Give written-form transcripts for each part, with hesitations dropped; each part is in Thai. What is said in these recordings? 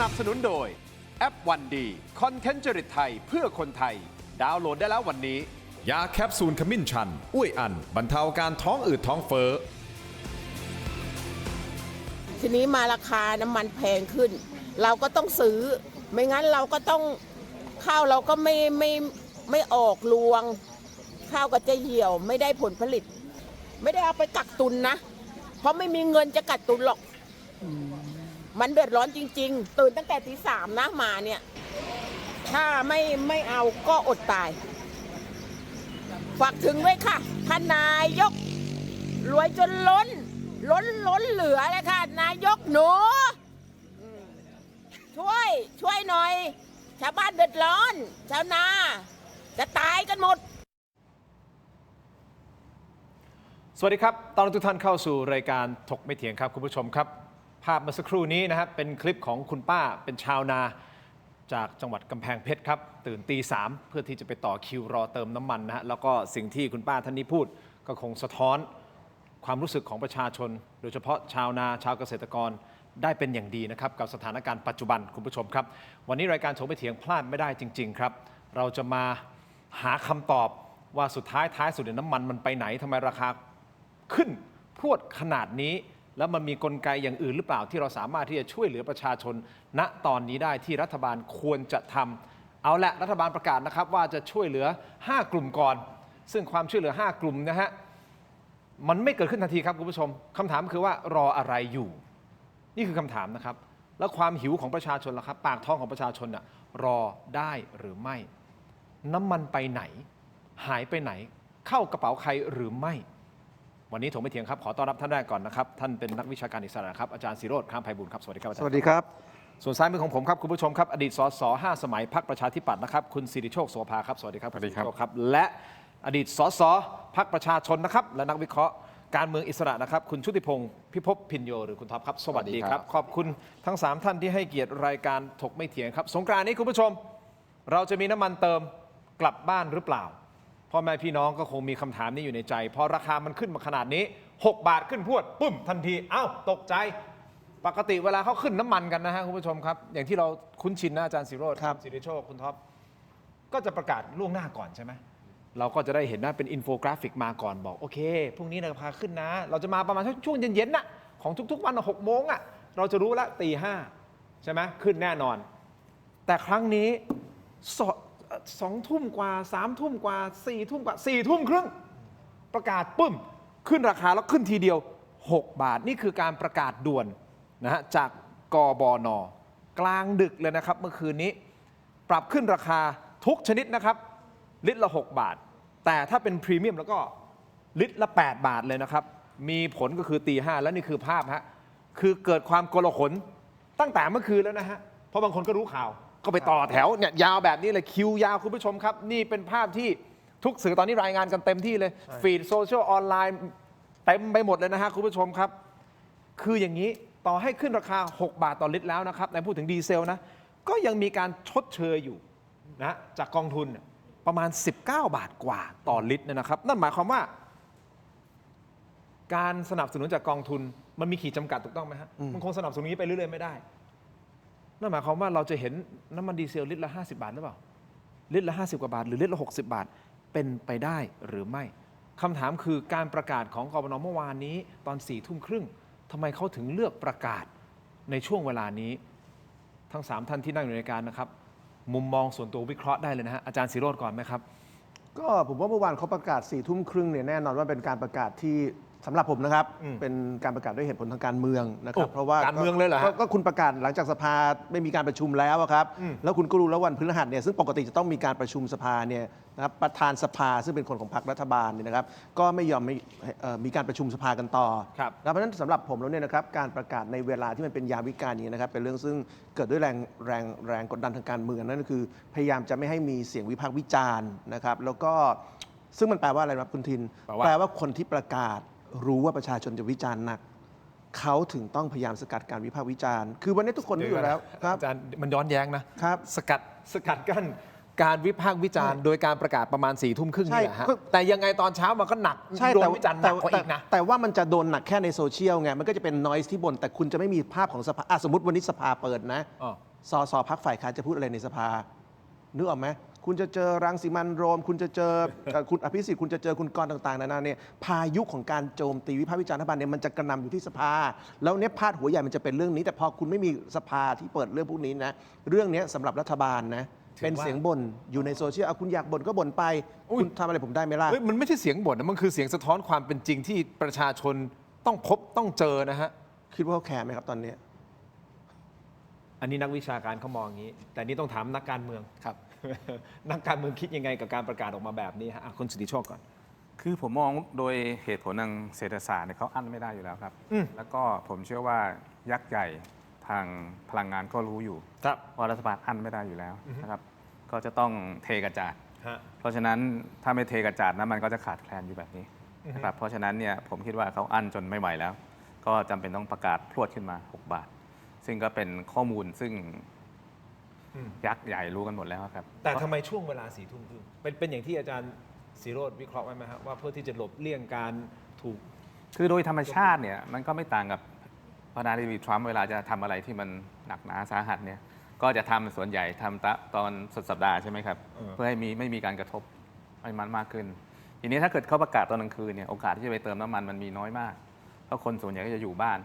นับสนุนโดยแอปวันดีคอนเทนต์จริตไทยเพื่อคนไทยดาวน์โหลดได้แล้ววันนี้ยาแคปซูลขมิ้นชันอุ้ยอันบรรเทาอาการท้องอืดท้องเฟ้อทีนี้มาราคาน้ำมันแพงขึ้นเราก็ต้องซื้อไม่งั้นเราก็ต้องข้าวเราก็ไม่ออกรวงข้าวก็จะเหี่ยวไม่ได้ผลผลิตไม่ได้เอาไปกักตุนนะเพราะไม่มีเงินจะกักตุนหรอกมันเดือดร้อนจริงๆตื่นตั้งแต่ตี 3นะมาเนี่ยถ้าไม่เอาก็อดตายฝากถึงไว้ค่ะท่านนายกรวยจนล้นเหลือเลยค่ะนายกหนูช่วยหน่อยชาวบ้านเดือดร้อนชาวนาจะตายกันหมดสวัสดีครับตอนรับทุกท่านเข้าสู่รายการถกไม่เถียงครับคุณผู้ชมครับภาพเมื่อสักครู่นี้นะครับเป็นคลิปของคุณป้าเป็นชาวนาจากจังหวัดกำแพงเพชรครับตื่นตี 3เพื่อที่จะไปต่อคิวรอเติมน้ำมันนะฮะแล้วก็สิ่งที่คุณป้าท่านนี้พูดก็คงสะท้อนความรู้สึกของประชาชนโดยเฉพาะชาวนาชาวเกษตรกรได้เป็นอย่างดีนะครับกับสถานการณ์ปัจจุบันคุณผู้ชมครับวันนี้รายการถกไม่เถียงพลาดไม่ได้จริงๆครับเราจะมาหาคำตอบว่าสุดท้ายสุดน้ำมันไปไหนทำไมราคาขึ้นพรวดขนาดนี้แล้วมันมีกลไกอย่างอื่นหรือเปล่าที่เราสามารถที่จะช่วยเหลือประชาชนณตอนนี้ได้ที่รัฐบาลควรจะทำเอาละรัฐบาลประกาศนะครับว่าจะช่วยเหลือ5กลุ่มก่อนซึ่งความช่วยเหลือ5กลุ่มนะฮะมันไม่เกิดขึ้นทันทีครับคุณผู้ชมคำถามคือว่ารออะไรอยู่นี่คือคำถามนะครับแล้วความหิวของประชาชนล่ะครับปากท้องของประชาชนน่ะรอได้หรือไม่น้ำมันไปไหนหายไปไหนเข้ากระเป๋าใครหรือไม่วันนี้ถกไม่เถียงครับขอต้อนรับท่านแรกก่อนนะครับท่านเป็นนักวิชาการอิสระครับอาจารย์ศิโรจน์ ข้ามไพบูลย์ครับสวัสดีครับอาจารย์สวัสดีครับส่วนซ้ายมือของผมครับคุณผู้ชมครับอดีตสส5 สมัยพรรคประชาธิปัตย์นะครับคุณสิริโชคโสภาครับสวัสดีครับสวัสดีครับ ครับและอดีตสสพรรคประชาชนนะครับและนักวิเคราะห์การเมืองอิสระนะครับคุณชุติพงศ์พิภพพินโยหรือคุณท็อปครับสวัสดีครับขอบคุณทั้ง3ท่านที่ให้เกียรติรายการถกไม่เถียงครับสงกรานต์นี้คุณผู้ชมเราจะมีน้ำมันเติมกลับบ้านหรือเปล่าพ่อแม่พี่น้องก็คงมีคำถามนี้อยู่ในใจพอราคามันขึ้นมาขนาดนี้6 บาทขึ้นพรวดปุ้มทันทีอ้าวตกใจปกติเวลาเขาขึ้นน้ำมันกันนะฮะคุณผู้ชมครับอย่างที่เราคุ้นชินนะอาจารย์ศิโรจน์สิริโชคคุณท็อปก็จะประกาศล่วงหน้าก่อนใช่ไหมเราก็จะได้เห็นว่าเป็นอินโฟกราฟิกมาก่อนบอกโอเคพรุ่งนี้ราคาขึ้นนะเราจะมาประมาณช่วงเย็นๆน่ะของทุกๆวัน6 โมงอ่ะเราจะรู้แล้วตี 5ใช่ไหมขึ้นแน่นอนแต่ครั้งนี้2 ทุ่มกว่า3 ทุ่มกว่า4 ทุ่มกว่า4 ทุ่มครึ่งประกาศปึ้มขึ้นราคาแล้วขึ้นทีเดียว6 บาทนี่คือการประกาศด่วนนะฮะจากกบน.กลางดึกเลยนะครับเมื่อคืนนี้ปรับขึ้นราคาทุกชนิดนะครับลิตรละ6 บาทแต่ถ้าเป็นพรีเมียมแล้วก็ลิตรละ8 บาทเลยนะครับมีผลก็คือตี 5แล้วนี่คือภาพฮะคือเกิดความโกลาหลตั้งแต่เมื่อคืนแล้วนะฮะเพราะบางคนก็รู้ข่าวก็ไปต่อแถวเนี่ยยาวแบบนี้เลยคิวยาวคุณผู้ชมครับนี่เป็นภาพที่ทุกสื่อตอนนี้รายงานกันเต็มที่เลยฟีดโซเชียลออนไลน์เต็มไปหมดเลยนะฮะคุณผู้ชมครับคืออย่างนี้ต่อให้ขึ้นราคา6 บาทต่อลิตรแล้วนะครับในพูดถึงดีเซลนะก็ยังมีการชดเชยอยู่นะจากกองทุนประมาณ19 บาทกว่าต่อลิตรนะครับนั่นหมายความว่าการสนับสนุนจากกองทุนมันมีขีดจำกัดถูกต้องไหมฮะมันคงสนับสนุนนี้ไปเรื่อยๆไม่ได้นั่นหมายความว่าเราจะเห็นน้ำมันดีเซลลิตรละ50 บาทหรือเปล่าลิตรละ50 กว่าบาทหรือลิตรละ60 บาทเป็นไปได้หรือไม่คำถามคือการประกาศของกบน.เมื่อวานนี้ตอน4 ทุ่มครึ่งทำไมเขาถึงเลือกประกาศในช่วงเวลานี้ทั้ง3ท่านที่นั่งอยู่ในการนะครับมุมมองส่วนตัววิเคราะห์ได้เลยนะฮะอาจารย์ศิโรจน์ก่อนไหมครับก็ผมว่าเมื่อวานเขาประกาศ4 ทุ่มครึ่งเนี่ยแน่นอนว่าเป็นการประกาศที่สำหรับผมนะครับเป็นการประกาศด้วยเหตุผลทางการเมืองนะครับเพราะว่าการเมืองเลยเหรอก็คุณประกาศหลังจากสภาไม่มีการประชุมแล้วครับแล้วคุณก็รู้แล้ววันพฤหัสเนี่ยซึ่งปกติจะต้องมีการประชุมสภาเนี่ยนะครับประธานสภาซึ่งเป็นคนของพรรครัฐบาลเนี่ยนะครับก็ไม่ยอมมีการประชุมสภากันต่อเพราะฉะนั้นสำหรับผมแล้วเนี่ยนะครับการประกาศในเวลาที่มันเป็นยามวิกาลนี้นะครับเป็นเรื่องซึ่งเกิดด้วยแรงกดดันทางการเมืองนั่นก็คือพยายามจะไม่ให้มีเสียงวิพากษ์วิจารณ์นะครับแล้วก็ซึ่งมันแปลว่าอะไรครับคุณทินแปลว่าคนที่ประกาศรู้ว่าประชาชนจะวิจารณ์หนักเขาถึงต้องพยายามสกัดการวิพากษ์วิจารณ์คือวันนี้ทุกคนรู้อยู่แล้วครับอาจารย์มันย้อนแย้งนะครับสกัดกั้นการวิพากษ์วิจารณ์โดยการประกาศประมาณ4 ทุ่มครึ่งนี่แหละฮะแต่ยังไงตอนเช้ามันก็หนักโดนวิจารณ์หนักกว่าอีกนะแต่ว่ามันจะโดนหนักแค่ในโซเชียลไงมันก็จะเป็นนอยส์ที่บนแต่คุณจะไม่มีภาพของสภาสมมติวันนี้สภาเปิดนะ สสพรรคฝ่ายค้านจะพูดอะไรในสภานึกออกไหมคุณจะเจอรังสิมันต์โรม คุณจะเจอ คุณอภิสิทธิ์คุณจะเจอคุณกรณ์ต่างๆนานาเนี่ยพายุของการโจมตีวิพากษ์วิจารณ์รัฐบาลเนี่ยมันจะกระหน่ำอยู่ที่สภา แล้วเนี่ยพาดหัวใหญ่มันจะเป็นเรื่องนี้ แต่พอคุณไม่มีสภาที่เปิดเรื่องพวกนี้นะเรื่องเนี้ยสำหรับรัฐบาลนะเป็นเสียงบ่นอยู่ในโซเชียลเอาคุณอยากบ่นก็บ่นไป อุ๊ย คุณทำอะไรผมได้ไหมล่ะ เฮ้ยมันไม่ใช่เสียงบ่นนะมันคือเสียงสะท้อนความเป็นจริงที่ประชาชนต้องพบต้องเจอนะฮะ คิดว่าเขาแคร์ไหมครับตอนนี้ อันนี้นักวิชาการเขามองอย่างนี้ แต่นี่ต้องถามนักการเมือง ครับ นักการเมืองคิดยังไงกับการประกาศออกมาแบบนี้ฮะอ่ะคุณสิทธิโชคก่อน คือผมมองโดยเหตุผลทางเศรษฐศาสตร์เนี่ยเขาอั้นไม่ได้อยู่แล้วครับ อืม แล้วก็ผมเชื่อว่ายักษ์ใหญ่ทางพลังงานก็รู้อยู่ ครับ ว่ารัฐบาลอั้นไม่ได้อยู่แล้วนะครับ ก็จะต้องเทกระจาด ฮะ เพราะฉะนั้นถ้าไม่เทกระจาดนะมันก็จะขาดแคลนอยู่แบบนี้นะครับ เพราะฉะนั้นเนี่ยผมคิดว่าเขาอั้นจนไม่ไหวแล้ว ก็จำเป็นต้องประกาศพรวดขึ้นมา 6 บาท ซึ่งก็เป็นข้อมูลซึ่ง อืม ยักษ์ใหญ่รู้กันหมดแล้วครับ แต่ทำไมช่วงเวลา4 ทุ่มครึ่งเป็นอย่างที่อาจารย์ศิโรจน์วิเคราะห์ไว้ไหมครับว่าเพื่อที่จะหลบเลี่ยงการถูก คือโดยธรรมชาติเนี่ยมันก็ไม่ต่างกับประธานาธิบดีทรัมป์เวลาจะทำอะไรที่มันหนักหนาสาหัสเนี่ยก็จะทำส่วนใหญ่ทำตอนสุดสัปดาห์ใช่ไหมครับ เพื่อให้ไม่มีการกระทบให้มันมากขึ้น ทีนี้ถ้าเกิดเขาประกาศตอนกลางคืนเนี่ยโอกาสที่จะไปเติมน้ำมันมันมีน้อยมาก เพราะคนส่วนใหญ่ก็จะอยู่บ้าน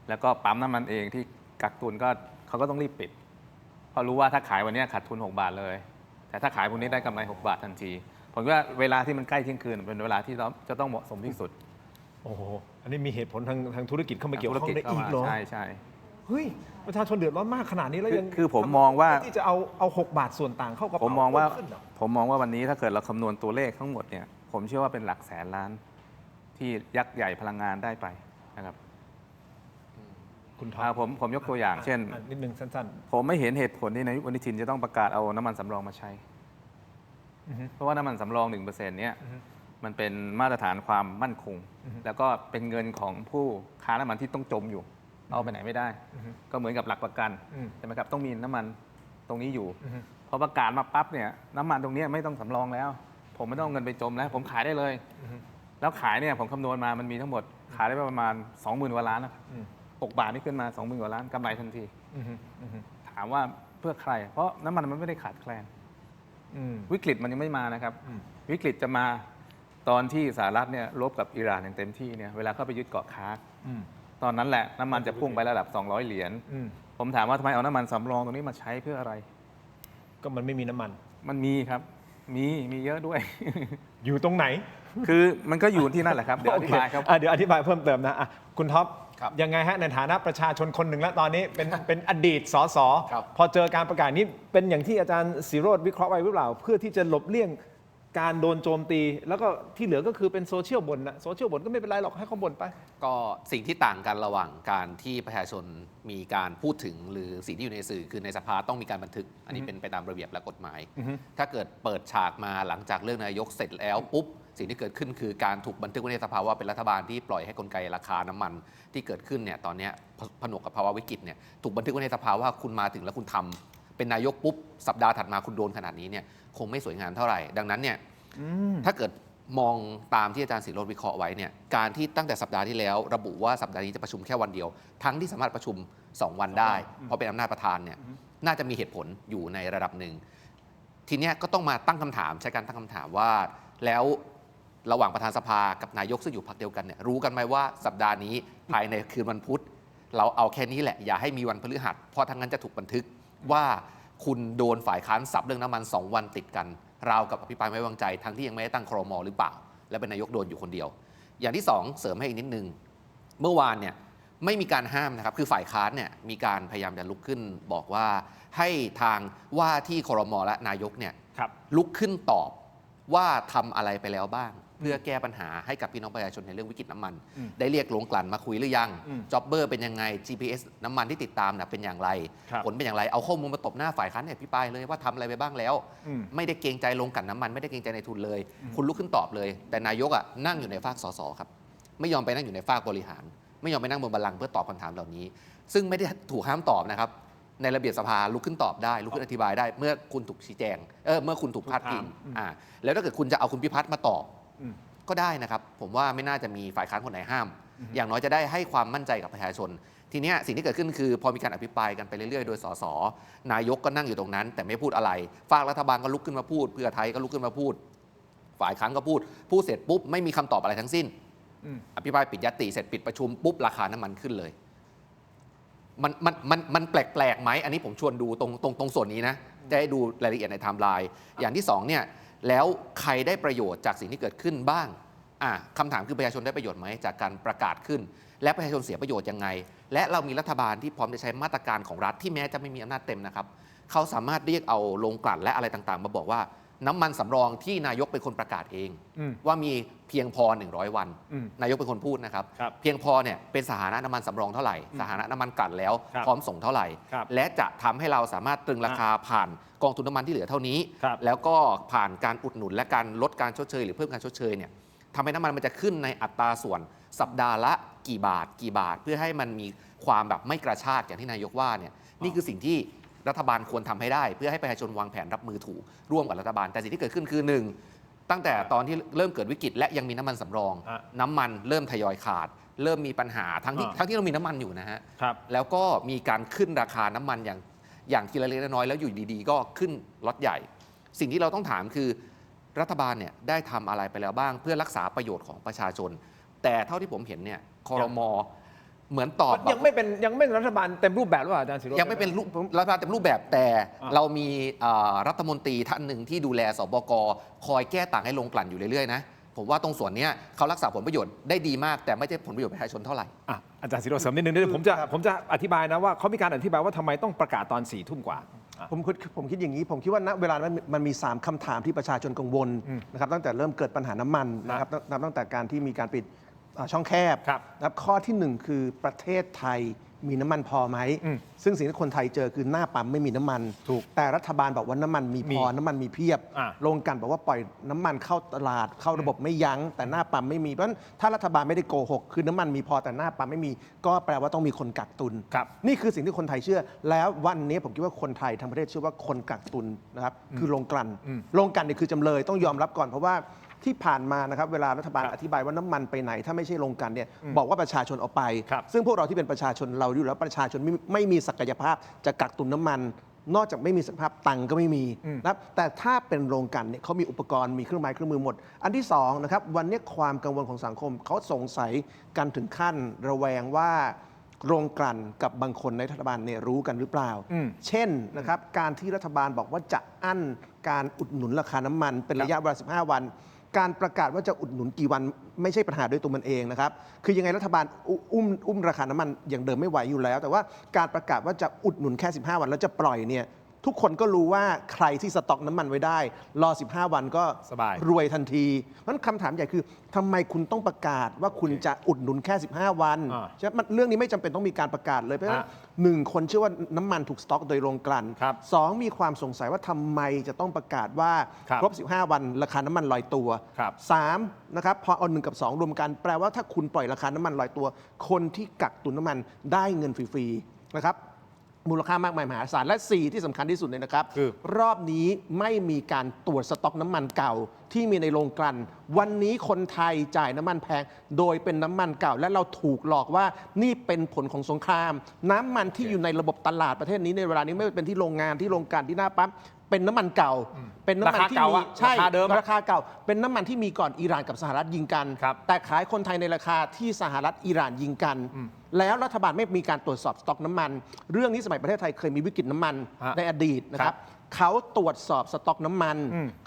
แล้วก็ปั๊มน้ำมันเองที่กักตุนก็เขาก็ต้องรีบปิดเพราะรู้ว่าถ้าขายวันนี้ขาดทุน 6 บาทเลย แต่ถ้าขายพรุ่งนี้ได้กำไร 6 บาททันทีผมว่าเวลาที่มันใกล้เที่ยงคืนเป็นเวลาที่เราจะต้องเหมาะสมที่สุด โอ้โห อันนี้มีเหตุผลทางธุรกิจเข้ามาเกี่ยวข้องได้ เข้า อี มาก เหรอ ใช่ใช่ เฮ้ย ประชาชนเดือดร้อนมากขนาดนี้แล้วยัง คือผมมองว่า ที่จะเอา6 บาทส่วนต่างเข้ากระ ผ เป๋าม มองว่า เพิ่ขึ้นเหรอ วันนี้ถ้าเกิดเราคำนวณตัวเลขทั้งหมดเนี่ยผมเชื่อว่าเป็นหลักแสนล้านที่ยักษ์ใหญ่พลังงานได้ไปนะครับ คุณท็อ ผมยกตัวอย่างเช่น นิดนึงสั้น ผมไม่เห็นเหตุผลที่นายกอนุทินจะต้องประกาศเอาน้ำมันสำรองมาใช้ อือฮึ เพราะว่าน้ำมันสำรอง 1%เนี่ยมันเป็นมาตรฐานความมั่นคง แล้วก็เป็นเงินของผู้ค้าน้ำมันที่ต้องจมอยู่ เอาไปไหนไม่ได้ ก็เหมือนกับหลักประกัน อืม ใช่ไหมครับต้องมีน้ำมันตรงนี้อยู่ อือฮึ พอประกาศมาปั๊บเนี่ยน้ำมันตรงนี้ไม่ต้องสำรองแล้ว ผมไม่ต้องเอาเงินไปจมแล้ว ผมขายได้เลย แล้วขายเนี่ยผมคำนวณมามันมีทั้งหมดขายได้ประมาณ 20,000 กว่าล้านนะครับ อืม 6 บาทนี่ขึ้นมา 20,000 กว่าล้านกำไรทันที อือฮึอือฮึ ถามว่าเพื่อใคร เพราะน้ำมันมันไม่ได้ขาดแคลน อืม วิกฤตมันยังไม่มานะครับ อืม วิกฤตจะมาตอนที่สหรัฐเนี่ยรบกับอิหร่านอย่างเต็มที่เนี่ยเวลาเข้าไปยึดเกาะคาร์ก อืม ตอนนั้นแหละน้ำมันจะพุ่งไประดับ 200 เหรียญ อืม ผมถามว่าทำไมเอาน้ำมันสำรองตรงนี้มาใช้เพื่ออะไร ก็มันไม่มีน้ำมัน มันมีครับ มีเยอะด้วย อยู่ตรงไหน คือมันก็อยู่ที่นั่นแหละครับ เดี๋ยวอธิบายครับ โอเเดี๋ยวอธิบายเพิ่มเติมนะอ่ะคุณท็อป ครับ ยังไงฮะในฐานะประชาชนคนหนึ่งแล้วตอนนี้เป็นอดีตสส ครับ พอเจอการประกาศนี้เป็นอย่างที่อาจารย์ศิโรจน์วิเคราะห์ไว้หรือเปล่า เพื่อที่จะหลบเลี่ยงการโดนโจมตี แล้วก็ที่เหลือก็คือเป็นโซเชียลบ่นนะโซเชียลบ่นก็ไม่เป็นไรหรอกให้เขาบ่นไป ก็สิ่งที่ต่างกันระหว่างการที่ประชาชนมีการพูดถึงหรือสิ่งที่อยู่ในสื่อคือในสภาต้องมีการบันทึก อันนี้เป็นไปตามระเบียบและกฎหมาย ถ้าเกิดเปิดฉากมาหลังจากเรื่องนายกเสร็จแล้วปุ๊บสิ่งที่เกิดขึ้นคือการถูกบันทึกไว้ในสภาว่าเป็นรัฐบาลที่ปล่อยให้กลไกราคาน้ำมันที่เกิดขึ้นเนี่ยตอนเนี้ยผนวกกับภาวะวิกฤตเนี่ยถูกบันทึกไว้ในสภาว่าคุณมาถึงแล้วคุณทำเป็นนายกปุ๊บสัปดาห์ถัดมาคุณโดนขนาดนี้เนี่ยคงไม่สวยงามเท่าไหร่ดังนั้นเนี่ย ถ้าเกิดมองตามที่อาจารย์ศิโรจน์วิเคราะห์ไว้เนี่ยการที่ตั้งแต่สัปดาห์ที่แล้วระบุว่าสัปดาห์นี้จะประชุมแค่วันเดียว ทั้งที่สามารถประชุม 2 วันได้ เพราะเป็นอำนาจประธานเนี่ยน่าจะมีเหตุผลอยู่ในระดับหนึ่ง ทีเนี้ยก็ต้องมาตั้งคำถามใช้การตั้งคำถามว่าแล้วระหว่างประธานสภากับนายกซึ่งอยู่พรรคเดียวกันเนี่ยรู้กันไหมว่าสัปดาห์นี้ภายในคืนวันพุธเราเอาแค่นี้แหละอย่าให้มีวันพฤหัสเพราะทั้งนั้นจะถูกบันทึกว่าคุณโดนฝ่ายค้านสับเรื่องน้ำมัน 2 วันติดกันราวกับอภิปรายไม่ไว้วางใจทั้งที่ยังไม่ได้ตั้งครม.หรือเปล่าและเป็นนายกโดนอยู่คนเดียว อย่างที่2เสริมให้อีกนิดนึงเมื่อวานเนี่ยไม่มีการห้ามนะครับคือฝ่ายค้านเนี่ยมีการพยายามจะลุกขึ้นบอกว่าให้ทางว่าที่ครม.และนายกเนี่ย ครับ ลุกขึ้นตอบว่าทำอะไรไปแล้วบ้าง เพื่อแก้ปัญหาให้กับพี่น้องประชาชนในเรื่องวิกฤตน้ำมัน ได้เรียกโรงกลั่นมาคุยหรือยังจ็อบเบอร์เป็นยังไง GPS น้ำมันที่ติดตามน่ะเป็นอย่างไร ครับ ผลเป็นอย่างไรเอาข้อมูลมาตบหน้าฝ่ายค้านเนี่ยพิปรายเลยว่าทำอะไรไปบ้างแล้ว อืม ไม่ได้เกรงใจโรงกลั่นน้ำมันไม่ได้เกรงใจในทุนเลย คุณลุกขึ้นตอบเลย แต่นายกอ่ะนั่งอยู่ในฝากสสครับไม่ยอมไปนั่งอยู่ในฝากบริหาร ไม่ยอมไปนั่งบนบัลลังก์เพื่อตอบคำถามเหล่านี้ ซึ่งไม่ได้ถูกห้ามตอบนะครับในระเบียบสภาลุกขึ้นตอบได้ลุกขึ้นอธิบายได้ เมื่อคุณถูกชี้แจงเมื่อคุณถูกพาดพิงแล้วถ้าเกิดคุณจะเอาคุณพิพัฒน์มาตอบ อืม ก็ได้นะครับ ผมว่าไม่น่าจะมีฝ่ายค้านคนไหนห้าม อย่างน้อยจะได้ให้ความมั่นใจกับประชาชน ทีเนี้ยสิ่งที่เกิดขึ้นคือพอมีการอภิปรายกันไปเรื่อยๆโดยสสนายกก็นั่งอยู่ตรงนั้น แต่ไม่พูดอะไรฝ่ายรัฐบาลก็ลุกขึ้นมาพูดเพื่อไทยก็ลุกขึ้นมาพูด ฝ่ายค้านก็พูดเสร็จปุ๊บไม่มีคำตอบอะไรทั้งสิ้นอภิปรายปิดญัตติเสร็จปิดประชุมปุ๊บราคาน้ำมันขึ้นเลยมันแปลกๆไหมอันนี้ผมชวนดูตรงส่วนนี้นะจะให้ดูรายละเอียดในไทม์ไลน์อย่างที่สองเนี่ยแล้วใครได้ประโยชน์จากสิ่งที่เกิดขึ้นบ้างคำถามคือประชาชนได้ประโยชน์ไหมจากการประกาศขึ้น และประชาชนเสียประโยชน์ยังไงและเรามีรัฐบาลที่พร้อมจะใช้มาตรการของรัฐที่แม้จะไม่มีอำนาจเต็มนะครับเขาสามารถเรียกเอาโรงกลั่นและอะไรต่างๆมาบอกว่าน้ำมันสำรองที่นายกเป็นคนประกาศเองว่ามีเพียงพอ100 วันนายกเป็นคนพูดนะครับเพียงพอเนี่ยเป็นสถานะน้ำมันสำรองเท่าไหร่สถานะน้ำมันกลั่นแล้วพร้อมส่งเท่าไหร่และจะทำให้เราสามารถตรึงราคาผ่านกองทุนน้ำมันที่เหลือเท่านี้แล้วก็ผ่านการอุดหนุนและการลดการชดเชยหรือเพิ่มการชดเชยเนี่ยทำให้น้ำมันจะขึ้นในอัตราส่วนสัปดาห์ละกี่บาทเพื่อให้มันมีความแบบไม่กระชากอย่างที่นายกว่าเนี่ยนี่คือสิ่งที่รัฐบาลควรทำให้ได้เพื่อให้ประชาชนวางแผนรับมือถูกร่วมกับรัฐบาลแต่สิ่งที่เกิดขึ้นคือ1ตั้งแต่ตอนที่เริ่มเกิดวิกฤตและยังมีน้ำมันสำรองน้ำมันเริ่มทยอยขาดเริ่มมีปัญหาทั้งที่เรามีน้ำมันอยู่นะฮะแล้วก็มีการขึ้นราคาน้ำมันอย่างทีละเล็กน้อยแล้วอยู่ดีๆก็ขึ้นล็อตใหญ่ สิ่งที่เราต้องถามคือรัฐบาลเนี่ยได้ทำอะไรไปแล้วบ้างเพื่อรักษาประโยชน์ของประชาชนแต่เท่าที่ผมเห็นเนี่ยครม.เหมือนตอบยังไม่เป็นรัฐบาลเต็มรูปแบบหรือเปล่าอาจารย์ศิโรจน์ยังไม่เป็นรัฐบาลเต็มรูปแบบแต่เรามีรัฐมนตรีท่านหนึ่งที่ดูแลสบกคอยแก้ต่างให้ลงกลั่นอยู่เรื่อยๆนะผมว่าตรงส่วนนี้เขารักษาผลประโยชน์ได้ดีมากแต่ไม่ใช่ผลประโยชน์ประชาชนเท่าไหร่อาจารย์ศิโรจน์เสริมนิดนึงผมจะอธิบายนะว่าเขามีการอธิบายว่าทำไมต้องประกาศตอน4 ทุ่มกว่าผมคิดอย่างนี้ผมคิดว่าณเวลานั้นมันมี 3 คำถามที่ประชาชนกังวลนะครับตั้งแต่เริ่มเกิดปัญหาน้ำมันนะครับตั้งแต่การที่มีการปิดช่องแคบนะครับข้อที่ 1 คือประเทศไทยมีน้ำมันพอไหมซึ่งสิ่งที่คนไทยเจอคือหน้าปั๊มไม่มีน้ำมันแต่รัฐบาลบอกว่าน้ำมันมีพอน้ำมันมีเพียบโรงกลั่นบอกว่าปล่อยน้ำมันเข้าตลาดเข้าระบบไม่ยั้งแต่หน้าปั๊มไม่มีเพราะฉะนั้นถ้ารัฐบาลไม่ได้โกหกคือน้ำมันมีพอแต่หน้าปั๊มไม่มีก็แปลว่าต้องมีคนกักตุนนี่คือสิ่งที่คนไทยเชื่อแล้ววันนี้ผมคิดว่าคนไทยทั้งประเทศเชื่อว่าคนกักตุนนะครับคือโรงกลั่นนี่คือจำเลยต้องยอมรับก่อนเพราะว่าที่ผ่านมานะครับเวลารัฐบาลอธิบายว่าน้ำมันไปไหนถ้าไม่ใช่โรงกลั่นเนี่ยบอกว่าประชาชนเอาไปซึ่งพวกเราที่เป็นประชาชนเราอยู่แล้วประชาชนไม่มีศักยภาพจะกักตุนน้ำมันนอกจากไม่มีศักยภาพตังค์ก็ไม่มีนะครับแต่ถ้าเป็นโรงกลั่นเนี่ยเขามีอุปกรณ์มีเครื่องไม้เครื่องมือหมดอันที่2นะครับวันนี้ความกังวลของสังคมเขาสงสัยกันถึงขั้นระแวงว่าโรงกลั่นกับบางคนในรัฐบาลเนี่ยรู้กันหรือเปล่าเช่นนะครับการที่รัฐบาลบอกว่าจะอั้นการอุดหนุนราคาน้ำมันเป็นระยะเวลา15 วันการประกาศว่าจะอุดหนุนกี่วันไม่ใช่ปัญหาด้วยตัวมันเองนะครับคือยังไงรัฐบาลอุ้มราคาน้ำมันอย่างเดิมไม่ไหวอยู่แล้วแต่ว่าการประกาศว่าจะอุดหนุนแค่15 วันแล้วจะปล่อยเนี่ยทุกคนก็รู้ว่าใครที่สต็อกน้ำมันไว้ได้รอ15 วันก็สบายรวยทันทีเพราะฉะนั้นคำถามใหญ่คือทำไมคุณต้องประกาศว่าคุณจะอุดหนุนแค่15 วันใช่ไหมเรื่องนี้ไม่จำเป็นต้องมีการประกาศเลยเพราะฉะนั้น1 คนเชื่อว่าน้ำมันถูกสต็อกโดยโรงกลั่น2 มีความสงสัยว่าทำไมจะต้องประกาศว่าครบ15 วันราคาน้ำมันลอยตัว3นะครับพอเอา1 กับ 2รวมกันแปลว่าถ้าคุณปล่อยราคาน้ำมันลอยตัวคนที่กักตุนน้ำมันได้เงินฟรีๆนะครับมูลค่ามากมายมหาศาลและ4ที่สำคัญที่สุดเลยนะครับรอบนี้ไม่มีการตรวจสต็อกน้ำมันเก่าที่มีในโรงกลั่นวันนี้คนไทยจ่ายน้ำมันแพงโดยเป็นน้ำมันเก่าและเราถูกหลอกว่านี่เป็นผลของสงครามน้ำมันที่อยู่ในระบบตลาดประเทศนี้ในเวลานี้ไม่ว่าเป็นที่โรงงานที่โรงกลั่นที่หน้าปั๊มเป็นน้ำมันเก่าเป็นน้ำมันที่มีใช่ราคาเก่าเป็นน้ำมันที่มีก่อนอิหร่านกับสหรัฐยิงกันแต่ขายคนไทยในราคาที่สหรัฐอิหร่านยิงกันแล้วรัฐบาลไม่มีการตรวจสอบสต็อกน้ำมันเรื่องนี้สมัยประเทศไทยเคยมีวิกฤตน้ำมันในอดีตนะครับเขาตรวจสอบสต็อกน้ำมัน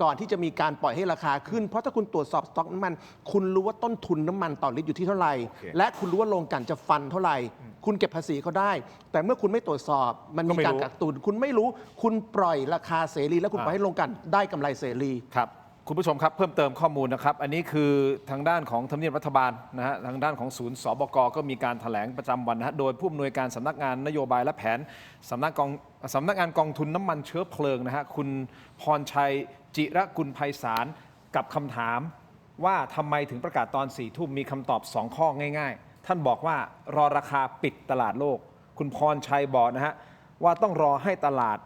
ก่อนที่จะมีการปล่อยให้ราคาขึ้นเพราะถ้าคุณตรวจสอบสต็อกน้ำมันคุณรู้ว่าต้นทุนน้ำมันต่อลิตรอยู่ที่เท่าไหร่และคุณรู้ว่าโรงกลั่นจะฟันเท่าไหร่คุณเก็บภาษีเขาได้แต่เมื่อคุณไม่ตรวจสอบมันมีการกักตุนคุณไม่รู้คุณปล่อยราคาเสรีแล้วคุณปล่อยให้โรงกลั่นได้กำไรเสรีครับคุณผู้ชมครับเพิ่มเติมข้อมูลนะครับอันนี้คือทางด้านของทำเนียบรัฐบาลนะฮะทางด้านของศูนย์สบกก็มีการแถลงประจำวันนะฮะโดยผู้อำนวยการสำนักงานนโยบายและแผนสำนักงานกองทุนน้ำมันเชื้อเพลิงนะฮะคุณพรชัยจิรกุลไพศาลกับคำถามว่าทำไมถึงประกาศตอน4 ทุ่มมีคำตอบ2 ข้อง่ายๆท่านบอกว่ารอราคาปิดตลาดโลกคุณพรชัยบอกนะฮะว่าต้องรอให้ตลาด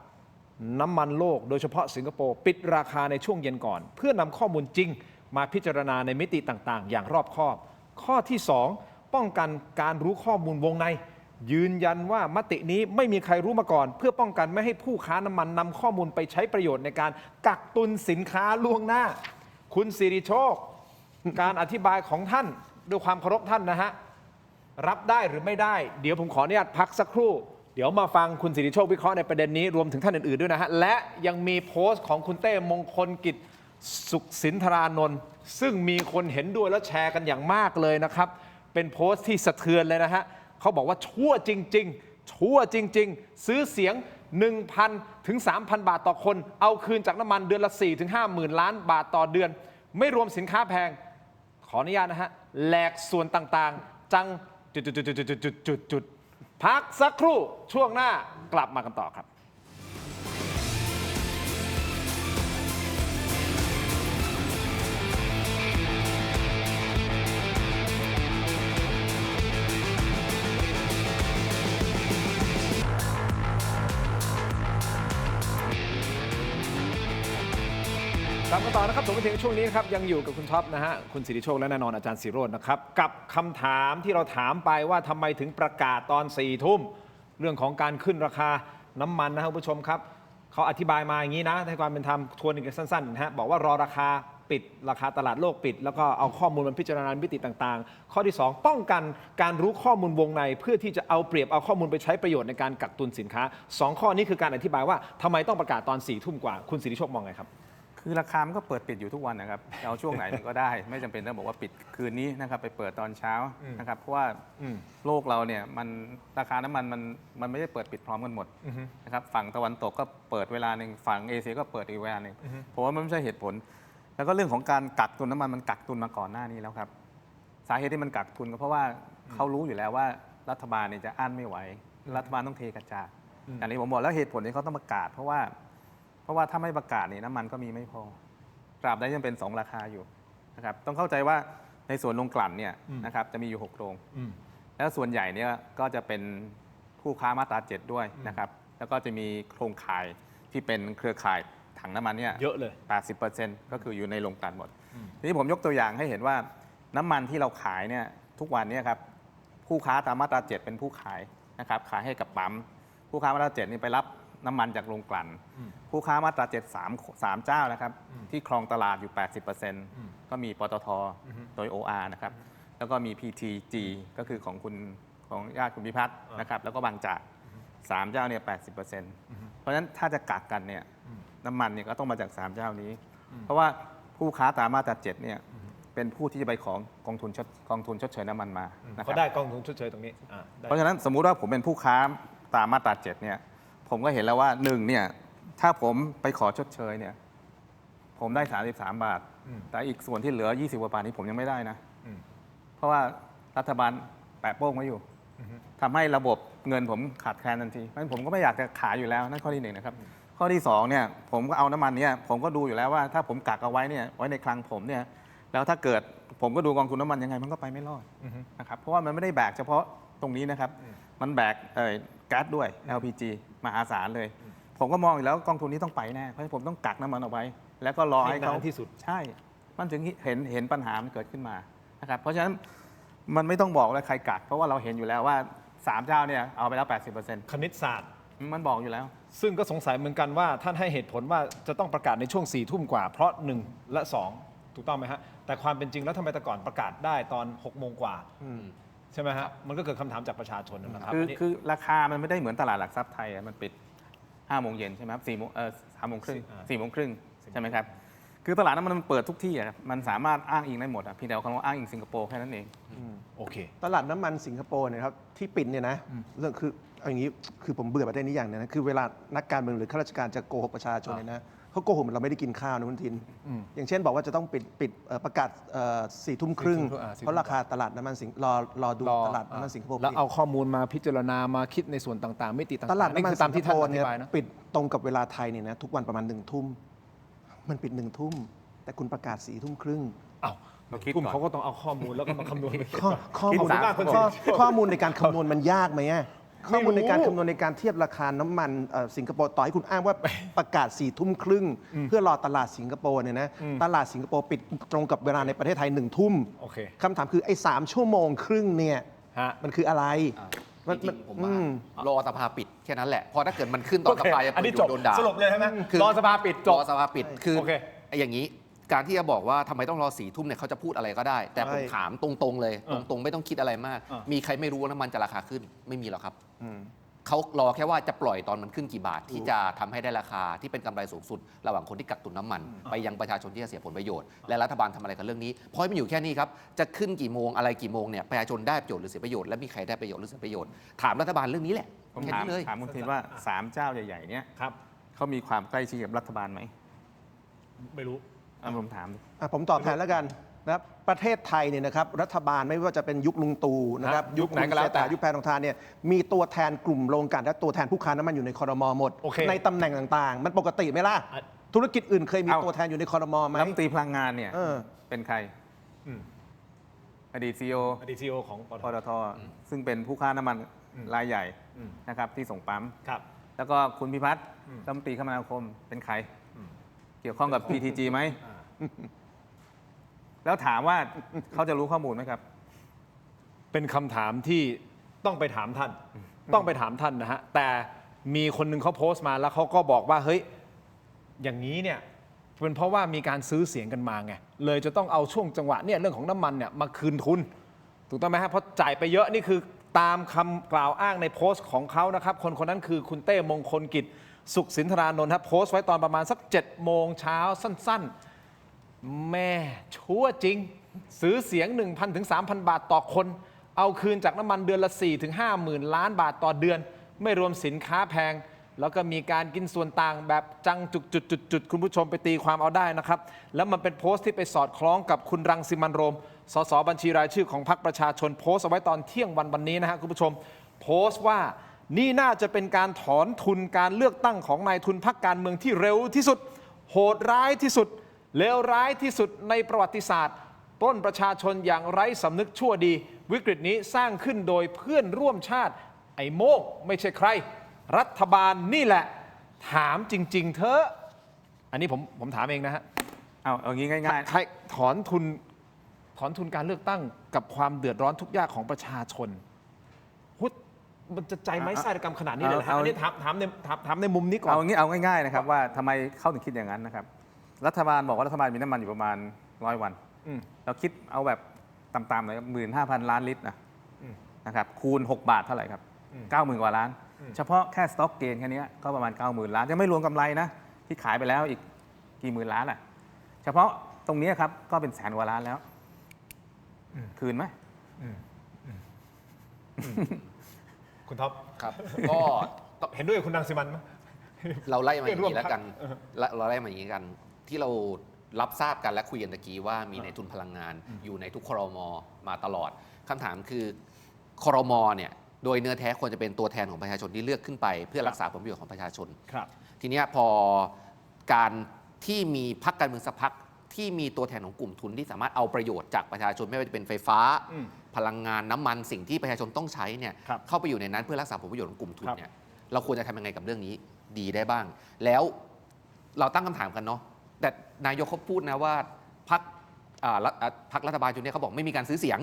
น้ำมันโลกโดยเฉพาะสิงคโปร์ปิดราคาในช่วงเย็นก่อนเพื่อนำข้อมูลจริงมาพิจารณาในมิติต่างๆอย่างรอบคอบข้อที่2 ป้องกันการรู้ข้อมูลวงใน ยืนยันว่ามตินี้ไม่มีใครรู้มาก่อน เพื่อป้องกันไม่ให้ผู้ค้าน้ำมันนำข้อมูลไปใช้ประโยชน์ในการกักตุนสินค้าล่วงหน้า คุณสิริโชค การอธิบายของท่านด้วยความเคารพท่านนะฮะ รับได้หรือไม่ได้ เดี๋ยวผมขออนุญาตพักสักครู่ เดี๋ยวมาฟังคุณสิริโชควิเคราะห์ในประเด็นนี้รวมถึงท่านอื่นๆด้วยนะฮะ และยังมีโพสต์ของคุณเต้มงคลกิจสุขสินธารานนท์ซึ่งมีคนเห็นด้วยและแชร์กันอย่างมากเลยนะครับ เป็นโพสต์ที่สะเทือนเลยนะฮะเขาบอกว่าชั่วจริงๆ ชั่วจริงๆ ซื้อเสียง 1,000 ถึง 3,000 บาทต่อคน เอาคืนจากน้ำมันเดือนละ 4 ถึง 50,000 ล้านบาทต่อเดือน ไม่รวมสินค้าแพง ขออนุญาตนะฮะแหลกส่วนต่างๆ จังจุดๆๆๆพักสักครู่ช่วงหน้ากลับมากันต่อครับ กลับมาต่อนะครับผมมาถึงช่วงนี้นะครับยังอยู่กับคุณท็อปนะฮะคุณสิริโชคและแน่นอนอาจารย์ศิโรจน์นะครับกับคำถามที่เราถามไปว่าทำไมถึงประกาศตอน4 ทุ่มเรื่องของการขึ้นราคาน้ำมันนะครับคุณผู้ชมครับเขาอธิบายมาอย่างนี้นะให้ความเป็นธรรมทวนอีกสั้นๆนะฮะบอกว่ารอราคาปิดราคาตลาดโลกปิดแล้วก็เอาข้อมูลมาพิจารณามิติต่างๆ ข้อที่ 2 ป้องกันการรู้ข้อมูลวงในเพื่อที่จะเอาเปรียบเอาข้อมูลไปใช้ประโยชน์ในการกักตุนสินค้า2 ข้อนี้คือการอธิบายว่าทำไมต้องประกาศตอน4 ทุ่มกว่าคุณสิริโชคมองไงครับ คือราคามันก็เปิดปิดอยู่ทุกวันนะครับจะเอาช่วงไหนมันก็ได้ ไม่จำเป็นต้องบอกว่าปิดคืนนี้นะครับไปเปิดตอนเช้านะครับเพราะว่าโลกเราเนี่ยมันราคาน้ำมันมันไม่ได้เปิดปิดพร้อมกันหมดนะครับฝั่งตะวันตกก็เปิดเวลาหนึ่งฝั่งเอเชียก็เปิดอีกเวลาหนึ่งเพราะว่ามันไม่ใช่เหตุผล แล้วก็เรื่องของการกักตุนน้ำมันกักตุนมาก่อนหน้านี้แล้วครับสาเหตุที่มันกักตุนก็เพราะว่าเขารู้อยู่แล้วว่ารัฐบาลเนี่ยจะอั้นไม่ไหวรัฐบาลต้องเทกระจาดอย่างที่ผมบอกแล้วเหตุผลที่เขาต้องประกาศเพราะว่าถ้าไม่ประกาศเนี่ยน้ำมันก็มีไม่พอตราบใดยังเป็น2 ราคาอยู่นะครับต้องเข้าใจว่าในส่วนโรงกลั่นเนี่ยนะครับจะมีอยู่6 โรงแล้วส่วนใหญ่เนี่ยก็จะเป็นผู้ค้ามาตรา 7 ด้วยนะครับแล้วก็จะมีโครงข่ายที่เป็นเครือข่ายถังน้ำมันเนี่ย เยอะเลย 80% ก็คืออยู่ในโรงกลั่นหมดทีนี้ผมยกตัวอย่างให้เห็นว่าน้ำมันที่เราขายเนี่ยทุกวันเนี่ยครับผู้ค้าตามมาตรา 7 เป็นผู้ขายนะครับขายให้กับปั๊มผู้ค้ามาตรา 7 นี่ไปรับน้ำมันจากโรงกลั่นผู้ค้ามาตรา 7 3 เจ้านะครับที่ครองตลาดอยู่ 80% ก็มีปตทโดย OR นะครับแล้วก็มี PTG ก็คือของญาติคุณพิพัฒน์นะครับแล้วก็บางจาก3 เจ้าเนี่ย80%เพราะฉะนั้นถ้าจะกักกันเนี่ยน้ำมันเนี่ยก็ต้องมาจาก3 เจ้านี้เพราะว่าผู้ค้าตามมาตรา 7 เนี่ยเป็นผู้ที่จะไปของกองทุนชดเชยน้ำมันมานะครับ เขาได้กองทุนชดเชยตรงนี้ได้ เพราะฉะนั้นสมมุติว่าผมเป็นผู้ค้าตามมาตรา 7 เนี่ยผมก็เห็นแล้วว่า1เนี่ยถ้าผมไปขอชดเชยเนี่ยผมได้33 บาทแต่อีกส่วนที่เหลือ20 กว่าบาทนี้ผมยังไม่ได้นะเพราะว่ารัฐบาลแปะโป้งไว้อยู่ทำให้ระบบเงินผมขาดแคลนทันทีเพราะฉะนั้นผมก็ไม่อยากจะขายอยู่แล้วนั่นข้อที่1นะครับข้อที่2เนี่ยผมก็เอาน้ำมันเนี่ยผมก็ดูอยู่แล้วว่าถ้าผมกักเอาไว้เนี่ยไว้ในคลังผมเนี่ยแล้วถ้าเกิดผมก็ดูกองทุนน้ำมันยังไงมันก็ไปไม่รอดนะครับเพราะว่ามันไม่ได้แบกเฉพาะตรงนี้นะครับมันแบกแก๊สด้วย LPG มหาศาลเลยผมก็มองอยู่แล้วกองทุนนี้ต้องไปแน่เพราะฉะนั้นผมต้องกักน้ำมันเอาไว้แล้วก็รอให้เขา ให้นานที่สุด ใช่มันถึงเห็นปัญหามันเกิดขึ้นมานะครับเพราะฉะนั้นมันไม่ต้องบอกว่าใครกักเพราะว่าเราเห็นอยู่แล้วว่า3 เจ้าเนี่ยเอาไปแล้ว 80% คณิตศาสตร์ มันบอกอยู่แล้ว ซึ่งก็สงสัยเหมือนกันว่าท่านให้เหตุผลว่าจะต้องประกาศในช่วง4 ทุ่มกว่าเพราะ1 และ 2 ถูกต้องไหมฮะแต่ความเป็นจริงแล้วทำไมแต่ก่อนประกาศได้ตอน6 โมงกว่าใช่ไหมฮะมันก็เกิดคำถามจากประชาชนนะครับ คือราคามันไม่ได้เหมือนตลาดหลักทรัพย์ไทยมันปิด5 โมงเย็นใช่ไหมครับ3 โมงครึ่ง4 โมงครึ่งใช่ไหมครับคือตลาดนั้นมันเปิดทุกที่ครับมันสามารถอ้างอิงได้หมดเพียงแต่ว่าเขาอ้างอิงสิงคโปร์แค่นั้นเอง โอเค ตลาดน้ำมันสิงคโปร์เนี่ยครับที่ปิดเนี่ยนะเรื่องคือเอาอย่างนี้คือผมเบื่อประเด็นนี้อย่างนึงนะคือเวลานักการเมืองหรือข้าราชการจะโกหกประชาชนเนี่ยนะเขาโกหกเหมือนเราไม่ได้กินข้าวนะคุณทินอย่างเช่นบอกว่าจะต้องปิดประกาศ4 ทุ่มครึ่ง เพราะราคาตลาดน้ำมันรอดูตลาดน้ำมันสิงคโปร์ แล้วเอาข้อมูลมาพิจารณามาคิดในส่วนต่างๆมิติต่างๆ ตลาดน้ำมัน คือตามที่ท่านอ เนี่ ธิ ย บายนะ ปิดตรงกับเวลาไทยเนี่ยนะทุกวันประมาณ1 ทุ่มมันปิด1 ทุ่มแต่คุณประกาศ4 ทุ่มครึ่ง อ้าว มาคิด กลุ่ม ก่อน เขาก็ต้องเอาข้อมูลแล้วก็มาคำนวณ ข้อมูล คิดสาม ข้อมูลในการคำนวณมันยากไหมอะ ข้อมูลในการคำนวณในการเทียบราคาน้ำมันสิงคโปร์ต่อให้คุณอ้างว่าประกาศ4 ทุ่มครึ่งเพื่อรอตลาดสิงคโปร์เนี่ยนะตลาดสิงคโปร์ปิดตรงกับเวลาในประเทศไทย1 ทุ่ม โอเค คำถามคือไอ้3 ชั่วโมงครึ่งเนี่ย ฮะ มันคืออะไร จริงๆผมว่ารอสภาปิดแค่นั้นแหละเพอถ้าเกิดมันขึ้นตอนสภายัง อัน เปิ นี้ ดอ จบ ยู่โดนด่า สรุปเลยใช่ไหม คือ รอสภาปิดจ ร บ อสภาปิดคือ โอเค อย่างนี้การที่จะบอกว่าทำไมต้องรอ4 ทุ่มเนี่ยเขาจะพูดอะไรก็ได้ แต่ผม ใช่ ถามตรงๆเลย เออ ตรงๆไม่ต้องคิดอะไรมาก เออ มีใครไม่รู้ว่าน้ำมันจะราคาขึ้นไม่มีหรอกครับเขารอแค่ว่าจะปล่อยตอนมันขึ้นกี่บาท ที่จะทำให้ได้ราคาที่เป็นกำไรสูงสุด ระหว่างคนที่กักตุนน้ำมัน ไปยังประชาชนที่จะเสียผลประโยชน์และรัฐบาลทำอะไรกับเรื่องนี้เพราะมันอยู่แค่นี้ครับจะขึ้นกี่โมงอะไรกี่โมงเนี่ยประชาชนได้ประโยชน์หรือเสียประโยชน์และมีใครได้ประโยชน์หรือเสียประโยชน์ถามรัฐบาลเรื่องนี้แหละ ผม แค่ ถาม นี้เลย ถามคุณทินว่า 3 เจ้าใหญ่ๆเนี่ย ครับ เขามีความใกล้ชิดกับรัฐบาลไหม ไม่รู้ ผมถามดิ ผมตอบแทนแล้วกันนะครับประเทศไทยเนี่ยนะครับรัฐบาลไม่ว่าจะเป็นยุคลุงตู่นะครับ ยุคไหนก็แล้วแต่ ยุคแพทองทานเนี่ยมีตัวแทนกลุ่มโรงกลั่นและตัวแทนผู้ค้าน้ำมันอยู่ในคอรมอหมด โอเค ในตำแหน่งต่างๆ มันปกติไหมล่ะ อ่ะ ธุรกิจอื่นเคยมี เอ้า ตัวแทนอยู่ในคอรมอไหม รัฐมนตรีพลังงานเนี่ย เออ เป็นใคร อืม อดีตซีโอ อดีตซีโอของปต ปตทซึ่งเป็นผู้ค้าน้ำมันรายใหญ่ อืม นะครับที่ส่งปั๊ม ครับ แล้วก็คุณพิพัฒน์รัฐมนตรีคมนาคมเป็นใคร เกี่ยวข้องกับ PTG ไหม แล้วถามว่าเขาจะรู้ข้อมูลไหมครับ เป็นคำถามที่ต้องไปถามท่าน ต้องไปถามท่านนะฮะ แต่มีคนหนึ่งเขาโพสต์มาแล้วเขาก็บอกว่า เฮ้ย อย่างนี้เนี่ย เป็นเพราะว่ามีการซื้อเสียงกันมาไง เลยจะต้องเอาช่วงจังหวะเนี่ยเรื่องของน้ำมันเนี่ยมาคืนทุน ถูกต้องไหมฮะ เพราะจ่ายไปเยอะนี่คือตามคำกล่าวอ้างในโพสต์ของเขานะครับ คนคนนั้นคือคุณเต้มงคลกิจ สุขสินธารานนท์ครับโพสต์ไว้ตอนประมาณสัก7 โมงเช้าสั้น ๆ แม่ชั่วจริง ซื้อเสียง 1,000 ถึง 3,000 บาทต่อคน เอาคืนจากน้ำมันเดือนละ 4 ถึง 50,000 ล้านบาทต่อเดือน ไม่รวมสินค้าแพง แล้วก็มีการกินส่วนต่างแบบจังจุดๆๆคุณผู้ชมไปตีความเอาได้นะครับ แล้วมันเป็นโพสต์ที่ไปสอดคล้องกับคุณรังสิมันต์โรม สสบัญชีรายชื่อของพรรคประชาชนโพสต์เอาไว้ตอนเที่ยงวันนี้นะฮะคุณผู้ชม โพสต์ว่านี่น่าจะเป็นการถอนทุนการเลือกตั้งของนายทุนพรรคการเมืองที่เร็วที่สุด โหดร้ายที่สุด เลวร้ายที่สุดในประวัติศาสตร์ปล้นประชาชนอย่างไร้สำนึกชั่วดี วิกฤตนี้สร้างขึ้นโดยเพื่อนร่วมชาติ ไอ้โมกไม่ใช่ใคร รัฐบาลนี่แหละ ถามจริง ๆ เถอะอันนี้ผมถามเองนะฮะ เอางี้ง่าย ใครถอนทุนการเลือกตั้งกับความเดือดร้อนทุกข์ยากของประชาชนหุดมันจะใจไม้ไส้ระกรรมขนาดนี้เลยเหรอฮะอันนี้ถามในมุมนี้ ๆ ก่อน เอาง่ายๆนะครับว่าทำไมเขาถึงคิดอย่างนั้นนะครับ รัฐบาลบอกว่ารัฐบาลมีน้ำมันอยู่ประมาณ100 วัน เราคิดเอาแบบต่ำๆเลย15,000 ล้านลิตรนะครับคูณ 6 บาทเท่าไหร่ครับ 90,000 กว่าล้าน เฉพาะแค่สต็อกเกนแค่นี้ก็ประมาณ 90,000 ล้านยังไม่รวมกำไรนะที่ขายไปแล้วอีกกี่หมื่นล้านอ่ะเฉพาะตรงนี้ครับก็เป็น100,000 กว่าล้านแล้วคืนไหม คุณท็อป ครับก็ เห็นด้วยกับคุณรังสิมันต์ไหม เราไล่มาอย่างนี้แล้วกัน ร่วมพรรค เราไล่มาอย่างนี้กัน ที่เรารับทราบกันและคุยกันตะกี้ว่ามีในทุนพลังงานอยู่ในทุกครมมาตลอดคำถามคือครมเนี่ยโดยเนื้อแท้ควรจะเป็นตัวแทนของประชาชนที่เลือกขึ้นไป เพื่อรักษาผลประโยชน์ของประชาชน ครับ ทีเนี้ยพอการที่มีพรรคการเมืองสักพรรคที่มีตัวแทนของกลุ่มทุนที่สามารถเอาประโยชน์จากประชาชนไม่ว่าจะเป็นไฟฟ้า พลังงานน้ำมันสิ่งที่ประชาชนต้องใช้เนี่ย ครับ เข้าไปอยู่ในนั้นเพื่อรักษาผลประโยชน์ของกลุ่มทุน ครับ เนี่ยเราควรจะทำยังไงกับเรื่องนี้ดีได้บ้าง แล้วเราตั้งคำถามกันเนาะแต่นายกเขาพูดนะว่าพรรครัฐบาลชุดนี้เขาบอกไม่มีการซื้อเสียง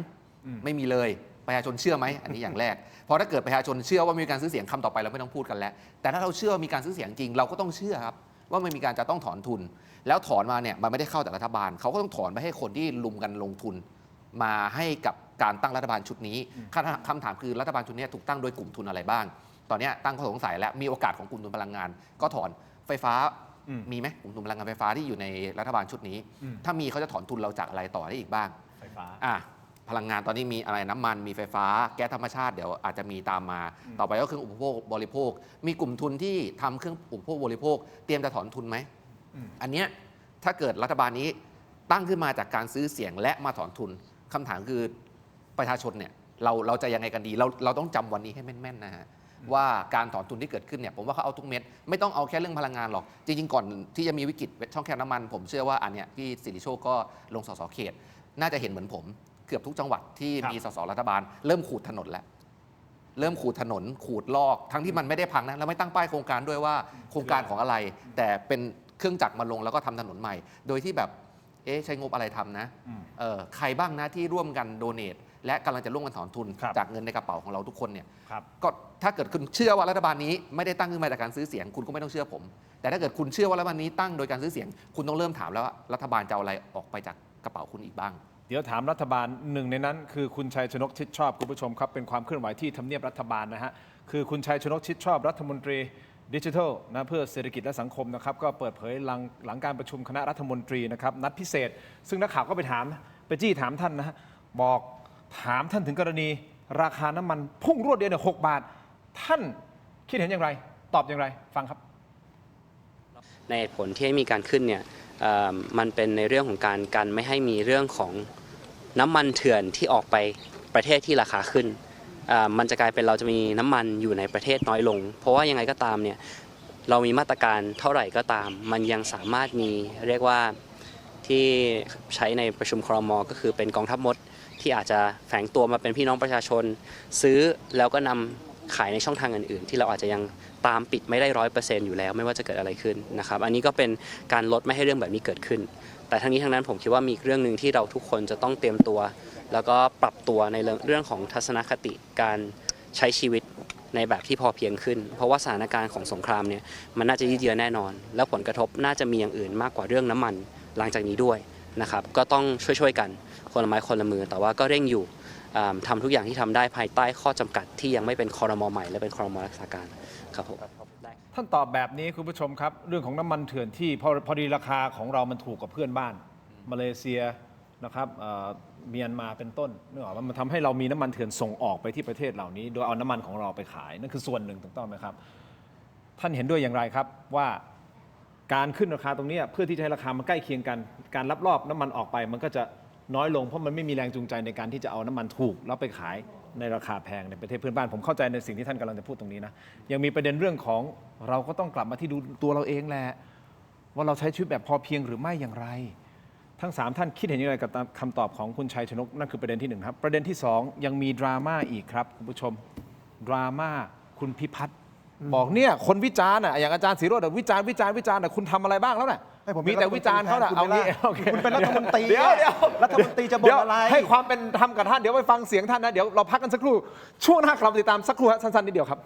ไม่มีเลยประชาชนเชื่อไหมอันนี้อย่างแรกเพราะถ้าเกิดประชาชนเชื่อว่ามีการซื้อเสียงคำต่อไปเราไม่ต้องพูดกันแล้ว แต่ถ้าเราเชื่อว่ามีการซื้อเสียงจริงเราก็ต้องเชื่อครับว่ามันมีการจะต้องถอนทุน แล้วถอนมาเนี่ยมันไม่ได้เข้าจากรัฐบาลเขาก็ต้องถอนไปให้คนที่ลุมกันลงทุน มาให้กับการตั้งรัฐบาลชุดนี้คำถามคือรัฐบาลชุดนี้ถูกตั้งโดยกลุ่มทุนอะไรบ้าง ตอนนี้ตั้งข้อสงสัยแล้วมีโอกาสของกลุ่มทุนพลังงาน ก็ถอนไฟฟ้ามีไหมกลุ่มทุนพลังงานไฟฟ้าที่อยู่ในรัฐบาลชุดนี้ ถ้ามีเขาจะถอนทุนเราจากอะไรต่อได้อีกบ้าง ไฟฟ้า พลังงานตอนนี้มีอะไรน้ำมันมีไฟฟ้าแก๊สธรรมชาติเดี๋ยวอาจจะมีตามมา ต่อไปก็คืออุปโภคบริโภค มีกลุ่มทุนที่ทำเครื่องอุปโภคบริโภคเตรียมจะถอนทุนไหมอันเนี้ยถ้าเกิดรัฐบาลนี้ตั้งขึ้นมาจากการซื้อเสียงและมาถอนทุนคำถามคือประชาชนเนี่ยเราจะยังไงกันดีเราต้องจำวันนี้ให้แม่นๆนะฮะว่าการถอนทุนที่เกิดขึ้นเนี่ยผมว่าเขาเอาทุกเม็ดไม่ต้องเอาแค่เรื่องพลังงานหรอกจริงๆก่อนที่จะมีวิกฤตช่องแคบน้ำมันผมเชื่อว่าอันเนี้ยพี่สิริโชคก็ลงสสเขตน่าจะเห็นเหมือนผมเกือบทุกจังหวัดที่มีสสรัฐบาลเริ่มขูดถนนแล้ว เริ่มขูดถนนขูดลอกทั้งที่มันไม่ได้พังนะแล้วไม่ตั้งป้ายโครงการด้วยว่าโครงการของอะไร แต่เป็นเครื่องจักรมาลงแล้วก็ทำถนนใหม่ โดยที่แบบใช้งบอะไรทำนะใครบ้างนะที่ร่วมกันโดเนทและกำลังจะร่วมกันถอนทุน ครับ จากเงินในกระเป๋าของเราทุกคนเนี่ย ครับ ก็ถ้าเกิดคุณเชื่อว่ารัฐบาลนี้ไม่ได้ตั้งขึ้นมาจากการซื้อเสียงคุณก็ไม่ต้องเชื่อผม แต่ถ้าเกิดคุณเชื่อว่ารัฐบาลนี้ตั้งโดยการซื้อเสียง คุณต้องเริ่มถามแล้วว่ารัฐบาลจะเอาอะไรออกไปจากกระเป๋าคุณอีกบ้าง เดี๋ยวถามรัฐบาลหนึ่งในนั้นคือคุณชัยชนกชิดชอบคุณผู้ชมครับเป็นความเคลื่อนไหวที่ทำเนียบรัฐบาลนะฮะคือคุณชัยชนกชิดชอบรัฐมนตรีดิจิทัลนะเพื่อเศรษฐกิจและสังคมนะครับก็เปิดเผยหลังการประชุมคณะรัฐมนตรีนะครับนัดพิเศษ ซึ่งนักข่าวก็ไปถามไปจี้ถามท่านนะฮะบอกถามท่านถึงกรณีราคาน้ำมันพุ่งรวดเดียวเนี่ย6 บาท ท่านคิดเห็นอย่างไรตอบอย่างไรฟังครับ ในเหตุผลที่ให้มีการขึ้นเนี่ยมันเป็นในเรื่องของการกันไม่ให้มีเรื่องของน้ำมันเถื่อนที่ออกไปประเทศที่ราคาขึ้นมันจะกลายเป็นเราจะมีน้ำมันอยู่ในประเทศน้อยลง เพราะว่ายังไงก็ตามเนี่ยเรามีมาตรการเท่าไหร่ก็ตาม มันยังสามารถมีเรียกว่าที่ใช้ในประชุมครม.ก็คือเป็นกองทัพมดที่อาจจะแฝงตัวมาเป็นพี่น้องประชาชน ซื้อแล้วก็นำขายในช่องทางอื่นๆที่เราอาจจะยังตามปิดไม่ได้100%อยู่แล้วไม่ว่าจะเกิดอะไรขึ้นนะครับอันนี้ก็เป็นการลดไม่ให้เรื่องแบบนี้เกิดขึ้น แต่ทั้งนี้ทั้งนั้นผมคิดว่ามีเรื่องหนึ่งที่เราทุกคนจะต้องเตรียมตัว แล้วก็ปรับตัวในเรื่องของทัศนคติการใช้ชีวิตในแบบที่พอเพียงขึ้น เพราะว่าสถานการณ์ของสงครามเนี่ยมันน่าจะยืดเยื้อแน่นอน แล้วผลกระทบน่าจะมีอย่างอื่นมากกว่าเรื่องน้ำมันหลังจากนี้ด้วยนะครับก็ต้องช่วยกันคนละไม้คนละมือแต่ว่าก็เร่งอยู่ทำทุกอย่างที่ทำได้ภายใต้ข้อจำกัดที่ยังไม่เป็นครม.ใหม่และเป็นครม.รักษาการครับผม ท่านตอบแบบนี้คุณผู้ชมครับ เรื่องของน้ำมันเถื่อนที่พอดีราคาของเรามันถูกกว่าเพื่อนบ้าน มาเลเซียนะครับเมียนมาเป็นต้นนึกออกว่ามันทำให้เรามีน้ำมันเถื่อนส่งออกไปที่ประเทศเหล่านี้ โดยเอาน้ำมันของเราไปขายนั่นคือส่วนหนึ่งถูกต้องไหมครับ ท่านเห็นด้วยอย่างไรครับว่าการขึ้นราคาตรงนี้เพื่อที่จะให้ราคามันใกล้เคียงกัน การลักลอบน้ำมันออกไปมันก็จะน้อยลงเพราะมันไม่มีแรงจูงใจในการที่จะเอาน้ำมันถูกแล้วไปขายในราคาแพงในประเทศเพื่อนบ้านผมเข้าใจในสิ่งที่ท่านกำลังจะพูดตรงนี้นะยังมีประเด็นเรื่องของเราก็ต้องกลับมาที่ดูตัวเราเองแหละว่าเราใช้ชีวิตแบบพอเพียงหรือไม่อย่างไร ทั้ง3ท่านคิดเห็นอย่างไรกับคำตอบของคุณชัยชนกนั่นคือประเด็นที่1ครับประเด็นที่2ยังมีดราม่าอีกครับคุณผู้ชมดราม่าคุณพิพัฒน์บอกเนี่ยคนวิจารณ์อ่ะอย่างอาจารย์ศิโรจน์วิจารณ์แต่คุณทำอะไรบ้างแล้วน่ะ ให้ผม มีแต่วิจารณ์เขาน่ะเอางี้โอเค คุณเป็นรัฐมนตรี เดี๋ยว รัฐมนตรีจะบ่นอะไร ให้ความเป็นธรรมกับท่านเดี๋ยวไปฟังเสียงท่านนะเดี๋ยวเราพักกันสักครู่ช่วงหน้ากลับมาติดตามสักครู่สั้นๆนิดเดียวครับ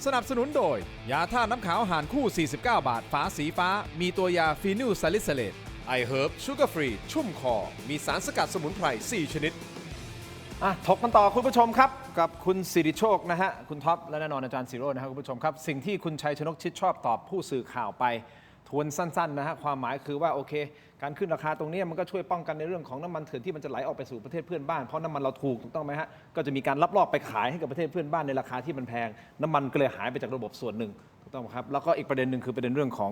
สนับสนุนโดย ยาท่าน้ำขาวห่านคู่ 49 บาท ฝาสีฟ้า มีตัวยาฟีนิลซาลิซิเลตไอเฮิร์บชูการ์ฟรี ชุ่มคอ มีสารสกัดสมุนไพร 4 ชนิด ถกกันต่อคุณผู้ชมครับ กับคุณสิริโชคนะฮะ คุณท็อป และแน่นอนอาจารย์ศิโรจน์นะครับคุณผู้ชมครับ สิ่งที่คุณชัยชนกชิดชอบตอบผู้สื่อข่าวไป ทวนสั้นๆนะฮะความหมายคือว่าโอเค การขึ้นราคาตรงนี้มันก็ช่วยป้องกันในเรื่องของน้ำมันเถื่อนที่มันจะไหลออกไปสู่ประเทศเพื่อนบ้านเพราะน้ำมันเราถูกถูกต้องไหมฮะก็จะมีการลักลอบไปขายให้กับประเทศเพื่อนบ้านในราคาที่มันแพงน้ำมันก็เลยหายไปจากระบบส่วนหนึ่งถูกต้องไหมครับแล้วก็อีกประเด็นหนึ่งคือประเด็นเรื่องของ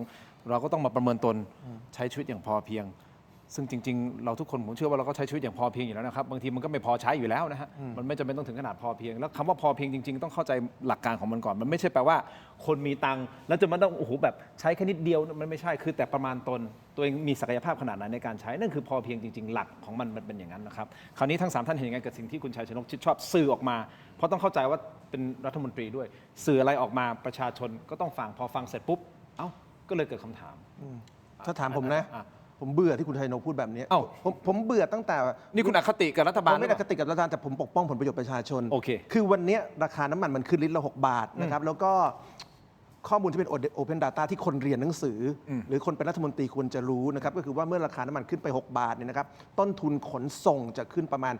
เราก็ต้องมาประเมินตนใช้ชีวิตอย่างพอเพียง ซึ่งจริงๆเราทุกคนผมเชื่อว่าเราก็ใช้ชีวิตอย่างพอเพียงอยู่แล้วนะครับบางทีมันก็ไม่พอใช้อยู่แล้วนะฮะมันไม่จำเป็นต้องถึงขนาดพอเพียงแล้วคำว่าพอเพียงจริงๆต้องเข้าใจหลักการของมันก่อนมันไม่ใช่แปลว่าคนมีตังค์แล้วจะมันต้องโอ้โหแบบใช้แค่นิดเดียวมันไม่ใช่คือแต่ประมาณตนตัวเองมีศักยภาพขนาดไหนในการใช้นั่นคือพอเพียงจริงๆหลักของมันเป็นอย่างนั้นนะครับคราวนี้ทั้ง3ท่านเห็นยังไงกับสิ่งที่คุณชัยชนกชิดชอบสื่อออกมาเพราะต้องเข้าใจว่าเป็นรัฐมนตรีด้วยสื่ออะไรออกมาประชาชนก็ต้องฟังพอฟังเสร็จปุ๊บเอ้าก็เลยเกิดคำถาม ถ้าถามผมนะผมเบื่อที่คุณชัยชนกพูดแบบนี้ เอ้า ผมเบื่อตั้งแต่ นี่คุณอคติกับรัฐบาล ผมไม่ได้อคติกับรัฐบาลแต่ผมปกป้องผลประโยชน์ประชาชน โอเค คือวันนี้ราคาน้ำมันมันขึ้นลิตรละ6 บาทนะครับแล้วก็ข้อมูลที่เป็น Open Data ที่คนเรียนหนังสือหรือคนเป็นรัฐมนตรีควรจะรู้นะครับก็คือว่าเมื่อราคาน้ำมันขึ้นไป6 บาทเนี่ยนะครับต้นทุนขนส่งจะขึ้นประมาณ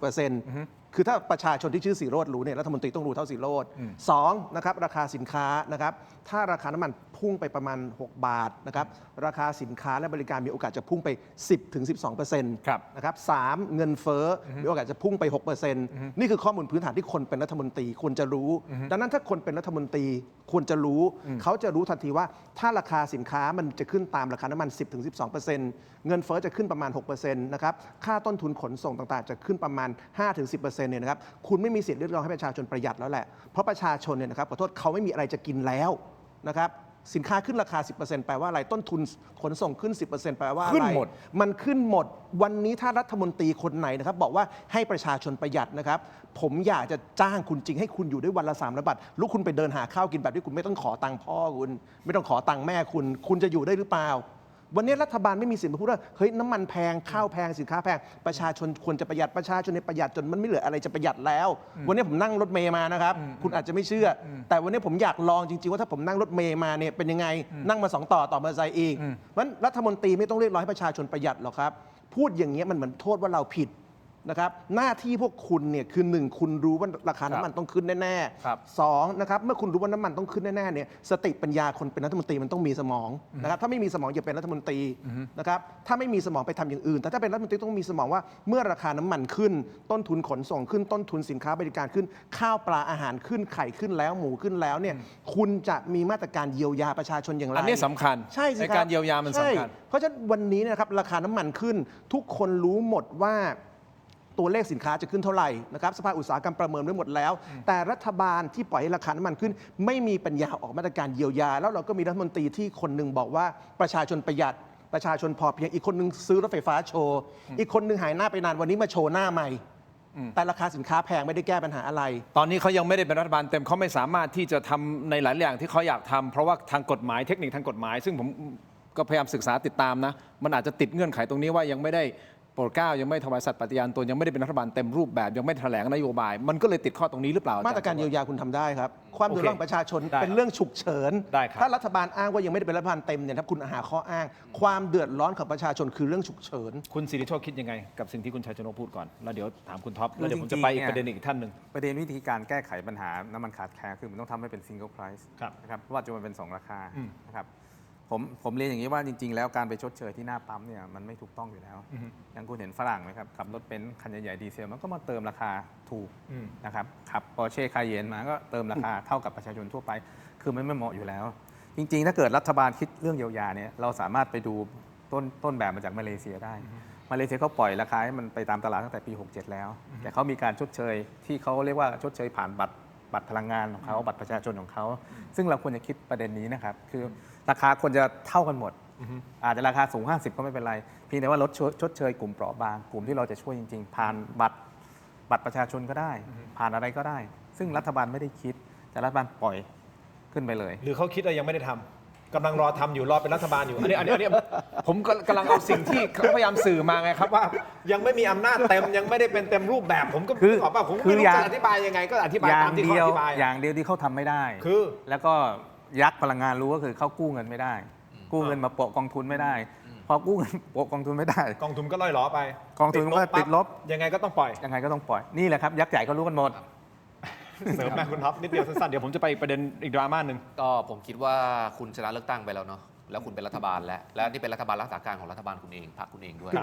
5-10% คือถ้าประชาชนที่ชื่อสีโรจน์รู้เนี่ยรัฐมนตรีต้องรู้เท่าสีโรจน์สองนะครับราคาสินค้านะครับถ้าราคาน้ำมันพุ่งไปประมาณ 6 บาทนะครับราคาสินค้าและบริการมีโอกาสจะพุ่งไป 10-12% ครับ นะครับสามเงินเฟ้อมีโอกาสจะพุ่งไป 6%นี่คือข้อมูลพื้นฐานที่คนเป็นรัฐมนตรีควรจะรู้ ดังนั้นถ้าคนเป็นรัฐมนตรีควรจะรู้ เขาจะรู้ทันทีว่าถ้าราคาสินค้ามันจะขึ้นตามราคาน้ำมัน 10-12%เงินเฟ้อจะขึ้นประมาณ 6%นะครับค่าต้นทุนขนส่งต่างๆ จะขึ้นประมาณ 5-10%เนี่ยนะครับคุณไม่มีสิทธิ์เรียกร้องให้ประชาชนประหยัดแล้วแหละเพราะประชาชนเนี่ยนะครับขอโทษเขาไม่มีอะไรจะกินแล้วนะครับสินค้าขึ้นราคา 10% แปลว่าอะไรต้นทุนขนส่งขึ้น 10% แปลว่าอะไร ขึ้นหมด มันขึ้นหมดวันนี้ถ้ารัฐมนตรีคนไหนนะครับบอกว่าให้ประชาชนประหยัดนะครับผมอยากจะจ้างคุณจริงให้คุณอยู่ได้วันละ300 บาทลูกคุณไปเดินหาข้าวกินแบบที่คุณไม่ต้องขอตังค์พ่อคุณไม่ต้องขอตังค์แม่คุณจะอยู่ได้หรือเปล่าวันนี้รัฐบาลไม่มีสิทธิ์มาพูดว่าเฮ้ยน้ำมันแพงข้าวแพงสินค้าแพงประชาชนควรจะประหยัดประชาชนในประหยัดจนมันไม่เหลืออะไรจะประหยัดแล้ว วันนี้ผมนั่งรถเมย์มานะครับคุณอาจจะไม่เชื่ออแต่วันนี้ผมอยากลองจริงๆว่าถ้าผมนั่งรถเมย์มาเนี่ยเป็นยังไงนั่งมา2ต่อมอเตอร์ไซค์อีกเพราะฉะนั้นรัฐมนตรีไม่ต้องเรียกร้องให้ประชาชนประหยัดหรอกครับพูดอย่างเงี้ยมันเหมือนโทษว่าเราผิดนะครับหน้าที่พวกคุณเนี่ยคือ1คุณรู้ว่าราคาน้ำมันต้องขึ้นแน่ ครับ ๆสองนะครับเมื่อคุณรู้ว่าน้ำมันต้องขึ้นแน่ๆเนี่ยสติปัญญาคนเป็นรัฐมนตรีมันต้องมีสมองนะครับถ้าไม่มีสมองอย่าเป็นรัฐมนตรีนะครับถ้าไม่มีสมองไปทำอย่างอื่นแต่ถ้าเป็นรัฐมนตรีต้องมีสมองว่าเมื่อราคาน้ำมันขึ้นต้นทุนขนส่งขึ้นต้นทุนสินค้าบริการขึ้นข้าวปลาอาหารขึ้นไข่ขึ้นแล้วหมูขึ้นแล้วเนี่ยคุณจะมีมาตรการเยียวยาประชาชนอย่างไร อันนี้สำคัญ ใช่สิครับ ในการเยียวยามันสำคัญ ใช่เพราะฉะนั้นวันนี้นะครับราคาน้ำมันขึ้น ทุกคนรู้หมดว่าตัวเลขสินค้าจะขึ้นเท่าไหร่นะครับสภาอุตสาหกรรมประเมินไว้หมดแล้ว แต่รัฐบาลที่ปล่อยให้ราคาน้ำมันขึ้น ไม่มีปัญญาออกมาตรการเยียวยา แล้วเราก็มีรัฐมนตรีที่คนหนึ่งบอกว่าประชาชนประหยัดประชาชนพอเพียงอีกคนหนึงซื้อรถไฟฟ้าโชว์อีกคนหนึงหายหน้าไปนานวันนี้มาโชว์หน้าใหม่แต่ราคาสินค้าแพงไม่ได้แก้ปัญหาอะไร ตอนนี้เขายังไม่ได้เป็นรัฐบาลเต็มเขาไม่สามารถที่จะทำในหลายอย่างที่เขาอยากทำเพราะว่าทางกฎหมายเทคนิคทางกฎหมาย ซึ่งผมก็พยายามศึกษาติดตามนะมันอาจจะติดเงื่อนไขตรงนี้ว่ายังไม่ได้โปรดเกล้ายังไม่ถวายสัตย์ปฏิญาณตนยังไม่ได้เป็นรัฐบาลเต็มรูปแบบยังไม่แถลงนโยบาย มันก็เลยติดข้อตรงนี้หรือเปล่า มาตรการเยียวยาคุณทำได้ครับความเดือดร้อนของประชาชน ได้ เป็นเรื่องฉุกเฉิน ได้ครับ ถ้ารัฐบาลอ้างว่ายังไม่ได้เป็นรัฐบาลเต็มเนี่ยถ้าคุณหาข้ออ้าง ความเดือดร้อนของประชาชนคือเรื่องฉุกเฉิน คุณสิริโชคคิดยังไงกับสิ่งที่คุณชัยชนกพูดก่อนแล้วเดี๋ยวถามคุณท็อปแล้วเดี๋ยวผมจะไปอีกประเด็นอีกท่านหนึ่ง ประเด็นวิธีการแก้ไขปัญหาน้ำมันขาดแคลนคือมันต้องทำให้เป็น single price ครับ นะครับเพราะว่าจะมันเป็น 2 ราคานะครับผมเรียนอย่างนี้ว่าจริง ๆ แล้วการไปชดเชยที่หน้าปั๊มเนี่ยมันไม่ถูกต้องอยู่แล้วอย่างคุณเห็นฝรั่งไหมครับขับรถเป็นซ์คันใหญ่ๆดีเซลมันก็มาเติมราคาถูกนะครับขับปอร์เช่คาเยนมาก็เติมราคาเท่ากับประชาชนทั่วไป คือมันไม่เหมาะอยู่แล้ว จริง ๆ ถ้าเกิดรัฐบาลคิดเรื่องเยียวยาเนี่ยเราสามารถไปดูต้นแบบมาจากมาเลเซียได้ มาเลเซียเขาปล่อยราคาให้มันไปตามตลาดตั้งแต่ปี 67 แล้ว แต่เขามีการชดเชยที่เขาเรียกว่าชดเชยผ่านบัตรพลังงานของเขาบัตรประชาชนของเขา ซึ่งเราควรจะคิดประเด็นนี้นะครับ คือราคาควรจะเท่ากันหมด อาจจะราคาสูง 50 ก็ไม่เป็นไร เพียงแต่ว่าลดชดเชยกลุ่มเปราะบาง กลุ่มที่เราจะช่วยจริง ๆ ผ่านบัตรประชาชนก็ได้ ผ่านอะไรก็ได้ ซึ่งรัฐบาลไม่ได้คิด แต่รัฐบาลปล่อยขึ้นไปเลย หรือเขาคิดแล้วยังไม่ได้ทำกำลังรอทำอยู่รอเป็นรัฐบาลอยู่อันนี้ผมกำลังเอาสิ่งที่เขาพยายามสื่อมาไงครับว่า ยังไม่มีอำนาจเต็มยังไม่ได้เป็นเต็มรูปแบบ ผมก็ คือ ขอป่ะผม คื ไม่ อ รู้ อย่าง จะอธิบายยังไงก็อธิบาย อย่า ตาม ง ที่ เดี เขา ยว อธิบาย อย่างเดียวที่เขาทำไม่ได้ คือ แล้วก็ยักษ์พลังงานรู้ก็คือเขากู้เงินไม่ได้ กู้เงินมาโปะกองทุนไม่ได้ พอกู้เงินโปะกองทุนไม่ได้ กองทุนก็ล่อยหลอไป กองทุนก็ติดลบ ยังไงก็ต้องปล่อย ยังไงก็ต้องปล่อยนี่แหละครับยักษ์ใหญ่เขารู้กันหมด เสริมแม่คุณท็อปนิดเดียวสั้นๆเดี๋ยวผมจะไปประเด็นอีกดราม่าหนึ่ง ก็ผมคิดว่าคุณชนะเลือกตั้งไปแล้วเนาะแล้วคุณเป็นรัฐบาลและนี่เป็นรัฐบาลรักษาการของรัฐบาลคุณเองพรรคคุณเองด้วย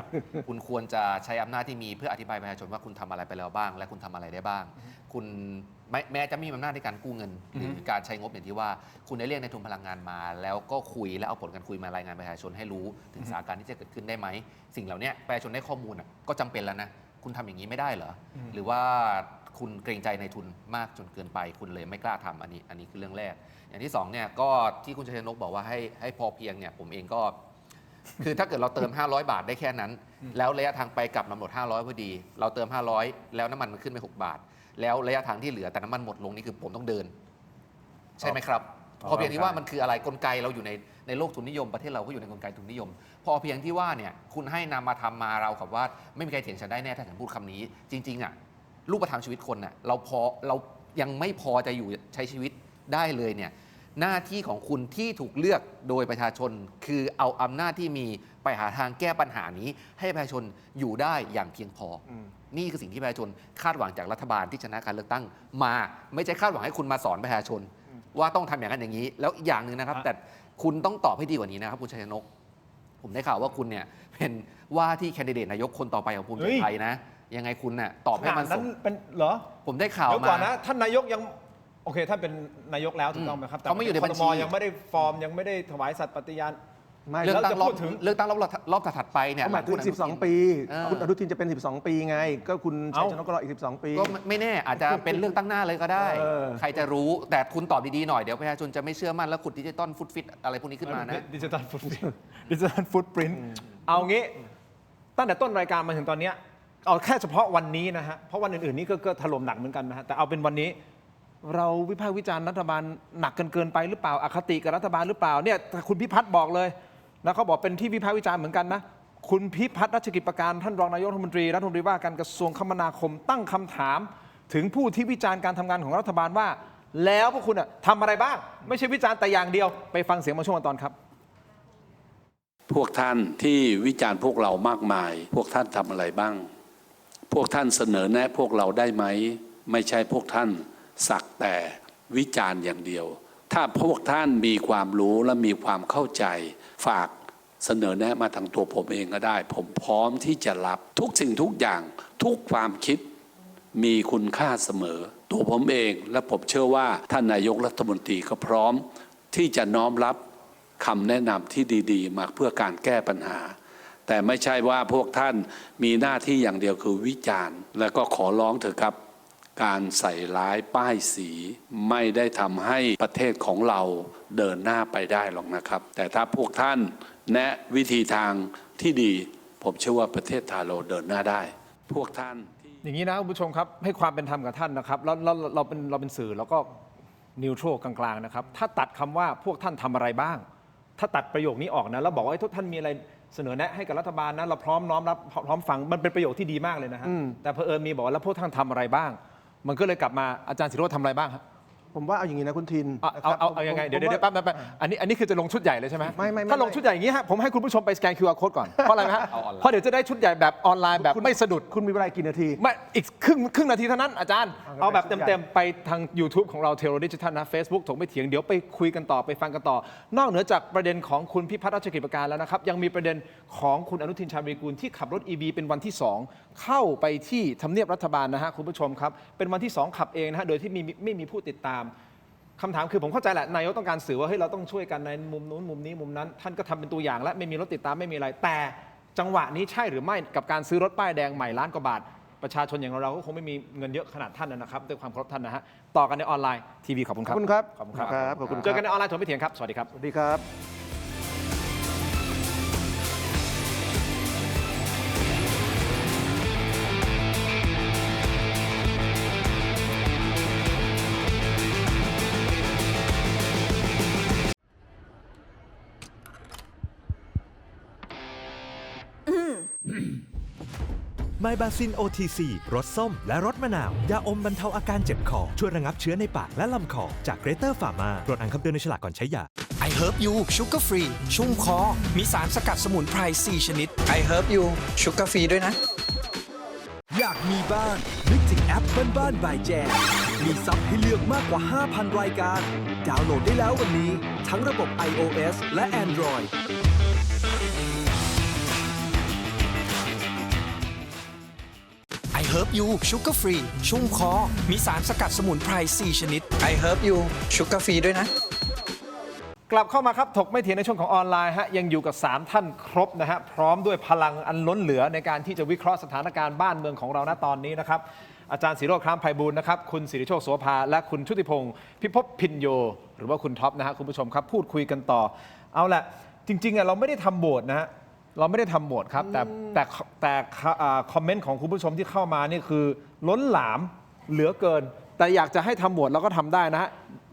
คุณควรจะใช้อำนาจที่มีเพื่ออธิบายประชาชนว่าคุณทำอะไรไปแล้วบ้าง และคุณทำอะไรได้บ้าง คุณแม้จะมีอำนาจในการกู้เงิน หรือการใช้งบอย่างที่ว่าคุณได้เรียกในทุนพลังงานมา แล้วก็คุยและเอาผลการคุยมารายงานประชาชนให้รู้ถึงสถานการณ์ที่จะเกิดขึ้นได้ไหมสิ่งเหล่านี้ประชาชนได้ข้อมูลก็จำเป็นแล้วนะคุณทำอย่างนี้ไม่ได้เหรอหรือว่าคุณเกรงใจในทุนมากจนเกินไป คุณเลยไม่กล้าทำอันนี้คือเรื่องแรก อย่างที่สองเนี่ยก็ที่คุณชัยชนกบอกว่าให้พอเพียงเนี่ยผมเองก็ คือถ้าเกิดเราเติม 500 บาทได้แค่นั้น แล้วระยะทางไปกลับน้ำหมด500พอดี เราเติม 500 แล้วน้ำมันมันขึ้นไป6 บาท แล้วระยะทางที่เหลือแต่น้ำมันหมดลงนี่คือผมต้องเดิน ใช่ไหมครับ พอเพียงที่ว่ามันคืออะไรกลไกเราอยู่ในโลกทุนนิยมประเทศเราก็อยู่ในกลไกทุนนิยม พอเพียงที่ว่าเนี่ยคุณให้นำมาทำมาเรากับว่าไม่มีใครเถียงฉันได้แน่ถ้าฉันพูดคำนี้ จริงๆอ่ะรูปธรรมชีวิตคนน่ะเรายังไม่พอจะอยู่ใช้ชีวิตได้เลยเนี่ย หน้าที่ของคุณที่ถูกเลือกโดยประชาชน คือเอาอำนาจที่มีไปหาทางแก้ปัญหานี้ ให้ประชาชนอยู่ได้อย่างเพียงพออนี่คือสิ่งที่ประชาชนคาดหวังจากรัฐบาลที่ชนะการเลือกตั้งมา ไม่ใช่คาดหวังให้คุณมาสอนประชาชน ว่าต้องทำอย่างนั้นอย่างนี้ แล้วอีกอย่างหนึ่งนะครับ แต่คุณต้องตอบให้ดีกว่านี้นะครับคุณชัยชนก ผมได้ข่าวว่าคุณเนี่ยเป็นว่าที่แคนดิเดตนายกคนต่อไปของภูมิใจไทยนะ ยังไงคุณน่ะตอบให้มัน ข ส นาด ม นั้นเป็นเหรอ ผมได้ข่าว เดี๋ยว มา ก่อนนะท่านนายกยังโอเคท่านเป็นนายกแล้วถูกต้องไหมครับแต่ เขาไม่อยู่ในบัญชี ครมยังไม่ได้ฟอร์มยังไม่ได้ถวายสัตย์ปฏิญาณ ไม่ เลือกตั้ง แล้วจะ รอบ พูดถึง เลือกตั้งรอบถัดไปเนี่ย เขาหมายถึง คุณอนุทิน 12 ปี เออ คุณอนุทินจะเป็น 12 ปีไง ก็คุณชัย เอ้า ชนกก็รออีก 12 ปี ก็ไม่แน่อาจจะเป็นเลือกตั้งหน้าเลยก็ได้ เออ ใครจะรู้แต่คุณตอบดีๆหน่อยเดี๋ยวประชาชนจะไม่เชื่อมั่นแล้วขุดดิจิตอลฟุตฟิตอะไรพวกนี้ขึ้นมานะ ดิจิทัลฟุตปรินท์ดิจิทัลฟุตปรินท์เอางี้ตั้งแต่ต้นรายการมาถึงตอนเนี้ยเอาแค่เฉพาะวันนี้นะฮะเพราะวันอื่นๆนี่ก็ถล่มหนักเหมือนกันนะฮะแต่เอาเป็นวันนี้ เราวิพากษ์วิจารณ์รัฐบาลหนักเกินไปหรือเปล่าอคติกับรัฐบาลหรือเปล่าเนี่ยคุณพิพัฒน์บอกเลยนะเขาบอกเป็นที่วิพากษ์วิจารณ์เหมือนกันนะคุณพิพัฒน์รัชกิจประการท่านรองนายกรัฐมนตรีรัฐมนตรีว่าการกระทรวงคมนาคมตั้งคำถาม ถึงผู้ที่วิจารณ์การทำงานของรัฐบาลว่า แล้วพวกคุณทำอะไรบ้าง ไม่ใช่วิจารณ์แต่อย่างเดียวไปฟังเสียงมาช่วงตอนครับ พวกท่านที่วิจารณ์พวกเรามากมาย พวกท่านทำอะไรบ้าง พวกท่านเสนอแนะพวกเราได้ไหม ไม่ใช่พวกท่านสักแต่วิจารณ์อย่างเดียว ถ้าพวกท่านมีความรู้และมีความเข้าใจฝากเสนอแนะมาทางตัวผมเองก็ได้ ผมพร้อมที่จะรับทุกสิ่งทุกอย่างทุกความคิดมีคุณค่าเสมอ ตัวผมเองและผมเชื่อว่าท่านนายกรัฐมนตรีก็พร้อมที่จะน้อมรับคำแนะนำที่ดีๆมาเพื่อการแก้ปัญหา แต่ไม่ใช่ว่าพวกท่านมีหน้าที่อย่างเดียวคือวิจารณ์และก็ขอร้องเถอะครับ การใส่ร้ายป้ายสีไม่ได้ทำให้ประเทศของเราเดินหน้าไปได้หรอกนะครับ แต่ถ้าพวกท่านแนะวิธีทางที่ดี ผมเชื่อว่าประเทศไทยเราเดินหน้าได้ พวกท่านที่ อย่างนี้นะคุณผู้ชมครับให้ความเป็นธรรมกับท่านนะครับแล้วเราเป็นสื่อแล้วก็นิวทรัลกลางๆนะครับถ้าตัดคำว่าพวกท่านทำอะไรบ้าง ถ้าตัดประโยคนี้ออกนะแล้วบอกว่าทุกท่านมีอะไรเสนอแนะให้กับรัฐบาลนะเราพร้อมน้อมรับพร้อมฟังมันเป็นประโยคที่ดีมากเลยนะฮะแต่เผอิญมีบอกว่าแล้วพวกท่านทำอะไรบ้าง มันก็เลยกลับมาอาจารย์ศิโรจน์ทำอะไรบ้างครับ ผมว่าเอาอย่างนี้นะคุณทิน เอายังไงเดี๋ยวแป๊บอันนี้คือจะลงชุดใหญ่เลยใช่ไหม ไม่ ถ้าลงชุดใหญ่อย่างนี้ฮะผมให้คุณผู้ชมไปสแกน QR code ก่อนเพราะอะไรไหมฮะ เอาออนไลน์ เพราะเดี๋ยวจะได้ชุดใหญ่แบบออนไลน์แบบไม่สะดุด คุณมีเวลากี่นาที ไม่อีกครึ่งนาทีเท่านั้นอาจารย์ เอาแบบเต็มๆ ไปทาง YouTube ของเราเทโรดิจิทัลนะ Facebook ถกไม่เถียงเดี๋ยวไปคุยกันต่อไปฟังกันต่อ นอกเหนือจากประเด็นของคุณพิพัฒน์รัชกิจประการแล้วนะครับ ยังมีประเด็นของคุณอนุทินชาญวีรกูลที่ขับรถ EV เป็นวันที่ 2 เข้าไปที่ทำเนียบรัฐบาลนะฮะคุณผู้ชมครับ เป็นวันที่ 2 ขับเองนะฮะโดยที่ไม่มีผู้ติดตามคำถามคือผมเข้าใจแหละนายกต้องการสื่อว่าเฮ้ยเราต้องช่วยกันในมุมนู้นมุมนี้มุมนั้น ท่านก็ทำเป็นตัวอย่างและไม่มีรถติดตามไม่มีอะไรแต่ จังหวะนี้ใช่หรือไม่กับการซื้อรถป้ายแดงใหม่ล้านกว่าบาท ประชาชนอย่างเราก็คงไม่มีเงินเยอะขนาดท่านนะครับด้วยความเคารพท่านนะฮะต่อกันในออนไลน์ทีวีขอบคุณ ข ค อ รั บบ คุณครับ ขอบคุณครับ ขอบคุณ เจอกันในออนไลน์ถกไม่เถียงครับสวัสดีครับ สวัสดีครับ ไมบาซิน OTC รสส้มและรสมะนาว ยาอมบรรเทาอาการเจ็บคอ ช่วยระงับเชื้อในปากและลำคอ จากเกรเตอร์ฟาร์มาตรวจอ่านคำเตือนในฉลากก่อนใช้ยา I Herb You Sugar Free ชุ่มคอ มีสารสกัดสมุนไพร 4 ชนิด I Herb You Sugar Free ด้วยนะ อยากมีบ้าน นึกถึงแอปบ้านๆบายแจมมีซับให้เลือกมากกว่า 5,000 รายการ ดาวน์โหลดได้แล้ววันนี้ ทั้งระบบ iOS และ Android I Herb You Sugar Free ชุ่มคอ มีสารสกัดสมุนไพร 4 ชนิด I Herb You Sugar Free ด้วยนะ กลับเข้ามาครับถกไม่เถียงในช่วงของออนไลน์ฮะยังอยู่กับ 3 ท่านครบนะฮะพร้อมด้วยพลังอันล้นเหลือในการที่จะวิเคราะห์สถานการณ์บ้านเมืองของเราณตอนนี้นะครับอาจารย์ศิโรจน์ คล้ามไพบูลย์นะครับคุณสิริโชคโสภาและคุณชุติพงศ์พิภพพินโยหรือว่าคุณท็อปนะฮะคุณผู้ชมครับพูดคุยกันต่อเอาละจริงๆเราไม่ได้ทำโหวตนะฮะเราไม่ได้ทำโหวตครับแต่คอมเมนต์ของคุณผู้ชมที่เข้ามานี่คือล้นหลามเหลือเกินแต่อยากจะให้ทำโหวตเราก็ทำได้นะฮะ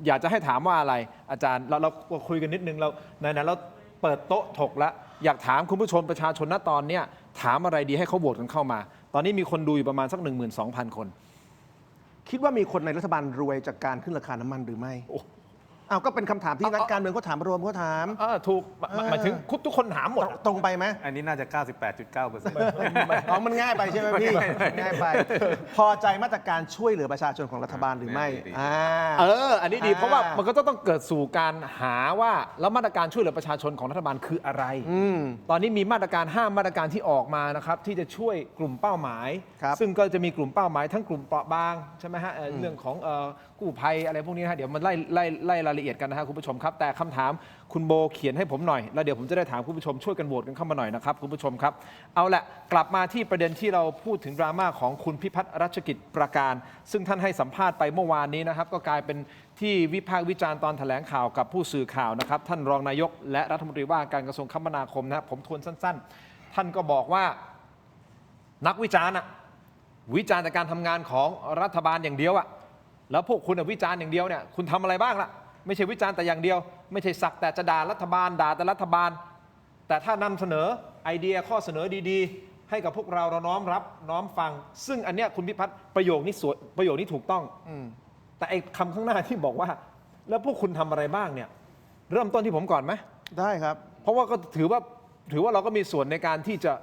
อยากจะให้ถามว่าอะไรอาจารย์เราคุยกันนิดนึงเราไหนๆเราเปิดโต๊ะถกแล้วอยากถามคุณผู้ชมประชาชนณตอนเนี้ยถามอะไรดีให้เขาโหวตกันเข้ามาตอนนี้มีคนดูอยู่ประมาณสัก 12,000 คน คิดว่ามีคนในรัฐบาลรวยจากการขึ้นราคาน้ำมันหรือไม่ อ้าวก็เป็นคำถามที่นักการเมืองเขาถามรวมเขาถาม ถูกหมายถึงทุกคนถามหมด ตรงไปไหม อันนี้น่าจะ 98.9% อ๋อมันง่ายไปใช่ไหมพี่ง่ายไป พอใจมาตรการช่วยเหลือประชาชนของรัฐบาลหรือไม่ ดี อันนี้ดีเพราะว่ามันก็ต้องเกิดสู่การหาว่าแล้วมาตรการช่วยเหลือประชาชนของรัฐบาลคืออะไร ตอนนี้มีมาตรการ5มาตรการที่ออกมานะครับที่จะช่วยกลุ่มเป้าหมาย ครับ ซึ่งก็จะมีกลุ่มเป้าหมายทั้งกลุ่มเปราะบางใช่ไหมฮะเรื่องของกู้ภัยอะไรพวกนี้นะฮะเดี๋ยวมันไล่รายละเอียดกันนะฮะคุณผู้ชมครับแต่คำถามคุณโบเขียนให้ผมหน่อยแล้วเดี๋ยวผมจะได้ถามคุณผู้ชมช่วยกันโหวตกันเข้ามาหน่อยนะครับคุณผู้ชมครับเอาละกลับมาที่ประเด็นที่เราพูดถึงดราม่าของคุณพิพัฒน์รัชกิจประการ ซึ่งท่านให้สัมภาษณ์ไปเมื่อวานนี้นะครับก็กลายเป็นที่วิพากษ์วิจารณ์ตอนแถลงข่าวกับผู้สื่อข่าวนะครับท่านรองนายกและรัฐมนตรีว่าการกระทรวงคมนาคมนะครับผมทวนสั้นๆ ท่านก็บอกว่านักวิจารณ์วิจารณ์แต่การทำงานของรัฐบาลอย่างเดียวแล้วพวกคุณวิจารณ์อย่างเดียวเนี่ยคุณทำอะไรบ้างล่ะไม่ใช่วิจารณ์แต่อย่างเดียวไม่ใช่สักแต่จะด่ารัฐบาลด่าแต่รัฐบาล แต่ถ้านำเสนอไอเดียข้อเสนอดีๆ ให้กับพวกเราน้อมรับน้อมฟัง ซึ่งอันเนี้ยคุณพิพัฒน์ประโยคนี้ถูกต้องแต่ไอ้คำข้างหน้าที่บอกว่า แล้วพวกคุณทำอะไรบ้างเนี่ยเริ่มต้นที่ผมก่อนไหม ได้ครับ เพราะว่าก็ถือว่าเราก็มีส่วนในการที่จะ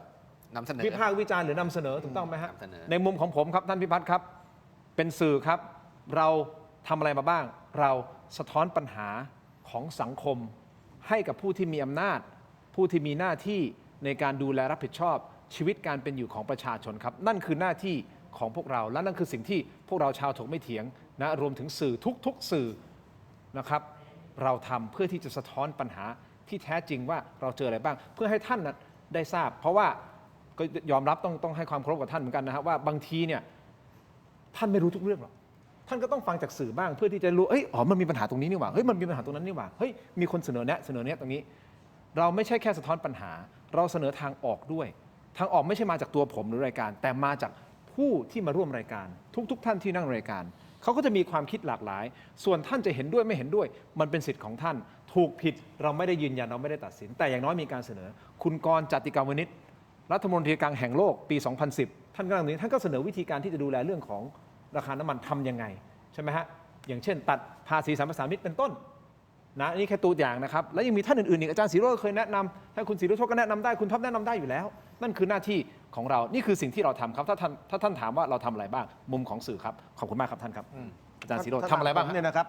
นำเสนอ วิพากษ์วิจารณ์หรือนำเสนอถูกต้องไหมฮะ นำเสนอ ในมุมของผมครับท่านพิพัฒน์ครับเป็นสื่อครับเราทำอะไรมาบ้าง เราสะท้อนปัญหาของสังคม ให้กับผู้ที่มีอำนาจ ผู้ที่มีหน้าที่ในการดูแลรับผิดชอบชีวิตการเป็นอยู่ของประชาชนครับนั่นคือหน้าที่ของพวกเราและนั่นคือสิ่งที่พวกเราชาวถกไม่เถียงนะรวมถึงสื่อทุกๆสื่อนะครับเราทำเพื่อที่จะสะท้อนปัญหาที่แท้จริงว่าเราเจออะไรบ้าง เพื่อให้ท่านได้ทราบ เพราะว่าก็ยอมรับต้องให้ความเคารพกับท่านเหมือนกันนะครับว่าบางทีเนี่ยท่านไม่รู้ทุกเรื่องหรอกท่านก็ต้องฟังจากสื่อบ้างเพื่อที่จะรู้มันมีปัญหาตรงนี้นี่หว่ามันมีปัญหาตรงนั้นนี่หว่ามีคนเสนอแนะตรงนี้เราไม่ใช่แค่สะท้อนปัญหา เราเสนอทางออกด้วยทางออกไม่ใช่มาจากตัวผมหรือรายการ แต่มาจากผู้ที่มาร่วมรายการทุกท่านที่นั่งรายการเขาก็จะมีความคิดหลากหลาย ส่วนท่านจะเห็นด้วยไม่เห็นด้วย มันเป็นสิทธิ์ของท่านถูกผิดเราไม่ได้ยืนยันเราไม่ได้ตัดสิน แต่อย่างน้อยมีการเสนอคุณกรณ์ จติกาวนิชรัฐมนตรีกลางแห่งโลกปี 2010 ท่านก็เสนอวิธีการที่จะดูแลเรื่องของราคาน้ำมันทำยังไงใช่ไหมฮะอย่างเช่นตัดภาษีสรรพสามิตเป็นต้นนะนี่แค่ตัวอย่างนะครับแล้วยังมีท่านอื่นๆอีกอาจารย์ศรีโรจน์เคยแนะนำท่านคุณศรีโรจน์ก็แนะนำได้คุณท็อปแนะนำได้อยู่แล้ว นั่นคือหน้าที่ของเรานี่คือสิ่งที่เราทำครับถ้าท่านถามว่าเราทำอะไรบ้างมุมของสื่อครับขอบคุณมากครับท่านครับอาจารย์ศรีโรจน์ทำอะไรบ้าง เนี่ยนะครับ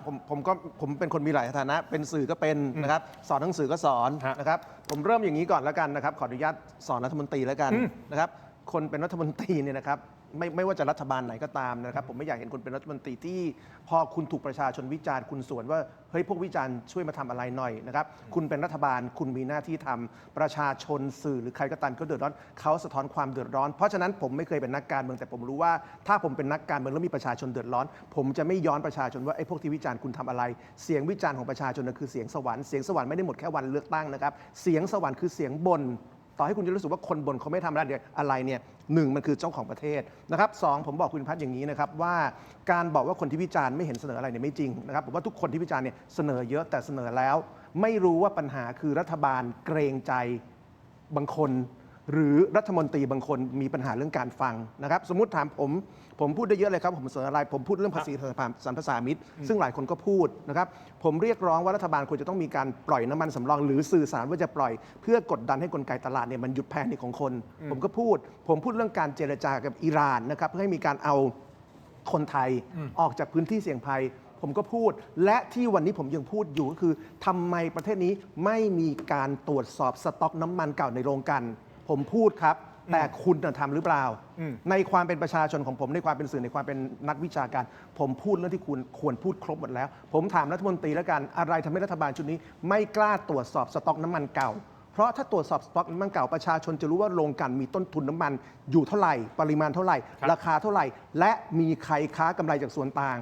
ผมเป็นคนมีหลายฐานะเป็นสื่อก็เป็นนะครับสอนหนังสือก็สอนนะครับผมเริ่มอย่างนี้ก่อนแล้วกันนะครับขออนุญาตสอนรัฐมนตรีแล้วกันนะครับคนเป็นรัฐมนตรีเนี่ยนะครับไม่ว่าจะรัฐบาลไหนก็ตามนะครับผมไม่อยากเห็นคนเป็นรัฐมนตรีที่พอคุณถูกประชาชนวิจารณ์คุณสวนว่าเฮ้ยพวกวิจารณ์ช่วยมาทำอะไรหน่อยนะครับคุณเป็นรัฐบาลคุณมีหน้าที่ทำประชาชนสื่อหรือใครก็ตามก็เดือดร้อนเขาสะท้อนความเดือดร้อนเพราะฉะนั้นผมไม่เคยเป็นนักการเมืองแต่ผมรู้ว่าถ้าผมเป็นนักการเมืองแล้วมีประชาชนเดือดร้อนผมจะไม่ย้อนประชาชนว่าไอ้พวกที่วิจารณ์คุณทำอะไรเสียงวิจารณ์ของประชาชนนั่นคือเสียงสวรรค์เสียงสวรรค์ไม่ได้หมดแค่วันเลือกตั้งนะครับเสียงสวรรค์คือเสียงบ่นต่อให้คุณจะรู้สึกว่าคนบ่นเขาไม่ทำอะไรเนี่ยหนึ่งมันคือเจ้าของประเทศนะครับสองผมบอกคุณพัฒน์อย่างนี้นะครับว่าการบอกว่าคนที่วิจารณ์ไม่เห็นเสนออะไรเนี่ยไม่จริงนะครับผมว่าทุกคนที่วิจารณ์เนี่ยเสนอเยอะแต่เสนอแล้วไม่รู้ว่าปัญหาคือรัฐบาลเกรงใจบางคนหรือรัฐมนตรีบางคนมีปัญหาเรื่องการฟังนะครับสมมุติถามผมพูดได้เยอะเลยครับผมเสนออะไรผมพูดเรื่องภาษีสรรพสามิตซึ่งหลายคนก็พูดนะครับผมเรียกร้องว่ารัฐบาลควรจะต้องมีการปล่อยน้ำมันสำรองหรือสื่อสารว่าจะปล่อยเพื่อกดดันให้กลไกตลาดเนี่ยมันหยุดแพนิคของคนผมพูดเรื่องการเจรจากับอิหร่านนะครับเพื่อให้มีการเอาคนไทยออกจากพื้นที่เสี่ยงภัยผมก็พูดและที่วันนี้ผมยังพูดอยู่ก็คือทำไมประเทศนี้ไม่มีการตรวจสอบสต็อกน้ำมันเก่าในโรงกลั่นผมพูดครับแต่คุณทำหรือเปล่าในความเป็นประชาชนของผมในความเป็นสื่อในความเป็นนักวิชาการผมพูดเรื่องที่คุณควรพูดครบหมดแล้วผมถามรัฐมนตรีแล้วกันอะไรทำให้รัฐบาลชุดนี้ไม่กล้าตรวจสอบสต็อกน้ำมันเก่าเพราะถ้าตรวจสอบสต็อกน้ำมันเก่าประชาชนจะรู้ว่าโรงกลั่นมีต้นทุนน้ำมันอยู่เท่าไหร่ปริมาณเท่าไหร่ราคาเท่าไหร่และมีใครค้ากำไรจากส่วนต่าง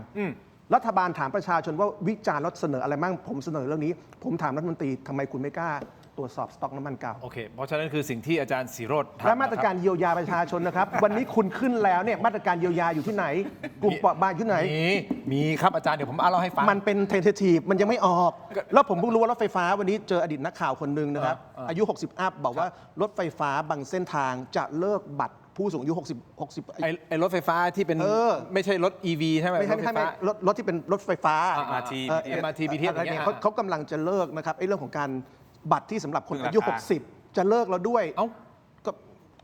รัฐบาลถามประชาชนว่าวิจารณ์แล้วเสนออะไรบ้างผมเสนอเรื่องนี้ผมถามรัฐมนตรีทำไมคุณไม่กล้าตรวจสอบสต็อกน้ำมันเก่าโอเคเพราะฉะนั้นคือสิ่งที่อาจารย์ศรีโรจน์ทำ และมาตรการเยียวยาประชาชนนะครับ วันนี้คุณขึ้นแล้วเนี่ยมาตรการเยียวยาอยู่ที่ไหน กลุ่มเปราะบางอยู่ที่ไหนมีครับอาจารย์เดี๋ยวผมเล่าให้ฟังมันเป็นเทนเททีฟมันยังไม่ออก แล้วผมเพิ่งรู้ว่ารถไฟฟ้าวันนี้เจออดีตนักข่าวคนหนึ่งนะครับอายุ60 อัพบอกว่ารถไฟฟ้าบางเส้นทางจะเลิกบัตร ผู้สูงอายุ60 ไอ้รถไฟฟ้าที่เป็น ไม่ใช่รถ EV ใช่ไหม ไม่ใช่ รถ ไม่ ไฟ ใช่ ฟ้า รถที่เป็นรถไฟฟ้า MRT MRT BTS อะไร อย่างเงี้ เนี่ย ยเขากำลังจะเลิกนะครับไอ้เรื่องของการบัตรที่สำหรับคนอายุ ราคา 60 จะเลิกแล้วด้วย เอ้า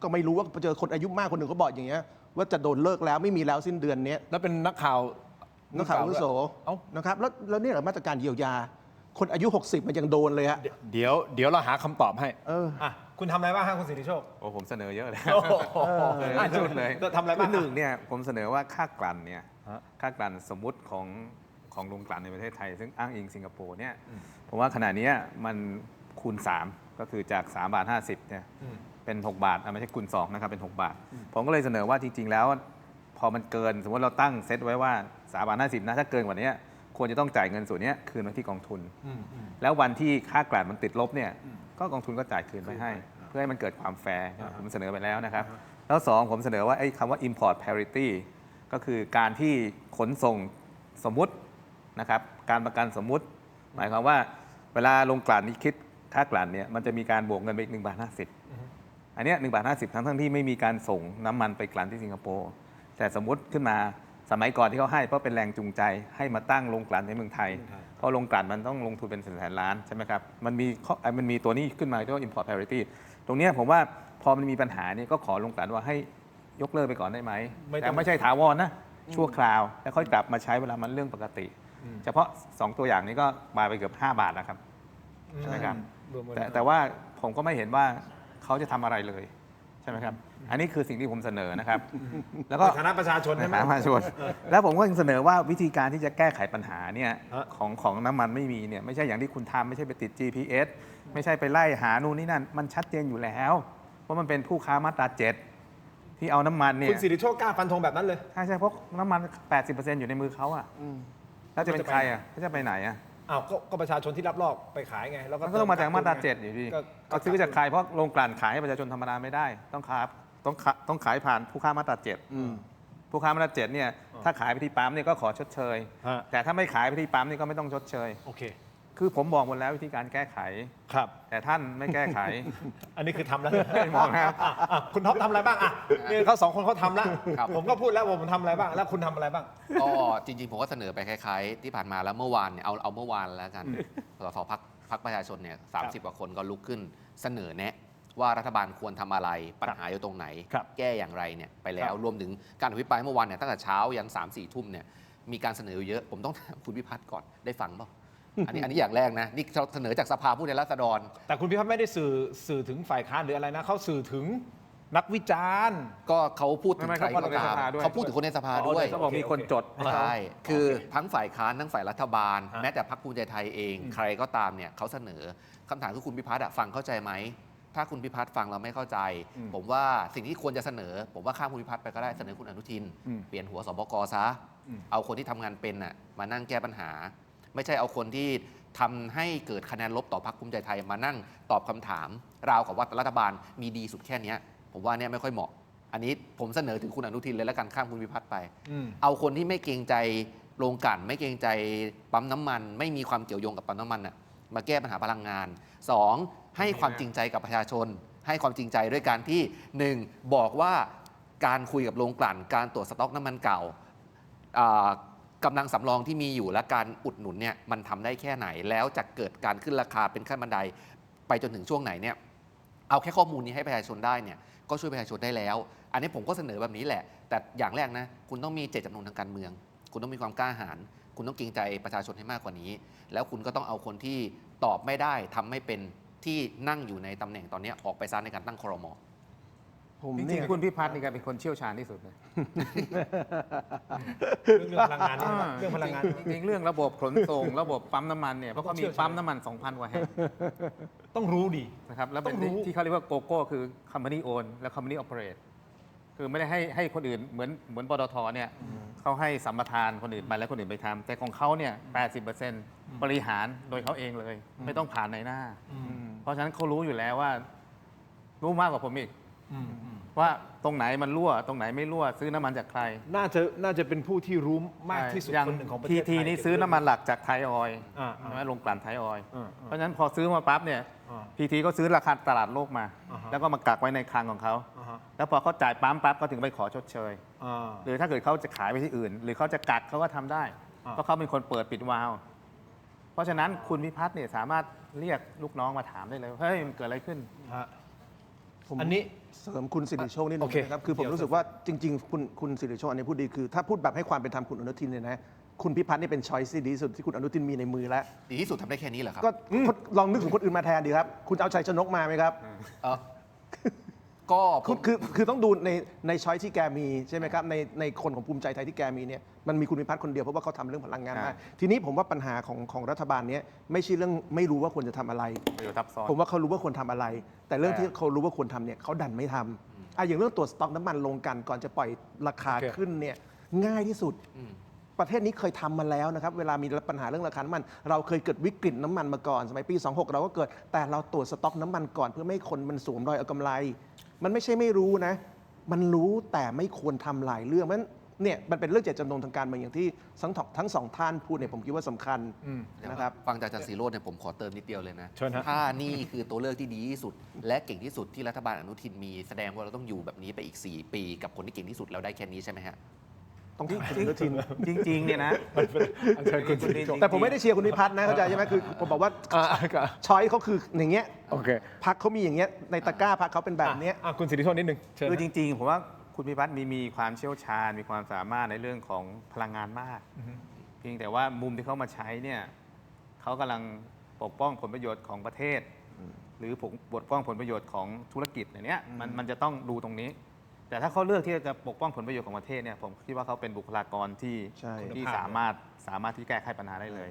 ก็ไม่รู้ว่าเจอคนอายุมากคนหนึ่งเขาบอกอย่างเงี้ยว่าจะโดนเลิกแล้วไม่มีแล้วสิ้นเดือนนี้ แล้วเป็นนักข่าว นักข่าวอาวุโส เอ้า นะครับแล้วเนี่ยเหรอมาตรการเยียวยา คนอายุ 60 มันยังโดนเลยฮะ เดี๋ยวเราหาคำตอบให้ อ่ะ คุณทำอะไรบ้างฮะคุณสิทธิโชค โอ้ผมเสนอเยอะเลย โอ้โห จุดเลย ทำอะไรบ้าง หนึ่งเนี่ยผมเสนอว่าค่ากลั่นเนี่ย ฮะ ค่ากลั่นสมมุติของโรงกลั่นในประเทศไทย ซึ่งอ้างอิงสิงคโปร์เนี่ยผมว่าขณะเนี้ยมันคูณ 3 ก็คือจาก3 บาท 50เนี่ยเป็น 6 บาทไม่ใช่คูณ2นะครับเป็น 6 บาท ผมก็เลยเสนอว่าจริง ๆ แล้วพอมันเกินสมมติเราตั้งเซตไว้ว่า3 บาท 50นะถ้าเกินกว่านี้ควรจะต้องจ่ายเงินส่วนนี้คืนมาที่กองทุน แล้ววันที่ค่ากลั่นมันติดลบเนี่ยก็กองทุนก็จ่ายคืนไปให้ เพื่อให้มันเกิดความแฟร์ผมเสนอไปแล้วนะครับ แล้วสองผมเสนอว่าไอ้คำว่า import parity ก็คือการที่ขนส่งสมมุตินะครับการประกันสมมุติ หมายความว่าเวลาลงกลั่นนี่คิดค่ากลั่นเนี่ยมันจะมีการบวกเงินไปอีก1 บาท 50อันเนี้ย1 บาท 50ทั้งที่ไม่มีการส่งน้ำมันไปกลั่นที่สิงคโปร์แต่สมมุติขึ้นมาสมัยก่อนที่เขาให้เพราะเป็นแรงจูงใจให้มาตั้งโรงกลั่นในเมืองไทยเพราะโรงกลั่นมันต้องลงทุนเป็นแสนล้านใช่ไหมครับมันมีตัวนี้ขึ้นมาเรียกว่า import parity ตรงเนี้ยผมว่าพอมันมีปัญหาเนี่ยก็ขอโรงกลั่นว่าให้ยกเลิกไปก่อนได้ไหมแต่ไม่ใช่ถาวรนะชั่วคราวแล้วค่อยกลับมาใช้เวลามันเรื่องปกติ เฉพาะ2ตัวอย่างนี้ก็มาไปเกือบ5 บาทแล้วครับใช่ไหมครับแต่ว่าผมก็ไม่เห็นว่าเขาจะทำอะไรเลยใช่ไหมครับอันนี้คือสิ่งที่ผมเสนอนะครับแล้วก็ ในฐานะประชาชนใช่ไหม ในฐานะประชาชนแล้วผมก็ยังเสนอว่าวิธีการที่จะแก้ไขปัญหาเนี่ย ฮะ ของน้ำมันไม่มีเนี่ยไม่ใช่อย่างที่คุณทำไม่ใช่ไปติด GPS ไม่ใช่ไปไล่หานู่นนี่นั่นมันชัดเจนอยู่แล้วว่ามันเป็นผู้ค้ามาตรา7ที่เอาน้ำมันเนี่ย คุณสิริโชคกล้าฟันธงแบบนั้นเลย ใช่เพราะน้ำมัน 80% อยู่ในมือเขาอะแล้วจะเป็นใครอะแล้วจะไปไหนอะ อ้าวก็ประชาชนที่รับลอกไปขายไงแล้ว มันก็ต้องมาจากมาตรา7อยู่ดี ก็ ก็ซื้อจากใครเพราะโรงกลั่นขายให้ประชาชนธรรมดาไม่ได้ต้องขายผ่านผู้ค้ามาตรา7ผู้ค้ามาตรา7เนี่ยถ้าขายไปที่ปั๊มเนี่ยก็ขอชดเชย ฮะ แต่ถ้าไม่ขายไปที่ปั๊มนี่ก็ไม่ต้องชดเชย โอเค คือผมบอกหมดแล้ววิธีการแก้ไข ครับ แต่ท่านไม่แก้ไข อันนี้คือทำแล้ว ไม่มองนะครับ อ่ะคุณท็อปทำอะไรบ้างอ่ะนี่เขา2 คนเขาทำแล้ว ครับ ผมก็พูดแล้วว่าผมทำอะไรบ้าง แล้วคุณทำอะไรบ้าง ก็จริงๆ ผมก็เสนอไปคล้ายๆ ที่ผ่านมาแล้วเมื่อวานเนี่ยเอาเมื่อวานแล้วกันสสพักประชาชนเนี่ย30 กว่าคนก็ลุกขึ้นเสนอแนะว่ารัฐบาลควรทำอะไรปัญหาอยู่ตรงไหน ครับ แก้อย่างไรเนี่ยไปแล้ คว รับ รวมถึงการอภิปรายเมื่อวานเนี่ยตั้งแต่เช้ายัน3-4 ทุ่มเนี่ยมีการเสนอเยอะผมต้องถามคุณพิพัฒน์ก่อนได้ฟังเปล่าอันนี้อย่างแรกนะนี่เราเสนอจากสภาผู้แทนราษฎร แต่คุณพิพัฒน์ไม่ได้สื่อถึงฝ่ายค้านหรืออะไรนะเขาสื่อถึงนักวิจารณ์ ก็เขาพูดถึง ไม่ ใคร เขาพู ก็ ดใน ตา ส ม ภาด้วย เขาพูดถึงคนในสภาด้วย เขาบอกมีคนจด ใช่คือทั้งฝ่ายค้านทั้งฝ่ายรัฐบาล แม้แต่พรรคภูมิใจไทยเอง ใครก็ตามเนี่ยเขาเสนอคำถามคือคุณพิพัฒน์อะฟังเข้าใจไหมถ้าคุณพิพัฒน์ฟังเราไม่เข้าใจ ผมว่าสิ่งที่ควรจะเสนอ ผมว่าข้ามคุณพิพัฒน์ไปก็ได้เสนอคุณอนุทิน เปลี่ยนหัวสบกซะเอาคนที่ทำงานเป็นน่ะมานั่งแก้ปัญหา ไม่ใช่เอาคนที่ทำให้เกิดคะแนนลบต่อพรรคภูมิใจไทยมานั่งตอบคำถามราวกับว่ารัฐบาลมีดีสุดแค่เนี้ยผมว่าเนี่ยไม่ค่อยเหมาะ อันนี้ผมเสนอถึงคุณอนุทินเลยแล้วกันข้ามคุณพิพัฒน์ไป เอาคนที่ไม่เกรงใจโรงกลั่นไม่เกรงใจปั๊มน้ำมัน ไม่มีความเกี่ยวโยงกับปั๊มน้ำมันน่ะมาแก้ปัญหาพลังงาน 2. ให้ความจริงใจกับประชาชน ให้ความจริงใจด้วยการที่ 1. บอกว่าการคุยกับโรงกลั่นการตรวจสต็อกน้ำมันเก่ากำลังสำรองที่มีอยู่และการอุดหนุนเนี่ยมันทำได้แค่ไหนแล้วจะเกิดการขึ้นราคาเป็นขั้นบันไดไปจนถึงช่วงไหนเนี่ยเอาแค่ข้อมูลนี้ให้ประชาชนได้เนี่ยก็ช่วยประชาชนได้แล้ว อันนี้ผมก็เสนอแบบนี้แหละ แต่อย่างแรกนะคุณต้องมีเจตจำนงทางการเมือง คุณต้องมีความกล้าหาญคุณต้องเกรงใจประชาชนให้มากกว่านี้ แล้วคุณก็ต้องเอาคนที่ตอบไม่ได้ทำไม่เป็นที่นั่งอยู่ในตำแหน่งตอนนี้ออกไปซะในการตั้งครม.ผม จริ เนี่ ง ย ๆคุณพิพัฒน์นี่แกเป็นคนเชี่ยวชาญที่สุดเลย เรื่องพลังงานนี่นะครับเรื่องพลังงาน จริงๆเรื่องระบบขนส่ง ระบบปั๊มน้ำมันเนี่ยเพราะเขามีปั๊มน้ำมัน 2,000 กว่าแห่ง ต้องรู้ดี นะครับแล้วเป็น ต้องรู้ ที่เขาเรียกว่าโกโก้คือ company own และ company operate คือไม่ได้ให้คนอื่นเหมือนปตทเนี่ยเขาให้สัมปทานคนอื่นไปแล้วคนอื่นไปทำแต่ของเขาเนี่ย 80% บริหารโดยเขาเองเลย ไม่ต้องผ่านในหน้า เพราะฉะนั้นเขารู้อยู่แล้วว่ารู้มากกว่าผมอีก ว่าตรงไหนมันรั่วตรงไหนไม่รั่วซื้อน้ำมันจากใคร น่าจะเป็นผู้ที่รู้มากที่สุด อย่าง คนหนึ่งของประเท ที ศไท ที ย นี่ซื้อน้ำมันหลักจากไทยออยล์ อ่า ใช่ไหมโรงกลั่นไทยออยล์ อ่า เพราะฉะนั้นพอซื้อมาปั๊บเนี่ย อ่า ทีทีก็ซื้อราคาตลาดโลกมา อ่าฮะ แล้วก็มากักไว้ในคลังของเขา อ่าฮะ แล้วพอเขาจ่ายปั๊มปั๊บก็ถึงไปขอชดเชย อ่า หรือถ้าเกิดเขาจะขายไปที่อื่น หรือเขาจะกักเขาก็ทำได้ อ่า เพราะเขาเป็นคนเปิดปิดวาล์วเพราะฉะนั้นคุณพิพัฒน์เนี่ยสามารถเรียกลูกน้องมาถามได้เลยว่าเฮ้ยมันเกิดอะไรขึ้น ฮะ ผม อันนี้ เสริมคุณสิริโชคนิดนึ โองเค นะครับคือผมรู้สึกว่าจริง ๆ คุณสิริโชคอันนี้พูดดีคือถ้าพูดแบบให้ความเป็นธรรมคุณอนุทินเนี่ยนะคุณพิพัฒน์นี่เป็นช้อยส์ที่ดีที่สุดที่คุณอนุทินมีในมือแล้ว ดีที่สุดทำได้แค่นี้เหรอครับ ก็ลองนึกถึงคนอื่นมาแทนดีครับ คุณจะเอาชัยชนกมาไหมครับ เอ่อก็ผ คือ ม คือต้องดูในช้อยที่แกมีใช่ไหมครับในคนของภูมิใจไทยที่แกมีเนี่ยมันมีคุณพิพัฒน์คนเดียวเพราะว่าเขาทำเรื่องพลังงาน ครั มา บ กทีนี้ผมว่าปัญหาของรัฐบาลเนี้ยไม่ใช่เรื่องไม่รู้ว่าควรจะทำอะไร ประโยชน์ทับซ้อน ผมว่าเขารู้ว่าควรทำอะไร แต่เรื่อง แต่ ที่เขารู้ว่าควรทำเนี่ยเขาดันไม่ทำอย่างเรื่องตรวจสต็อกน้ำมันลงกันก่อนจะปล่อยราคา โอเค ขึ้นเนี่ยง่ายที่สุด ประเทศนี้เคยทำมาแล้วนะครับ เวลามีปัญหาเรื่องราคาน้ำมัน เราเคยเกิดวิกฤตน้ำมันมาก่อน สมัยปี 26 เราก็เกิด แต่เราตรวจสต็อกน้ำมันก่อนเพื่อไม่ให้คนมันสวมรอยเอากำไร มันไม่ใช่ไม่รู้นะ มันรู้แต่ไม่ควรทำหลายเรื่องมันเนี่ยมันเป็นเรื่องเจตจำนงทางการเมืองอย่างที่ทั้งสองท่านพูดเนี่ยผมคิดว่าสำคัญนะครับ ฟังจากอาจารย์สีโรจน์เนี่ยผมขอเติมนิดเดียวเลยนะ เชิญฮะ ถ้านี่คือตัวเลือกที่ดีที่สุด และเก่งที่สุดที่รัฐบาลอนุทินมีแสดงว่าเราต้องอยู่แบบนี้ไปอีก 4 ปีกับคนที่เก่งที่สุดแล้วได้แค่นี้ใช่ไหมฮะ ต้องถามคุณอนุทิน จริงๆเนี่ยนะ อัญเชิญคุณสิริโชค แต่ผมไม่ได้เชียร์คุณพิพัฒน์นะเข้าใจใช่ไหมคือผมบอกว่า ก็ ช้อยเขาคืออย่างเงี้ย โอเค พักเขามีอย่างเงี้ยในตะกร้าพักเขาเป็นแบบเนี้ย คุณสิริโชคนิดนึงเชิญ คือ นะ จริงๆ ผมว่าคุณพิพัฒน์มีความเชี่ยวชาญ มีความสามารถในเรื่องของพลังงานมาก เพียงแต่ว่ามุมที่เขามาใช้เนี่ยเขากำลังปกป้องผลประโยชน์ของประเทศ หรือปกป้องผลประโยชน์ของธุรกิจอย่างเนี้ยมันจะต้องดูตรงนี้ แต่ถ้าเขาเลือกที่จะปกป้องผลประโยชน์ของประเทศเนี่ยผมคิดว่าเขาเป็นบุคลากรที่ ใช่ ที่สามารถที่แก้ไขปัญหาได้เลย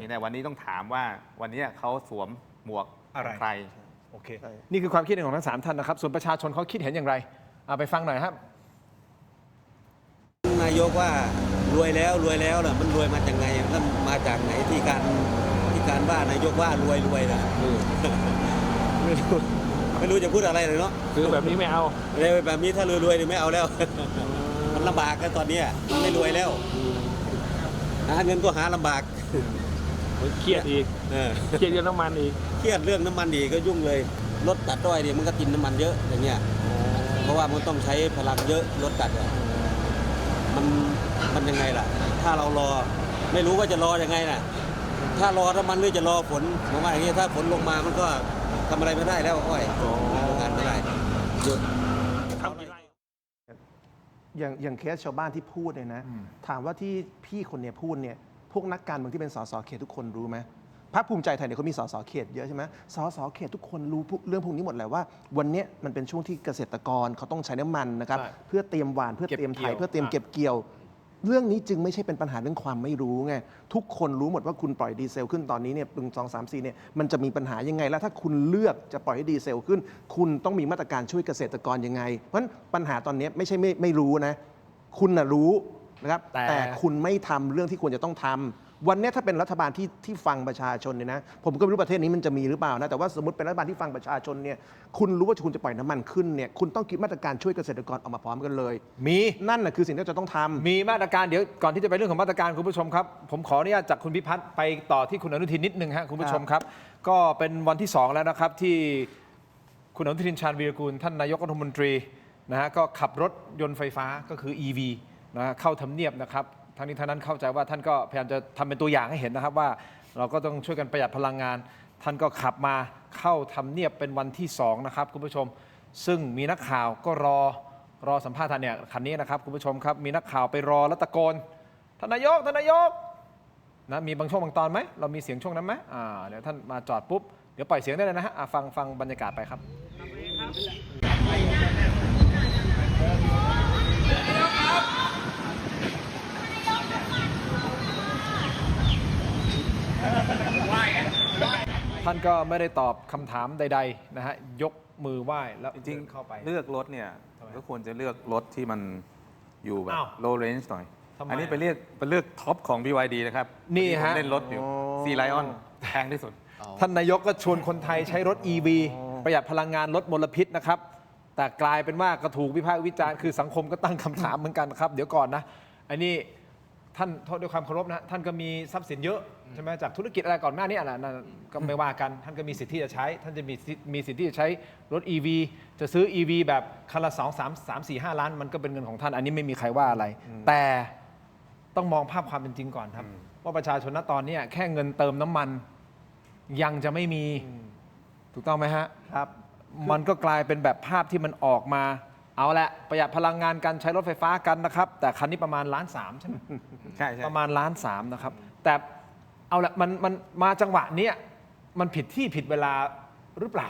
แต่วันนี้ต้องถามว่าวันนี้เขาสวมหมวก อะไร ใคร โอเค ใช่ นี่คือความคิดเห็นของทั้ง3ท่านนะครับ ส่วนประชาชนเขาคิดเห็นอย่างไรไปฟังหน่อยครับ นายกว่ารวยแล้วล่ะมันรวยมาจากไงมันมาจากไหนที่การว่านายกว่ารวยนะไม่รู้จะพูดอะไรเลยเนาะ คือแบบนี้ไม่เอา เลยแบบนี้ถ้ารวยๆนี่ไม่เอาแล้ว มันลำบากกันตอนเนี้ยมันไม่รวยแล้วหาเงินก็หาลำบาก เครียดอีก เออ เครียดเรื่องน้ำมันอีก เครียดเรื่องน้ำมันดีก็ยุ่งเลยรถตัดด้อยเนี่ยมันก็กินน้ำมันเยอะอย่างเงี้ยเพราะว่ามันต้องใช้พลังเยอะรถตัดอะมันยังไงล่ะ ถ้าเรารอไม่รู้ว่าจะรอยังไงน่ะ ถ้ารอน้ำมันหรือจะรอฝนผมว่าอย่างนี้ถ้าฝนลงมามันก็ทำอะไรไม่ได้แล้วอ้อยทำงานไม่ได้หยุด อย่างเคสชาวบ้านที่พูดเนี่ยนะถามว่าที่พี่คนเนี้ยพูดเนี่ยพวกนักการเมืองที่เป็นสสเขตทุกคนรู้ไหมพรรคภูมิใจไทยเนี่ยเขามีสสเขตเยอะใช่ไหมสสเขตทุกคนรู้เรื่องพวกนี้หมดแหละว่า วันเนี้ยมันเป็นช่วงที่เกษตรกรเขาต้องใช้น้ำมันนะครับ ใช่ เพื่อเตรียมหว่านเพื่อเตรียมไถ เก็บเกี่ยว เพื่อเตรียมเก็บเกี่ยว เรื่องนี้จึงไม่ใช่เป็นปัญหาเรื่องความไม่รู้ไงทุกคนรู้หมดว่าคุณปล่อยดีเซลขึ้นตอนนี้เนี่ยปี2 3 4เนี่ยมันจะมีปัญหายังไง แล้วถ้าคุณเลือกจะปล่อยให้ดีเซลขึ้น คุณต้องมีมาตรการช่วยเกษตรกรยังไง เพราะฉะนั้นปัญหาตอนนี้ไม่ใช่ไม่รู้นะ คุณน่ะรู้นะครับ แต่ คุณไม่ทำเรื่องที่ควรจะต้องทำวันนี้ถ้าเป็นรัฐบาลที่ฟังประชาชนเนี่ยนะผมก็ไม่รู้ประเทศนี้มันจะมีหรือเปล่านะแต่ว่าสมมติเป็นรัฐบาลที่ฟังประชาชนเนี่ยคุณรู้ว่าคุณจะปล่อยน้ำมันขึ้นเนี่ยคุณต้องคิดมาตรการช่วยเกษตรกรออกมาพร้อมกันเลย มี นั่นน่ะคือสิ่งที่เราจะต้องทำ มีมาตรการเดี๋ยวก่อนที่จะไปเรื่องของมาตรการคุณผู้ชมครับ ผมขออนุญาตจากคุณพิพัฒน์ไปต่อที่คุณอนุทินนิดนึงฮะคุณผู้ชมครับ ก็เป็นวันที่ 2 แล้วนะครับที่คุณอนุทินชาญวีรกูลท่านนายกรัฐมนตรีนะฮะก็ขับรถยนต์ไฟฟ้าก็คือ EV นะฮะเข้าทำเนียบนะครับทั้งนี้ทั้งนั้นเข้าใจว่าท่านก็พยายามจะทำเป็นตัวอย่างให้เห็นนะครับว่าเราก็ต้องช่วยกันประหยัดพลังงาน ท่านก็ขับมาเข้าทำเนียบเป็นวันที่ 2 นะครับคุณผู้ชม ซึ่งมีนักข่าวก็รอสัมภาษณ์ท่านเนี่ยคันนี้นะครับคุณผู้ชมครับมีนักข่าวไปรอแล้วตะโกนท่านนายกนะมีบางช่วงบางตอนไหมเรามีเสียงช่วงนั้นไหมเดี๋ยวท่านมาจอดปุ๊บเดี๋ยวปล่อยเสียงได้เลยนะฮะฟังบรรยากาศไปครับ ท่านก็ไม่ได้ตอบคำถามใดๆนะฮะยกมือไหว้แล้ว จริง เดินเข้าไป เลือกรถเนี่ยก็ควรจะเลือกรถที่มันอยู่แบบ อ้าว low range หน่อย ทำไม อันนี้ไปเลือกท็อปของ BYD นะครับ นี่ฮะ ผมเล่นรถอยู่ C Lion แพงที่สุด ท่านนายกก็ชวนคนไทยใช้รถ EV ประหยัดพลังงานลดมลพิษนะครับ แต่กลายเป็นว่าก็ถูกวิพากษ์วิจารณ์คือสังคมก็ตั้งคำถามเหมือนกันครับ เดี๋ยวก่อนนะอันนี้ท่านด้วยความเคารพนะท่านก็มีทรัพย์สินเยอะใช่ไหมจากธุรกิจอะไรก่อนหน้านี้นะก็ไม่ว่ากันท่านก็มีสิทธิ์ที่จะใช้ท่านจะมีสิทธิ์ที่จะใช้รถ EV จะซื้อ EV แบบคันละ2-3-4-5 ล้านมันก็เป็นเงินของท่านอันนี้ไม่มีใครว่าอะไร แต่ต้องมองภาพความเป็นจริงก่อนครับว่าประชาชนณตอนนี้แค่เงินเติมน้ำมันยังจะไม่มีถูกต้องไหมฮะ ครับ มันก็กลายเป็นแบบภาพที่มันออกมาเอาละประหยัดพลังงานการใช้รถไฟฟ้ากันนะครับแต่คันนี้ประมาณ1.3 ล้านใช่ไหม ใช่ ประมาณ1.3 ล้านนะครับแต่เอาละมันมาจังหวะเนี้ยมันผิดที่ผิดเวลาหรือเปล่า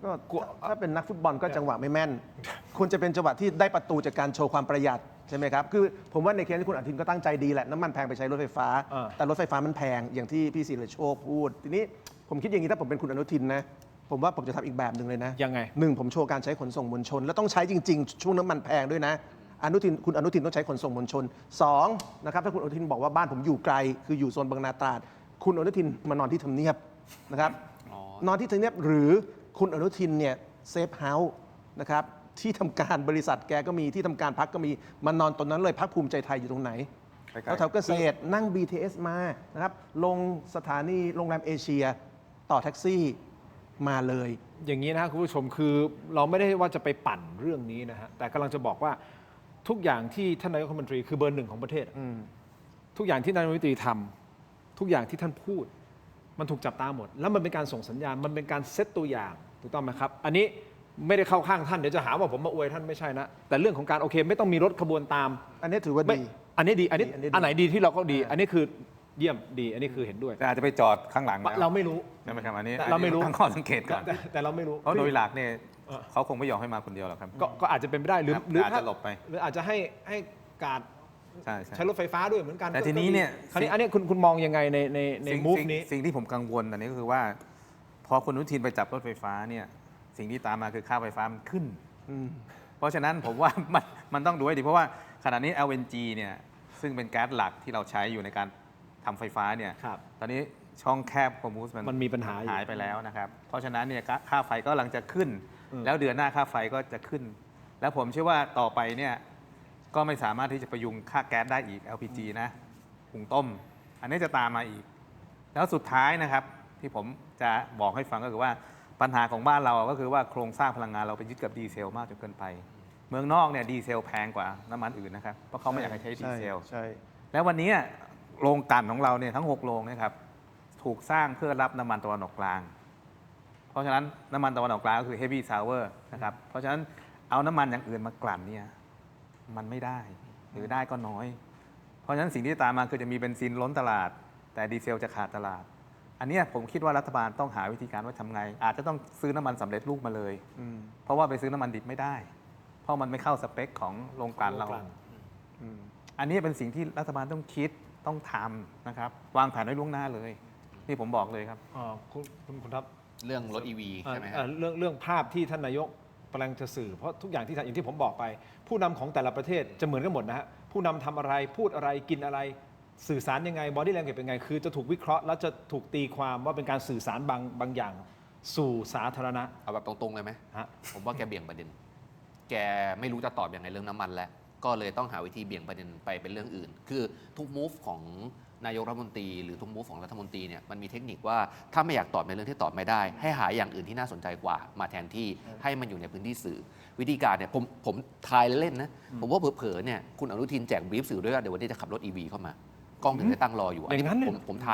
ก็ถ้าเป็นนักฟุตบอลก็จังหวะไม่แม่นควรจะเป็นจังหวะที่ได้ประตูจากการโชว์ความประหยัดใช่ไหมครับคือผมว่าในเคสที่คุณอนุทินก็ตั้งใจดีแหละน้ำมันแพงไปใช้รถไฟฟ้า แต่รถไฟฟ้ามันแพงอย่างที่พี่ศิริโชคพูดทีนี้ผมคิดอย่างนี้ถ้าผมเป็นคุณอนุทินนะผมว่าผมจะทำอีกแบบหนึ่งเลยนะ ยังไง หนึ่งผมโชว์การใช้ขนส่งมวลชน แล้วต้องใช้จริงๆช่วงน้ำมันแพงด้วยนะคุณอนุทินต้องใช้ขนส่งมวลชน2นะครับถ้าคุณอนุทินบอกว่าบ้านผมอยู่ไกลคืออยู่โซนบางนาตราดคุณอนุทินมานอนที่ทำเนียบนะครับนอนที่ทำเนียบหรือคุณอนุทินเนี่ยเซฟเฮาส์นะครับที่ทำการบริษัทแกก็มีที่ทำการพักก็มีมานอนตรงนั้นเลยพักภูมิใจไทยอยู่ตรงไหนแถวเกษตรนั่ง BTS มานะครับลงสถานีโรงแรมเอเชียต่อแท็กซี่มาเลย อย่างนี้นะครับคุณผู้ชมคือเราไม่ได้ว่าจะไปปั่นเรื่องนี้นะฮะแต่กำลังจะบอกว่าทุกอย่างที่ท่านนายกรัฐมนตรีคือเบอร์หนึ่งของประเทศทุกอย่างที่นายกรัฐมนตรีทำทุกอย่างที่ท่านพูดมันถูกจับตาหมด แล้วมันเป็นการส่งสัญญาณมันเป็นการเซตตัวอย่างถูกต้องไหมครับอันนี้ไม่ได้เข้าข้างท่านเดี๋ยวจะหาว่าผมมาอวยท่านไม่ใช่นะแต่เรื่องของการโอเคไม่ต้องมีรถขบวนตาม อันนี้ถือว่าดี อันนี้ดีอันนี้ อันนี้ดี อันไหนดีที่เราก็ดี อันนี้คือเยี่ยมดีอันนี้คือเห็นด้วย แต่อาจจะไปจอดข้างหลังแล้ว เราไม่รู้ ใช่ไหมครับอันนี้ แต่เราไม่รู้ ตั้งข้อสังเกตก่อน แต่เราไม่รู้ เพราะโดยหลักเนี่ยเขาคงไม่ยอมให้มาคนเดียวหรอกครับ ก็อาจจะเป็นไปได้หรือ ครับ หรือ อาจ ถ้า จะหลบไป หรืออาจจะให้การ ใช่ ใช้รถไฟฟ้าด้วยเหมือนกัน แต่ ก็ ทีนี้เนี่ย คราวนี้อันนี้คุณมองยังไงใน สิ่ง มูฟ สิ่ง นี้ สิ่งที่ผมกังวลตอนนี้ก็คือว่า พอคุณอนุทินไปจับรถไฟฟ้าเนี่ยสิ่งที่ตามมาคือค่าไฟฟ้ามันขึ้น เพราะฉะนั้นผมว่า มันต้องดูให้ดีเพราะว่าขณะนี้ LNG เนี่ยซึ่งเป็นแก๊สหลักที่เราใช้อยู่ในการทำไฟฟ้าเนี่ย ครับ ตอนนี้ช่องแคบคอมมูส มันมีปัญหาอยู่ หายไปแล้วนะครับ เพราะฉะนั้นเนี่ยค่าไฟก็กำลังจะขึ้น แล้วเดือนหน้าค่าไฟก็จะขึ้น แล้วผมเชื่อว่าต่อไปเนี่ยก็ไม่สามารถที่จะประยุงค่าแก๊สได้อีก LPG นะหุงต้ม อันนี้จะตามมาอีก แล้วสุดท้ายนะครับที่ผมจะบอกให้ฟังก็คือว่าปัญหาของบ้านเราก็คือว่าโครงสร้างพลังงานเราไปยึดกับดีเซลมากจนเกินไป เมืองนอกเนี่ยดีเซลแพงกว่าน้ำมันอื่นนะครับเพราะเขาไม่อยากให้ใช้ดีเซล ใช่ แล้ววันนี้โรงกลั่นของเราเนี่ยทั้ง 6 โรงนะครับถูกสร้างเพื่อรับน้ำมันตะวันออกกลาง เพราะฉะนั้นน้ำมันตะวันออกกลางก็คือ heavy sour นะครับเพราะฉะนั้นเอาน้ำมันอย่างอื่นมากลั่นเนี่ยมันไม่ได้หรือได้ก็น้อย เพราะฉะนั้นสิ่งที่ตามมาคือจะมีเบนซินล้นตลาด แต่ดีเซลจะขาดตลาด อันเนี้ยผมคิดว่ารัฐบาลต้องหาวิธีการว่าทำไง อาจจะต้องซื้อน้ำมันสำเร็จรูปมาเลย เพราะว่าไปซื้อน้ำมันดิบไม่ได้ เพราะมันไม่เข้าสเปคของโรงกลั่นเรา อันนี้เป็นสิ่งที่รัฐบาลต้องคิดต้องทำนะครับวางแผนไว้ล่วงหน้าเลยนี่ผมบอกเลยครับ คุณทัพ เรื่องรถ EV ใช่ไหมครับ เรื่องภาพที่ท่านนายกกำลังจะสื่อ เพราะทุกอย่างที่อย่างที่ผมบอกไป ผู้นำของแต่ละประเทศจะเหมือนกันหมดนะฮะผู้นำทำอะไรพูดอะไรกินอะไรสื่อสารยังไงบอดี้แลงเกจเป็นไงคือจะถูกวิเคราะห์แล้วจะถูกตีความว่าเป็นการสื่อสารบางอย่าง สู่สาธารณะ เอาแบบตรงๆเลยไหม ฮะ ผมว่าแกเบี่ยงประเด็น แกไม่รู้จะตอบยังไงเรื่องน้ำมันแล้ว ก็เลยต้องหาวิธีเบี่ยงประเด็นไปเป็นเรื่องอื่น คือทุกมูฟของนายกรัฐมนตรีหรือทุกมูฟของรัฐมนตรีเนี่ยมันมีเทคนิคว่าถ้าไม่อยากตอบในเรื่องที่ตอบไม่ได้ ให้หาอย่างอื่นที่น่าสนใจกว่ามาแทนที่ให้มันอยู่ในพื้นที่สื่อ วิธีการเนี่ยผมทายเล่นๆนะ ผมว่าเผลอๆเนี่ยคุณอนุทินแจกบรีฟสื่อด้วยว่าเดี๋ยววันนี้จะขับรถ EV เข้ามากล้องถึงได้ตั้งรออยู่ อย่างนั้นเลย ผมท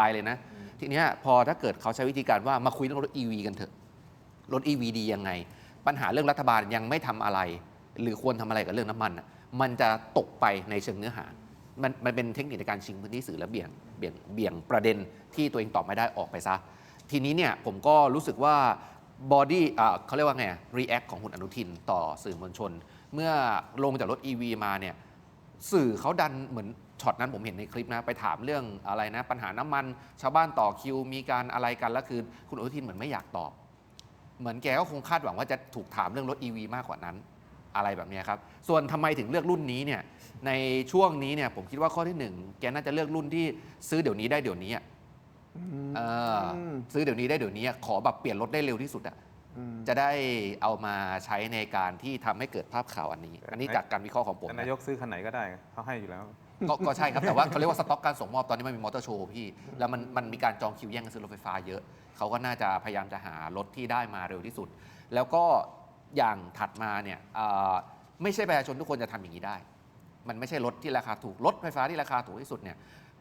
ายเลยนะ ทีเนี้ยพอถ้าเกิดเขาใช้วิธีการว่ามาคุยเรื่องรถ EV กันเถอะรถ EV ดียังไง ปัญหาเรื่องรัฐบาลยังไม่ทำอะไร หรือควรทำอะไรกับเรื่องน้ำมันมันจะตกไปในเชิงเนื้อหา มันเป็นเทคนิคในการชิงพื้นที่สื่อและเบี่ยงประเด็นที่ตัวเองตอบไม่ได้ออกไปซะ ทีนี้เนี่ยผมก็รู้สึกว่าบอดี้เขาเรียกว่าไงรีแอคของคุณอนุทินต่อสื่อมวลชน เมื่อลงจากรถ EV มาเนี่ยสื่อเขาดันเหมือนช็อตนั้นผมเห็นในคลิปนะไปถามเรื่องอะไรนะปัญหาน้ำมันชาวบ้านต่อคิวมีการอะไรกันแล้วคือคุณอนุทินเหมือนไม่อยากตอบ เหมือนแกก็คงคาดหวังว่าจะถูกถามเรื่องรถ EV มากกว่านั้นอะไรแบบนี้ครับ ส่วนทำไมถึงเลือกรุ่นนี้เนี่ยในช่วงนี้เนี่ยผมคิดว่าข้อที่ 1 แกน่าจะเลือกรุ่นที่ซื้อเดี๋ยวนี้ได้เดี๋ยวนี้ซื้อเดี๋ยวนี้ได้เดี๋ยวนี้ขอแบบเปลี่ยนรถได้เร็วที่สุด จะได้เอามาใช้ในการที่ทำให้เกิดภาพข่าวอันนี้จากการวิเคราะห์ของผม นายกซื้อคันไหนก็ได้เขาให้อยู่แล้ว ก็ใช่ครับแต่ว่าเขาเรียกว่าสต็อกการส่งมอบตอนนี้มันมีมอเตอร์โชว์พี่แล้วมันมีการจองคิวแย่งกันซื้อรถไฟฟ้าเยอะเขาก็น่าจะพยายามจะหารถที่ได้มาเร็วที่สุด แล้วก็อย่างถัดมาเนี่ยไม่ใช่ประชาชนทุกคนจะทำอย่างนี้ได้ มันไม่ใช่รถที่ราคาถูกรถไฟฟ้าที่ราคาถูกที่สุดเนี่ย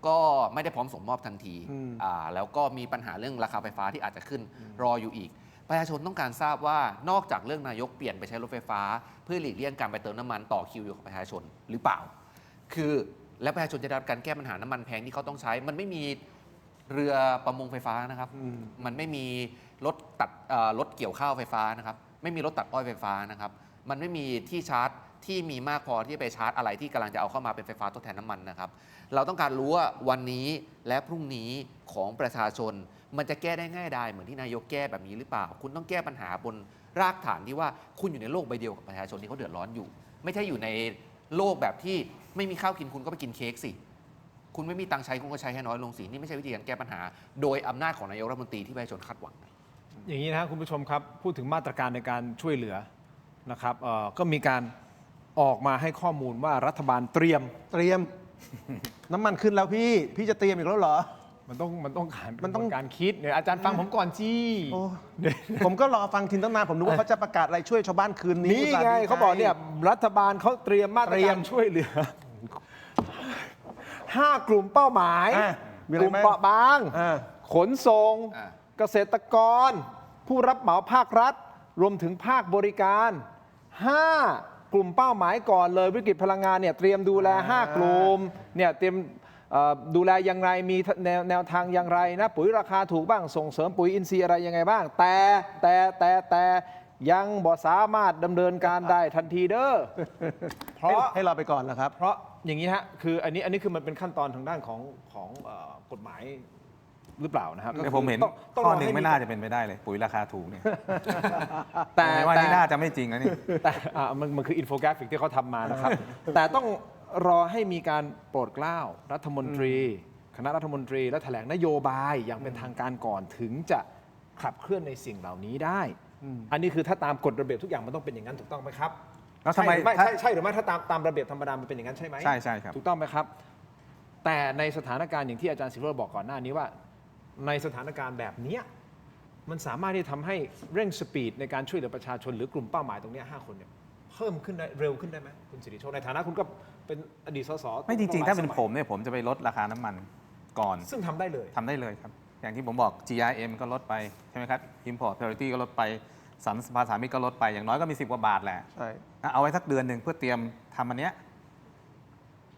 ก็ไม่ได้พร้อมส่งมอบทันทีแล้วก็มีปัญหาเรื่องราคาไฟฟ้าที่อาจจะขึ้นรออยู่อีกประชาชนต้องการทราบว่านอกจากเรื่องนายกเปลี่ยนไปใช้รถไฟฟ้าเพื่อหลีกเลี่ยงการไปเติมน้ำมันต่อคิวอยู่กับประชาชนหรือเปล่าคือและประชาชนจะได้รับการแก้ปัญหาน้ำมันแพงที่เขาต้องใช้มันไม่มีเรือประมงไฟฟ้านะครับมันไม่มีรถเกี่ยวข้าวไฟฟ้านะครับไม่มีรถตัดอ้อยไฟฟ้านะครับมันไม่มีที่ชาร์จที่มีมากพอที่จะไปชาร์จอะไรที่กำลังจะเอาเข้ามาเป็นไฟฟ้าทดแทนน้ำมันนะครับเราต้องการรู้ว่าวันนี้และพรุ่งนี้ของประชาชนมันจะแก้ได้ง่ายดายเหมือนที่นายกแก้แบบนี้หรือเปล่าคุณต้องแก้ปัญหาบนรากฐานที่ว่าคุณอยู่ในโลกใบเดียวกับประชาชนที่เขาเดือดร้อนอยู่ไม่ใช่อยู่ในโลกแบบที่ไม่มีข้าวกินคุณก็ไปกินเค้กสิคุณไม่มีตังค์ใช้คุณก็ใช้ให้น้อยลงสินี่ไม่ใช่วิธีการแก้ปัญหาโดยอำนาจของนายกรัฐมนตรีที่ประชาชนคาดหวังอย่างนี้นะครับคุณผู้ชมครับพูดถึงมาตรการในการช่วยเหลือนะครับก็มีการออกมาให้ข้อมูลว่ารัฐบาลเตรียม น้ำมันขึ้นแล้วพี่จะเตรียมอีกแล้วเหรอ มันต้องการคิดเนี่ยอาจารย์ฟังผมก่อนจี้ ผมก็รอฟังทีนตั้งนานผมนึกว่าเขาจะประกาศอะไรช่วยชาวบ้านคืนนี้ นี่ไงเขาบอกเนี่ยรัฐบาลเขาเตรียมมาตรการช่วยเหลือ 5 กลุ่มเป้าหมายกลุ่มเปราะบางขนส่งเกษตรกร ผู้รับเหมาภาครัฐรวมถึงภาคบริการ 5 กลุ่มเป้าหมายก่อนเลยวิกฤตพลังงานเนี่ยเตรียมดูแล 5 กลุ่มเนี่ยเตรียมดูแลอย่างไรมีแนวทางอย่างไรนะปุ๋ยราคาถูกบ้างส่งเสริมปุ๋ยอินทรีย์อะไรยังไงบ้างแต่ยังบ่สามารถดำเนินการได้ทันทีเด้อเพราะให้เราไปก่อนเหรอครับเพราะอย่างนี้ฮะคืออันนี้คือมันเป็นขั้นตอนทางด้านของกฎหมายหรือเปล่านะครับแต่ผมเห็นข้อหนึ่งไม่น่าจะเป็นไปได้เลยปุ๋ยราคาถูกเนี่ย แต่ว่านี่น่าจะไม่จริงนะนี่แต่มันคืออินโฟกราฟิกที่เขาทำมานะครับ แต่ต้องรอให้มีการโปรดเกล้ารัฐมนตรีคณะรัฐมนตรีและแถลงนโยบายอย่างเป็นทางการก่อนถึงจะขับเคลื่อนในสิ่งเหล่านี้ได้อันนี้คือถ้าตามกฎระเบียบทุกอย่างมันต้องเป็นอย่างนั้นถูกต้องไหมครับแล้วทำไมใช่หรือไม่ถ้าตามระเบียบธรรมดามันเป็นอย่างนั้นใช่ไหมใช่ครับถูกต้องไหมครับแต่ในสถานการณ์อย่างที่อาจารย์ศิโรจน์บอกก่อนหน้านี้ว่าในสถานการณ์แบบนี้มันสามารถที่ทำให้เร่งสปีดในการช่วยเหลือประชาชนหรือกลุ่มเป้าหมายตรงนี้5 คนเนี่ยเพิ่มขึ้นได้เร็วขึ้นได้ไหมคุณสิริโชคในฐานะคุณก็เป็นอดีตสสไม่จริงๆถ้าเป็นผมเนี่ยผมจะไปลดราคาน้ำมันก่อนซึ่งทำได้เลยครับอย่างที่ผมบอก GRM ก็ลดไปใช่ไหมครับ Import Parity ก็ลดไปสัมภาษามิตรก็ลดไปอย่างน้อยก็มี10 กว่าบาทแหละใช่เอาไว้สักเดือนหนึ่งเพื่อเตรียมทำอันเนี้ย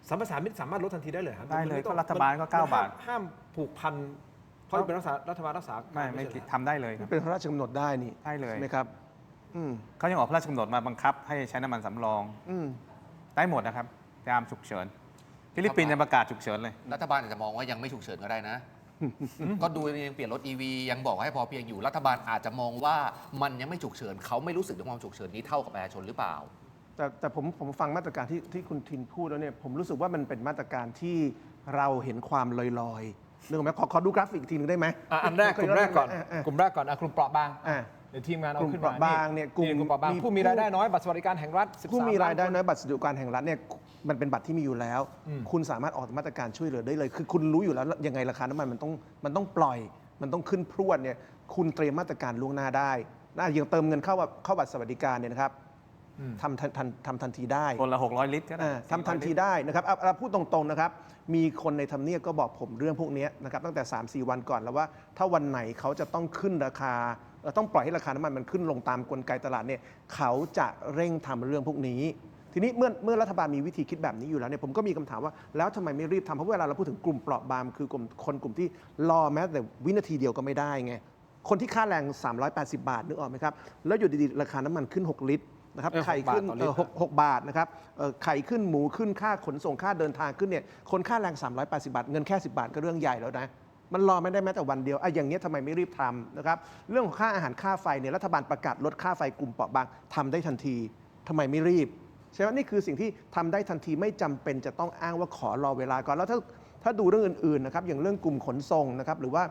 สัมภาษามิตรสามารถลดทันทีได้เลยครับได้เลยก็รัฐบาลก็9 บาทห้ามผูกพันเพราะเป็นรัฐบาลรักษาไม่ทำได้เลยเป็นพระราชกำหนดได้นี่ได้เลยใช่ไหมครับเขายังออกพระราชกำหนดมาบังคับให้ใช้น้ำมันสำรองได้หมดนะครับยามฉุกเฉินฟิลิปปินส์ยังประกาศฉุกเฉินเลยรัฐบาลอาจจะมองว่ายังไม่ฉุกเฉินก็ได้นะ ก็ดูยังเปลี่ยนรถ EV ยังบอกให้พอเพียงอยู่รัฐบาลอาจจะมองว่ามันยังไม่ฉุกเฉินเขาไม่รู้สึกถึงความฉุกเฉินนี้เท่ากับประชาชนหรือเปล่าแต่ผมฟังมาตรการที่คุณทินพูดแล้วเนี่ยผมรู้สึกว่ามันเป็นมาตรการที่เราเห็นความลอยๆนึกออกไหมขอดูกราฟิกอีกทีนึงได้ไหมอันแรกกลุ่มแรกก่อนกลุ่มเปราะบางเดี๋ยวทีมงานเอาขึ้นมาเปราะบางเนี่ยกลุ่มเปราะบางผู้มีรายได้น้อยบัตรสวัสดิการแห่งรัฐผู้มีรายได้น้อยบัตรสวัสดิการแห่งรัฐเนี่ยมันเป็นบัตรที่มีอยู่แล้วคุณสามารถออกมาตรการช่วยเหลือได้เลยคือคุณรู้อยู่แล้วยังไงราคาน้ำมันมันต้องปล่อยมันต้องขึ้นพรวดเนี่ยคุณเตรียมมาตรการล่วงหน้าได้อย่างเติมเงินเข้าบัตรสวัสดิการเนี่ยนะครับทำทันทีได้คนละ600 ลิตรก็ได้ทำทันทีได้นะครับเอาพูดตรงๆนะครับมีคนในทำเนียบก็บอกผมเรื่องพวกนี้นะครับตั้งแต่ 3-4 วันก่อนแล้วว่าถ้าวันไหนเขาจะต้องขึ้นราคาต้องปล่อยให้ราคาน้ำมันขึ้นลงตามกลไกตลาดเนี่ยเขาจะเร่งทำเรื่องพวกนี้ทีนี้เมื่อรัฐบาลมีวิธีคิดแบบนี้อยู่แล้วเนี่ยผมก็มีคำถามว่าแล้วทำไมไม่รีบทำเพราะเวลาเราพูดถึงกลุ่มเปราะบางคือกลุ่มที่รอแม้แต่วินาทีเดียวก็ไม่ได้ไงคนที่ค่าแรง380 บาทนึกออกไหมครับแล้วอยู่ดีๆราคาน้ำมันขึ้น6 ลิตรนะครับไข่ขึ้น6 บาทนะครับไข่ขึ้นหมูขึ้นค่าขนส่งค่าเดินทางขึ้นเนี่ยคนค่าแรง380 บาทเงินแค่10 บาทก็เรื่องใหญ่แล้วนะมันรอไม่ได้แม้แต่วันเดียวอย่างนี้ทำไมไม่รีบทำนะครับเรื่องของค่าอาหารค่าไฟเนี่ยรัฐบาลประกาศลดค่าไฟกลุ่มเปราะบางทำได้ทันทีทำไมไม่รีบใช่ไหมนี่คือสิ่งที่ทำได้ทันทีไม่จำเป็นจะต้องอ้างว่าขอรอเวลาก่อนแล้วถ้าดูเรื่องอื่นๆนะครับอย่างเรื่องกลุ่มขนส่งนะครับหรือว่า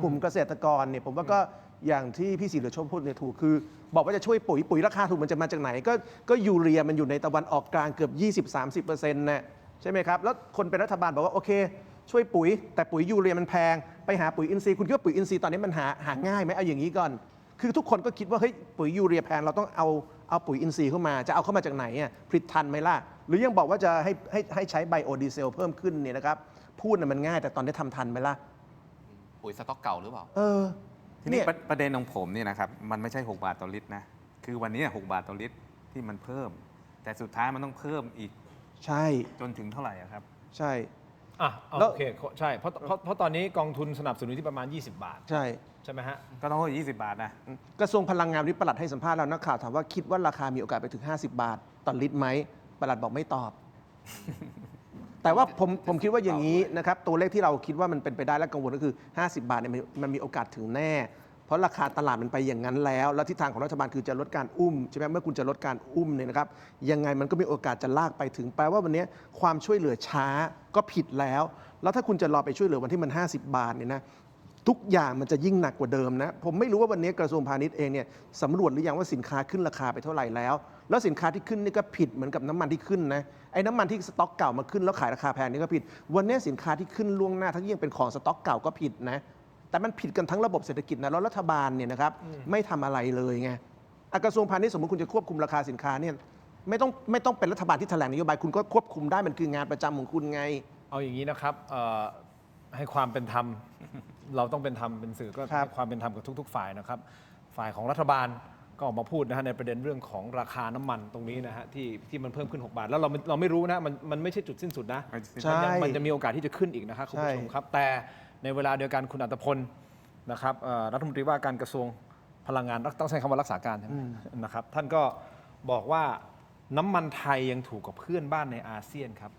กลุ่มเกษตรกรเนี่ยผมว่าก็ อย่างที่พี่ศิริโชคพูดเนี่ยถูกคือบอกว่าจะช่วยปุ๋ยราคาถูกมันจะมาจากไหนก็ยูเรียมันอยู่ในตะวันออกกลางเกือบ 20-30% นะใช่ไหมครับแล้วคนเป็นรัฐบาลบอกว่าโอเคช่วยปุ๋ยแต่ปุ๋ยยูเรียมันแพงไปหาปุ๋ยอินทรีย์คุณคิดว่าปุ๋ยอินทรีย์ตอนนี้มันหาง่ายไหมเอาอย่างนี้ก่อนคือทุกคนก็คิดว่าเฮ้ยปุ๋ยยูเรียแพงเราต้องเอาปุ๋ยอินทรีย์เข้ามาจะเอาเข้ามาจากไหนอ่ะผลิตทันไหมล่ะหรือยังบอกว่าจะให้ใช้ไบโอดีเซลเพิ่มขึ้นเนี่ยนะครับพูดน่ะมันง่ายแต่ตอนนี้ทำทันไหมล่ะ ปุ๋ยสต๊อกเก่าหรือเปล่า ทีนี้ประเด็นของผมเนี่ยนะครับมันไม่ใช่6 บาทต่อลิตรนะคือวันนี้6 บาทต่อลิตรที่มันเพิ่ม แต่สุดท้ายมันต้องเพิ่มอีก ใช่ จนถึงเท่าไหร่อะครับ ใช่ โอเคใช่เพราะตอนนี้กองทุนสนับสนุนที่ประมาณ 20 บาท ใช่ไหมฮะ ก็ต้อง20 บาทนะ กระทรวงพลังงานวันนี้ปลัดให้สัมภาษณ์แล้วนักข่าวถามว่าคิดว่าราคามีโอกาสไปถึง50 บาทต่อลิตรไหมปลัดบอกไม่ตอบ แต่ว่าผมคิดว่าอย่างนี้นะครับตัวเลขที่เราคิดว่ามันเป็นไปได้และกังวลก็คือ50 บาทเนี่ยมันมีโอกาสถึงแน่เพราะราคาตลาดมันไปอย่างนั้นแล้วทิศทางของรัฐบาลคือจะลดการอุ้มใช่ไหมเมื่อคุณจะลดการอุ้มเนี่ยนะครับยังไงมันก็มีโอกาสจะลากไปถึงแปลว่าวันนี้ความช่วยเหลือช้าก็ผิดแล้วถ้าคุณจะรอไปช่วยเหลือวันที่มัน50 บาทเนี่ยนะทุกอย่างมันจะยิ่งหนักกว่าเดิมนะผมไม่รู้ว่าวันนี้กระทรวงพาณิชย์เองเนี่ยสำรวจหรือยังว่าสินค้าขึ้นราคาไปเท่าไหร่แล้วสินค้าที่ขึ้นนี่ก็ผิดเหมือนกับน้ำมันที่ขึ้นนะไอ้น้ำมันที่สต็อกเก่ามาขึ้นแล้วขายราคาแพงนี่ก็ผิดวันนี้สินค้าที่ขึ้นล่วงหน้าทั้งยังเป็นของสต็อกเก่าก็ผิดนะแต่มันผิดกันทั้งระบบเศรษฐกิจนะแล้วรัฐบาลเนี่ยนะครับไม่ทำอะไรเลยไงกระทรวงพาณิชย์สมมติคุณจะควบคุมราคาสินค้าเนี่ยไม่ต้องเป็นรัฐบาลที่แถลงนโยบายคุณก็ควบคุมได้มันคืองานประจำของคุณไงเอาอย่างนี้นะครับให้ความเป็นธรรม เราต้องเป็นธรรมเป็นสื่อก็ให้ความเป็นธรรมกับทุกๆฝ่ายนะครับฝ่ายของรัฐบาลก็ออกมาพูดนะฮะในประเด็นเรื่องของราคาน้ำมันตรงนี้นะฮะที่มันเพิ่มขึ้น6 บาทแล้วเราไม่รู้นะมันไม่ใช่จุดสิ้นสุดนะมันจะมีโอกาสที่จะขึ้นอีกนะครับคุณผู้ชมครับแต่ในเวลาเดียวกันคุณอัตพลนะครับรัฐมนตรีว่าการกระทรวงพลังงานต้องใช้คำว่ารักษาการใช่ไหมนะครับท่านก็บอกว่าน้ำมันไทยยังถูกกว่าเพื่อนบ้านในอาเซียนครับ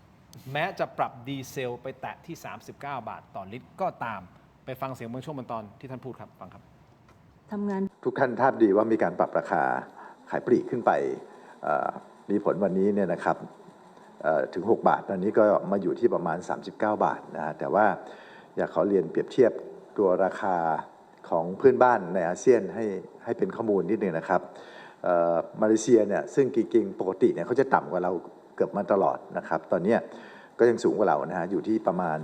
แม้จะปรับดีเซลไปแตะที่39 บาทต่อลิตรก็ตามไปฟังเสียงบางช่วงบางตอนที่ท่านพูดครับฟังครับทำงานทุกท่านทราบดีว่ามีการปรับราคาขายปลีกขึ้นไปมีผลวันนี้เนี่ยนะครับถึง6 บาทตอนนี้ก็มาอยู่ที่ประมาณ39 บาทนะแต่ว่าอยากขอเรียนเปรียบเทียบตัวราคาของเพื่อนบ้านในอาเซียนให้เป็นข้อมูลนิดนึงนะครับมาเลเซียเนี่ยซึ่งจริงๆปกติเนี่ยเขาจะต่ำกว่าเราเกือบมาตลอดนะครับตอนนี้ก็ยังสูงกว่าเรานะฮะอยู่ที่ประมาณ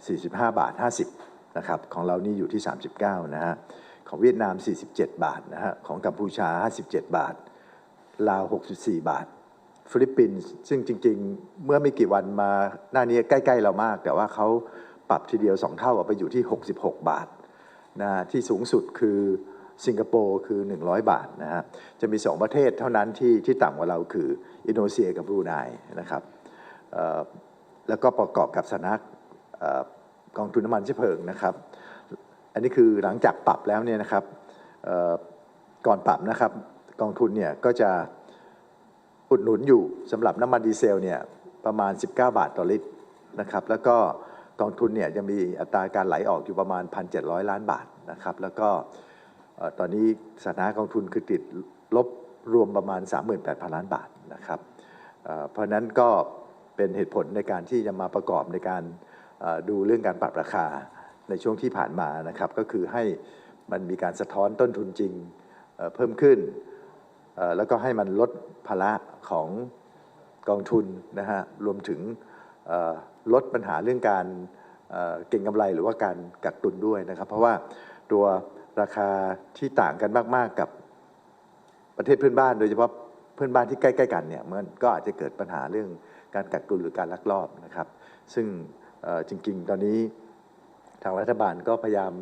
45 บาท 50นะครับของเรานี่อยู่ที่39นะฮะของเวียดนาม47 บาทนะฮะของกัมพูชา57 บาทลาว64 บาทฟิลิปปินส์ซึ่งจริงๆเมื่อไม่กี่วันมาหน้านี้ใกล้ๆเรามากแต่ว่าเขาปรับทีเดียว2 เท่าไปอยู่ที่66 บาทนะที่สูงสุดคือสิงคโปร์คือ100 บาทนะฮะจะมี2 ประเทศเท่านั้นที่ต่ำกว่าเราคืออินโดนีเซียกับบรูไนนะครับแล้วก็ประกอบกับสถานะกองทุนน้ำมันเชื้อเพลิงนะครับอันนี้คือหลังจากปรับแล้วเนี่ยนะครับก่อนปรับนะครับกองทุนเนี่ยก็จะอุดหนุนอยู่สำหรับน้ำมันดีเซลเนี่ยประมาณ19 บาทต่อลิตรนะครับแล้วก็กองทุนเนี่ยยังมีอัตราการไหลออกอยู่ประมาณ 1,700 ล้านบาทนะครับแล้วก็ตอนนี้สถานะกองทุนคือติดลบรวมประมาณ 38,000 ล้านบาทนะครับเพราะนั้นก็เป็นเหตุผลในการที่จะมาประกอบในการดูเรื่องการปรับราคาในช่วงที่ผ่านมานะครับก็คือให้มันมีการสะท้อนต้นทุนจริงเพิ่มขึ้นแล้วก็ให้มันลดภาระของกองทุนนะฮะรวมถึงลดปัญหาเรื่องการเก็งกำไรหรือว่าการกักตุนด้วยนะครับเพราะว่าตัวราคาที่ต่างกันมากๆกับประเทศเพื่อนบ้านโดยเฉพาะเพื่อนบ้านที่ใกล้ๆกันเนี่ยมันก็อาจจะเกิดปัญหาเรื่องการกักตุนหรือการลักลอบนะครับซึ่งจริงๆตอนนี้ทางรัฐบาลก็พยายาม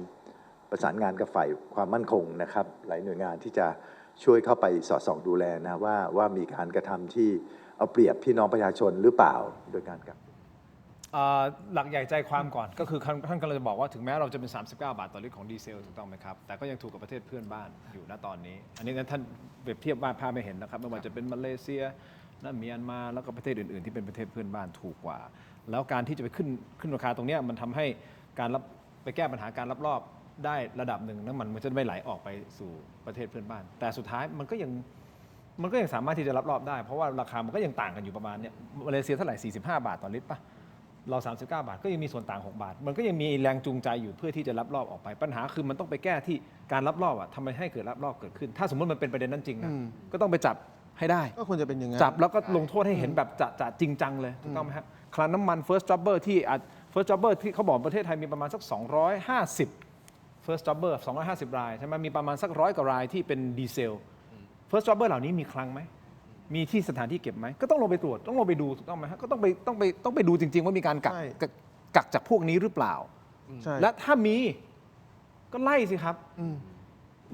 ประสานงานกับฝ่ายความมั่นคงนะครับหลายหน่วยงานที่จะช่วยเข้าไปสอดส่องดูแลนะว่ามีการกระทำที่เอาเปรียบพี่น้องประชาชนหรือเปล่าโดยการกักหลักใหญ่ใจความก่อนก็คือท่านกำลังจะบอกว่าถึงแม้เราจะเป็น39 บาทต่อลิตรของดีเซลถูกต้องไหมครับแต่ก็ยังถูกกับประเทศเพื่อนบ้านอยู่ณตอนนี้อันนี้ท่านเปรียบเทียบว่าภาพไม่เห็นนะครับไม่ว่าจะเป็นมาเลเซียเมียนมาแล้วก็ประเทศอื่นๆที่เป็นประเทศเพื่อนบ้านถูกกว่าแล้วการที่จะไปขึ้นราคาตรงนี้มันทำให้การไปแก้ปัญหาการลักลอบได้ระดับหนึ่งน้ำมันจะไม่ไหลออกไปสู่ประเทศเพื่อนบ้านแต่สุดท้ายมันก็ยังสามารถที่จะลักลอบได้เพราะว่าราคามันก็ยังต่างกันอยู่ประมาณนี้มาเลเซียเท่าไหร่45 บาทต่อลิตรป่ะ เรา39 บาทก็ยังมีส่วนต่าง6 บาท มันก็ยังมีแรงจูงใจอยู่เพื่อที่จะลักลอบออกไปปัญหาคือมันต้องไปแก้ที่การลักลอบทำไมให้เกิดลักลอบเกิดขึ้น ถ้าสมมติมันเป็นประเด็นนั้นจริงนะก็ต้องไปจับให้ได้ ก็ควรจะเป็นอย่างนั้น จับแล้วก็ลงโทษให้เห็นแบบจะจริงจังเลยถูกต้องไหมครับคลังน้ำมัน first jobber ที่first jobber ที่เขาบอกประเทศไทยมีประมาณสัก250 first jobber 250 รายใช่ไหมมีประมาณสัก100 กว่ารายที่เป็นดีเซล first jobber เหล่านี้มีคลังไหมมีที่สถานที่เก็บไหมก็ต้องลงไปตรวจต้องลงไปดูถูกต้องไหมฮะก็ต้องไปดูจริงๆว่ามีการกักจากพวกนี้หรือเปล่า ใช่ และถ้ามีก็ไล่สิครับ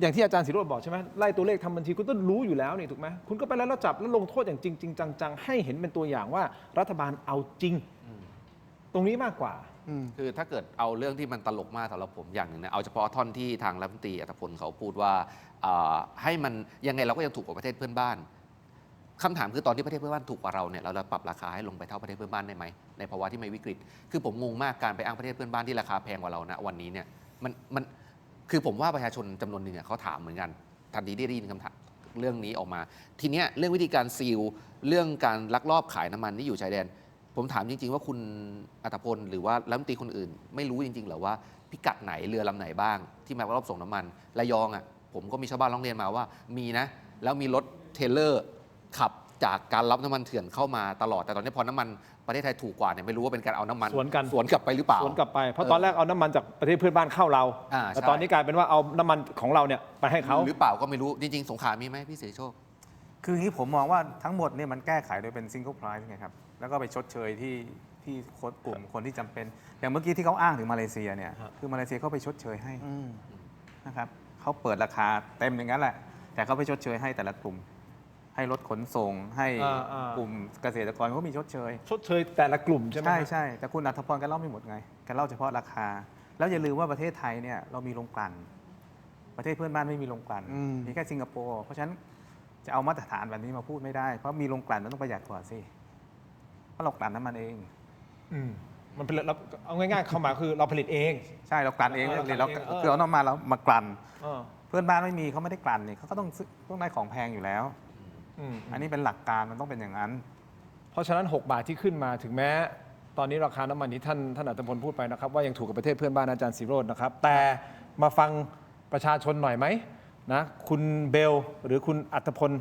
อย่างที่อาจารย์ศิโรจน์บอกใช่ไหมไล่ตัวเลขทำบัญชีคุณต้องรู้อยู่แล้วนี่ถูกไหมคุณก็ไปแล้วจับแล้วลงโทษอย่างจริงจังๆให้เห็นเป็นตัวอย่างว่ารัฐบาลเอาจริงตรงนี้มากกว่า คือถ้าเกิดเอาเรื่องที่มันตลกมากสำหรับผมอย่างหนึ่งนะเอาเฉพาะท่อนที่ทางรัฐมนตรีอัตพลเขาพูดว่าให้มันยังไงเราก็ยังถูกกว่าประเทศเพื่อนบ้านคำถามคือตอนที่ประเทศเพื่อนบ้านถูกกว่าเราเนี่ยเราจะปรับราคาให้ลงไปเท่าประเทศเพื่อนบ้านได้ไหมในภาวะที่ไม่วิกฤตคือผมงงมากการไปอ้างประเทศเพื่อนบ้านที่ราคาแพงกว่าเรานะวันนี้เนี่ยมันคือผมว่าประชาชนจำนวนหนึ่งเขาถามเหมือนกันทันทีที่ได้ยินคำถามเรื่องนี้ออกมาทีเนี้ยเรื่องวิธีการซีลเรื่องการลักลอบขายน้ำมันที่อยู่ชายแดนผมถามจริงๆว่าคุณอัตพลหรือว่ารัฐมนตรีคนอื่นไม่รู้จริงๆเหรอว่าพิกัดไหนเรือลำไหนบ้างที่มาลักลอบส่งน้ำมันระยองอ่ะผมก็มีชาวบ้านร้องเรียนมาว่ามีนะแล้วมีรถเทรลเลอร์ขับจากการรับน้ำมันเถื่อนเข้ามาตลอดแต่ตอนนี้พอน้ำมันประเทศไทยถูกกว่าเนี่ยไม่รู้ว่าเป็นการเอาน้ำมัน สวนกัน สวนกลับไปหรือเปล่า สวนกลับไปเพราะตอนแรกเอาน้ำมันจากประเทศเพื่อนบ้านเข้าเรา แต่ ใช่ ตอนนี้กลายเป็นว่าเอาน้ำมันของเราเนี่ยไปให้เขา หรือเปล่าก็ไม่รู้จริงๆสงขลามีไหมพี่เสรีโชค คืออย่างนี้ผมมองว่าทั้งหมดเนี่ยมันแก้ไขโดยเป็น single price ไงครับ แล้วก็ไปชดเชยที่กลุ่มคนที่จำเป็น อย่างเมื่อกี้ที่เขาอ้างถึงมาเลเซียเนี่ย คือมาเลเซียเขาไปชดเชยให้นะครับเขาเปิดราคาเต็มอย่างนั้นแหละ แต่เขาไปชดเชยให้แต่ละกลุ่ม ให้รถขนส่ง ให้กลุ่มเกษตรกรเขามีชดเชย ชดเชยแต่ละกลุ่มใช่ไหม ใช่ แต่คุณอัธพรแกเล่าไม่หมดไงแกเล่าเฉพาะราคา แล้วอย่าลืมว่าประเทศไทยเนี่ยเรามีโรงกลั่น ประเทศเพื่อนบ้านไม่มีโรงกลั่น มีแค่สิงคโปร์ เพราะฉะนั้นจะเอามาตรฐานแบบนี้มาพูดไม่ได้ เพราะมีโรงกลั่นมันต้องประหยัดกว่าสิ เพราะเรากลั่นน้ำมันเอง มันเป็นเราเอาง่ายๆเข้ามาคือเราผลิตเอง ใช่เรากลั่นเอง เรากลั่น เรา เอง คือเอาน้ำมันเรามากลั่น เออ เพื่อนบ้านไม่มีเขาไม่ได้กลั่นนี่เขาก็ต้องได้ของแพงอยู่แล้ว อันนี้เป็นหลักการมันต้องเป็นอย่างนั้น เพราะฉะนั้น 6 บาทที่ขึ้นมาถึงแม้ตอนนี้ราคาน้ำมันที่ท่านอัตพลพูดไปนะครับว่ายังถูกกับประเทศเพื่อนบ้านอาจารย์ศิโรจน์นะครับแต่มาฟังประชาชนหน่อยไหมนะคุณเบลหรือคุณอัตพล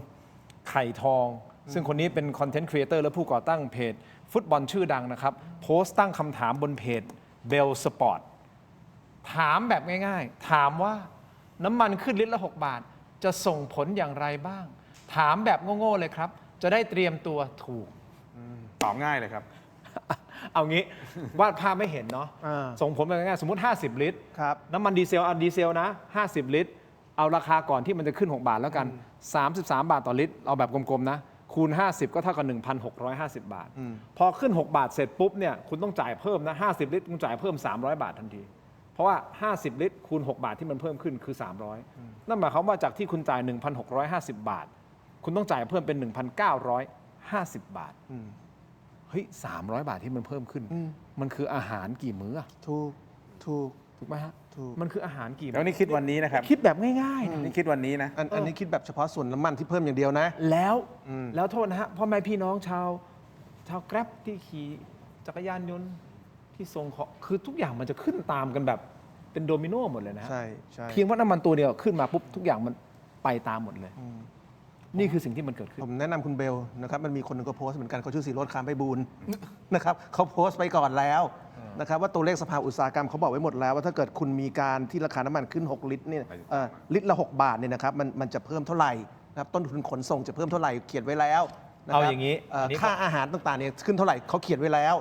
ไข่ทอง ซึ่งคนนี้เป็นคอนเทนต์ครีเอเตอร์และผู้ก่อตั้งเพจฟุตบอลชื่อดังนะครับโพสต์ตั้งคำถามบนเพจเบลสปอร์ตถามแบบง่ายๆถามว่าน้ำมันขึ้นลิตรละ6 บาทจะส่งผลอย่างไรบ้างถามแบบโง่ๆเลยครับจะได้เตรียมตัวถูก ตอบง่ายเลยครับ เอางี้ วาดภาพไม่เห็นเนาะส่งผลแบบง่ายๆสมมติ 50 ลิตร น้ำมันดีเซลเอาดีเซลนะ50 ลิตร เอาราคาก่อนที่มันจะขึ้น 6 บาทแล้วกัน 33 บาทต่อลิตร เอาแบบกลมๆนะ คูณ 50 ก็เท่ากับ 1,650 บาท พอขึ้น 6 บาทเสร็จปุ๊บเนี่ยคุณต้องจ่ายเพิ่มนะ50 ลิตรคุณจ่ายเพิ่ม300 บาททันที เพราะว่า 50 ลิตรคูณ 6 บาทที่มันเพิ่มขึ้นคือ 300 นั่นหมายความว่าจากที่คุณจ่าย 1,650 บาท คุณต้องจ่ายเพิ่มเป็น 1,950 บาทเฮ้ย300 บาทที่มันเพิ่มขึ้น มันคืออาหารกี่มื้อ ถูกไหมฮะมันคืออาหารกี่มื้อ แล้วนี่คิดวันนี้นะครับ คิดแบบง่ายๆนะ นี่คิดวันนี้นะ อันนี้คิดแบบเฉพาะส่วนน้ำมันที่เพิ่มอย่างเดียวนะ แล้วโทษนะฮะพ่อแม่พี่น้องชาวแกร็บที่ขี่จักรยานยนต์ที่ส่งของคือทุกอย่างมันจะขึ้นตามกันแบบเป็นโดมิโนหมดเลยนะฮะ ใช่ เพียงว่าน้ำมันตัวเดียวขึ้นมาปุ๊บทุกอย่างมันไปตามหมดเลย นี่คือสิ่งที่มันเกิดขึ้น ผมแนะนำคุณเบลนะครับมันมีคนหนึงก็โพสต์เหมือนกันเขาชื่อสีโรจน์คามไพบูลย์ นะครับเขาโพสต์ไปก่อนแล้วนะครับว่าตัวเลขสภาอุตสาหกรรมเขาบอกไว้หมดแล้วว่าถ้าเกิดคุณมีการที่ราคาน้ำมันขึ้น 6 ลิตรเนี่ยลิตรละ 6 บาทเนี่ยนะครับมันจะเพิ่มเท่าไหร่นะครับต้นทุนขนส่งจะเพิ่มเท่าไหร่เขียนไว้แล้วนะครับ เอาอย่างนี้อันนี้ ค่าอาหารต่างๆเนี่ยขึ้นเท่าไหร่เขาเขียนไว้แล้ว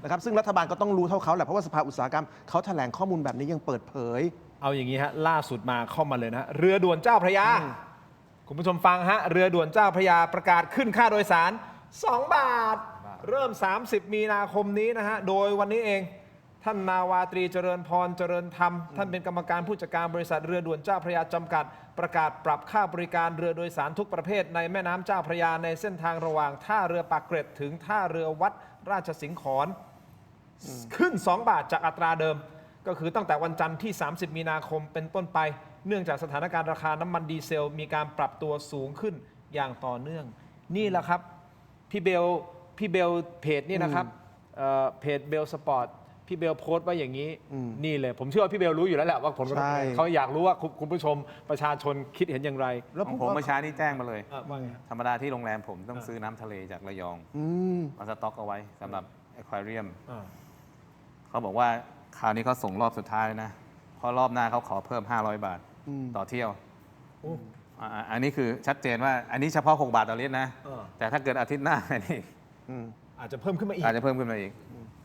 นะครับซึ่งรัฐบาลก็ต้องรู้เท่าเขาแหละเพราะว่าสภาอุตสาหกรรมเขาแถลงข้อมูลแบบนี้ยังเปิดเผย เอาอย่างนี้ฮะล่าสุดมาเข้ามาเลยนะเรือด่วนเจ้าพระยาคุณผู้ชมฟังฮะเรือด่วนเจ้าพระยาประกาศขึ้นค่าโดยสาร 2 บาท เริ่ม 30 มีนาคมนี้นะฮะโดยวันนี้เองท่านนาวาตรีเจริญพรเจริญธรรมท่านเป็นกรรมการผู้จัดการบริษัทเรือด่วนเจ้าพระยาจำกัดประกาศปรับค่าบริการเรือโดยสารทุกประเภทในแม่น้ำเจ้าพระยาในเส้นทางระหว่างท่าเรือปากเกร็ดถึงท่าเรือวัดราชสิงห์ขอนขึ้น 2 บาทจากอัตราเดิมก็คือตั้งแต่วันจันทร์ที่ 30 มีนาคมเป็นต้นไปเนื่องจากสถานการณ์ราคาน้ำมันดีเซลมีการปรับตัวสูงขึ้นอย่างต่อเนื่องนี่แหละครับพี่เบลเพจนี่นะครับ เพจเบลสปอร์ตพี่เบลโพสต์ไว้อย่างนี้นี่เลยผมเชื่อว่าพี่เบลรู้อยู่แล้วแหละว่าผลกระทบ ใช่ เขาอยากรู้ว่าคุณผู้ชมประชาชนคิดเห็นอย่างไร แล้ว ของผมเมื่อเช้านี้แจ้งมาเลย ว่าไง ธรรมดาที่โรงแรมผมต้องซื้อน้ำทะเลจากระยอง มาสต็อกเอาไว้สำหรับแอควาเรียม เขาบอกว่าคราวนี้เขาส่งรอบสุดท้ายนะ เพราะรอบหน้าเขาขอเพิ่ม 500 บาทต่อเที่ยวอันนี้คือชัดเจนว่าอันนี้เฉพาะ 6 บาทต่อลิตรนะ แต่ถ้าเกิดอาทิตย์หน้านี่ อาจจะเพิ่มขึ้นมาอีก อาจจะเพิ่มขึ้นมาอีก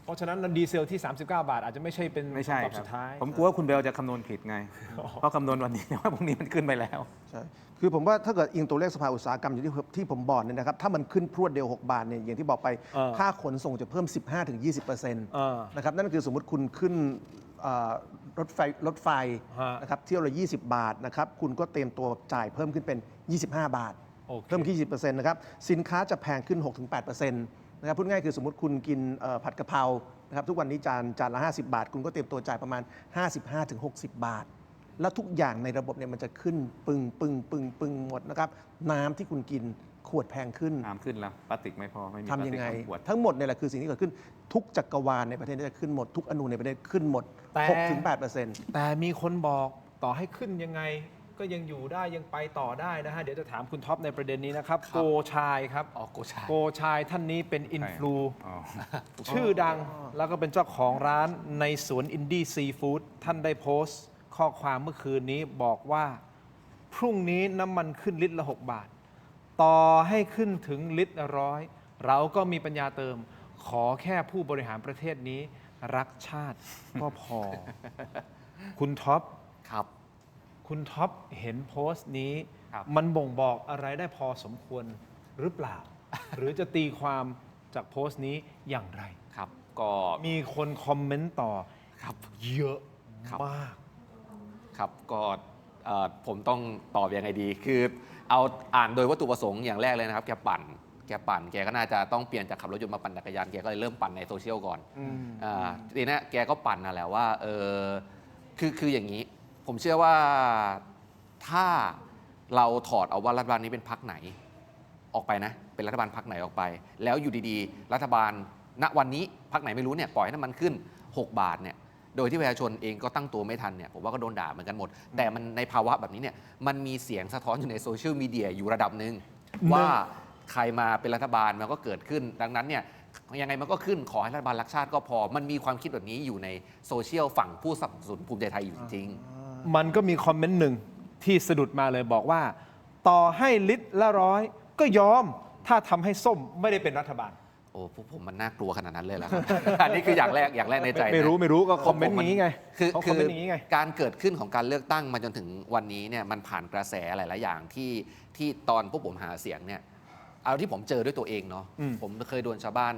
เพราะฉะนั้นดีเซลที่ 39 บาทอาจจะไม่ใช่เป็น ไม่ใช่ คำตอบ ครั สุ บ ดท้าย ผมกลัวว่าคุณเบลจะคำนวณผิดไง เพราะคำนวณวันนี้ ว่าพรุ่งนี้มันขึ้นไปแล้ว ใช่คือผมว่าถ้าเกิดอิงตัวเลขสภาอุตสาหกรรมอย่างที่ผมบอกเนี่ยนะครับถ้ามันขึ้นพรวดเดียว 6 บาทเนี่ยอย่างที่บอกไปค่าขนส่งจะเพิ่ม 15-20%นะครับนั่นคือสมมุติคุณขึ้นรถไฟนะครับเที่ยวละ20 บาทนะครับคุณก็เตรียมตัวจ่ายเพิ่มขึ้นเป็น 25 บาท เพิ่ม 20%นะครับสินค้าจะแพงขึ้น 6-8%นะครับพูดง่ายคือสมมติคุณกินผัดกะเพรานะครับทุกวันนี้จานละ50 บาท คุณก็เตรียมตัวจ่ายประมาณ 55-60 บาท แล้วทุกอย่างในระบบเนี่ยมันจะขึ้นปึงหมดนะครับน้ำที่คุณกินขวดแพงขึ้น น้ำขึ้นแล้วพลาสติกไม่พอไม่มีพ ทำ ลาส ยั ติก งไง ขวด ทั้งหมดเนี่ยแหละคือสิ่งที่เกิดขึ้นทุกจักรวาลในประเทศจะขึ้นหมดทุกอนูในประเทศขึ้นหมด แต่ 6-8% แต่มีคนบอกต่อให้ขึ้นยังไงก็ยังอยู่ได้ยังไปต่อได้นะฮะเดี๋ยวจะถามคุณท็อปในประเด็นนี้นะครับโกชายครับ โกชาย โกชายท่านนี้เป็นอินฟลู อ๋อ ชื่อดังแล้วก็เป็นเจ้าของร้านในสวนอินดี้ซีฟู้ดท่านได้โพสต์ข้อความเมื่อคืนนี้บอกว่าพรุ่งนี้น้ำมันขึ้นลิตรละ 6 บาท ต่อให้ขึ้นถึงลิตรละ100เราก็มีปัญญาเติม ขอแค่ผู้บริหารประเทศนี้รักชาติก็พอ คุณท็อป ครับ คุณท็อปเห็นโพสต์นี้ ครับ มันบ่งบอกอะไรได้พอสมควรหรือเปล่า หรือจะตีความจากโพสต์นี้อย่างไร ครับก็ มีคนคอมเมนต์ต่อ ครับ เยอะ ครับ มาก ครับก็ผมต้องตอบยังไงดี คือเอาอ่านโดยวัตถุประสงค์อย่างแรกเลยนะครับแกปั่นแกก็น่าจะต้องเปลี่ยนจากขับรถยนต์มาปั่นจักรยานแกก็เลยเริ่มปั่นในโซเชียลก่อนทีนี้แกก็ปั่นน่ะแหละว่าคืออย่างนี้ ผมเชื่อว่าถ้าเราถอดเอาว่ารัฐบาลนี้เป็นพรรคไหนออกไปนะเป็นรัฐบาลพรรคไหนออกไป แล้วอยู่ดีๆรัฐบาลณวันนี้พรรคไหนไม่รู้เนี่ยปล่อยให้น้ำมันขึ้น 6 บาทเนี่ยโดยที่ประชาชนเองก็ตั้งตัวไม่ทันเนี่ยผมว่าก็โดนด่าเหมือนกันหมด แต่มันในภาวะแบบนี้เนี่ยมันมีเสียงสะท้อนอยู่ในโซเชียลมีเดียอยู่ระดับหนึ่งว่าใครมาเป็นรัฐบาลมันก็เกิดขึ้น ดังนั้นเนี่ยยังไงมันก็ขึ้นขอให้รัฐบาลรักชาติก็พอมันมีความคิดแบบนี้อยู่ในโซเชียลฝั่งผู้สนับสนุนภูมิใจไทยอยู่จริง มันก็มีคอมเมนต์หนึ่งที่สะดุดมาเลยบอกว่า ต่อให้ลิตรละ100ก็ยอมถ้าทำให้ส้มไม่ได้เป็นรัฐบาล โอ้พวกผมมันน่ากลัวขนาดนั้นเลยเหรอครับ อันนี้คืออย่างแรกในใจนะ ไม่รู้ก็คอมเมนต์อย่างนี้ไง คือ เขาคอมเมนต์อย่างนี้ไง การเกิดขึ้นของการเลือกตั้งมาจนถึงวันนี้เนี่ยมันผ่านกระแสหลาย ๆ อย่างที่ตอนพวกผมหาเสียงเนี่ยเอาที่ผมเจอด้วยตัวเองเนาะผมเคยโดนชาวบ้าน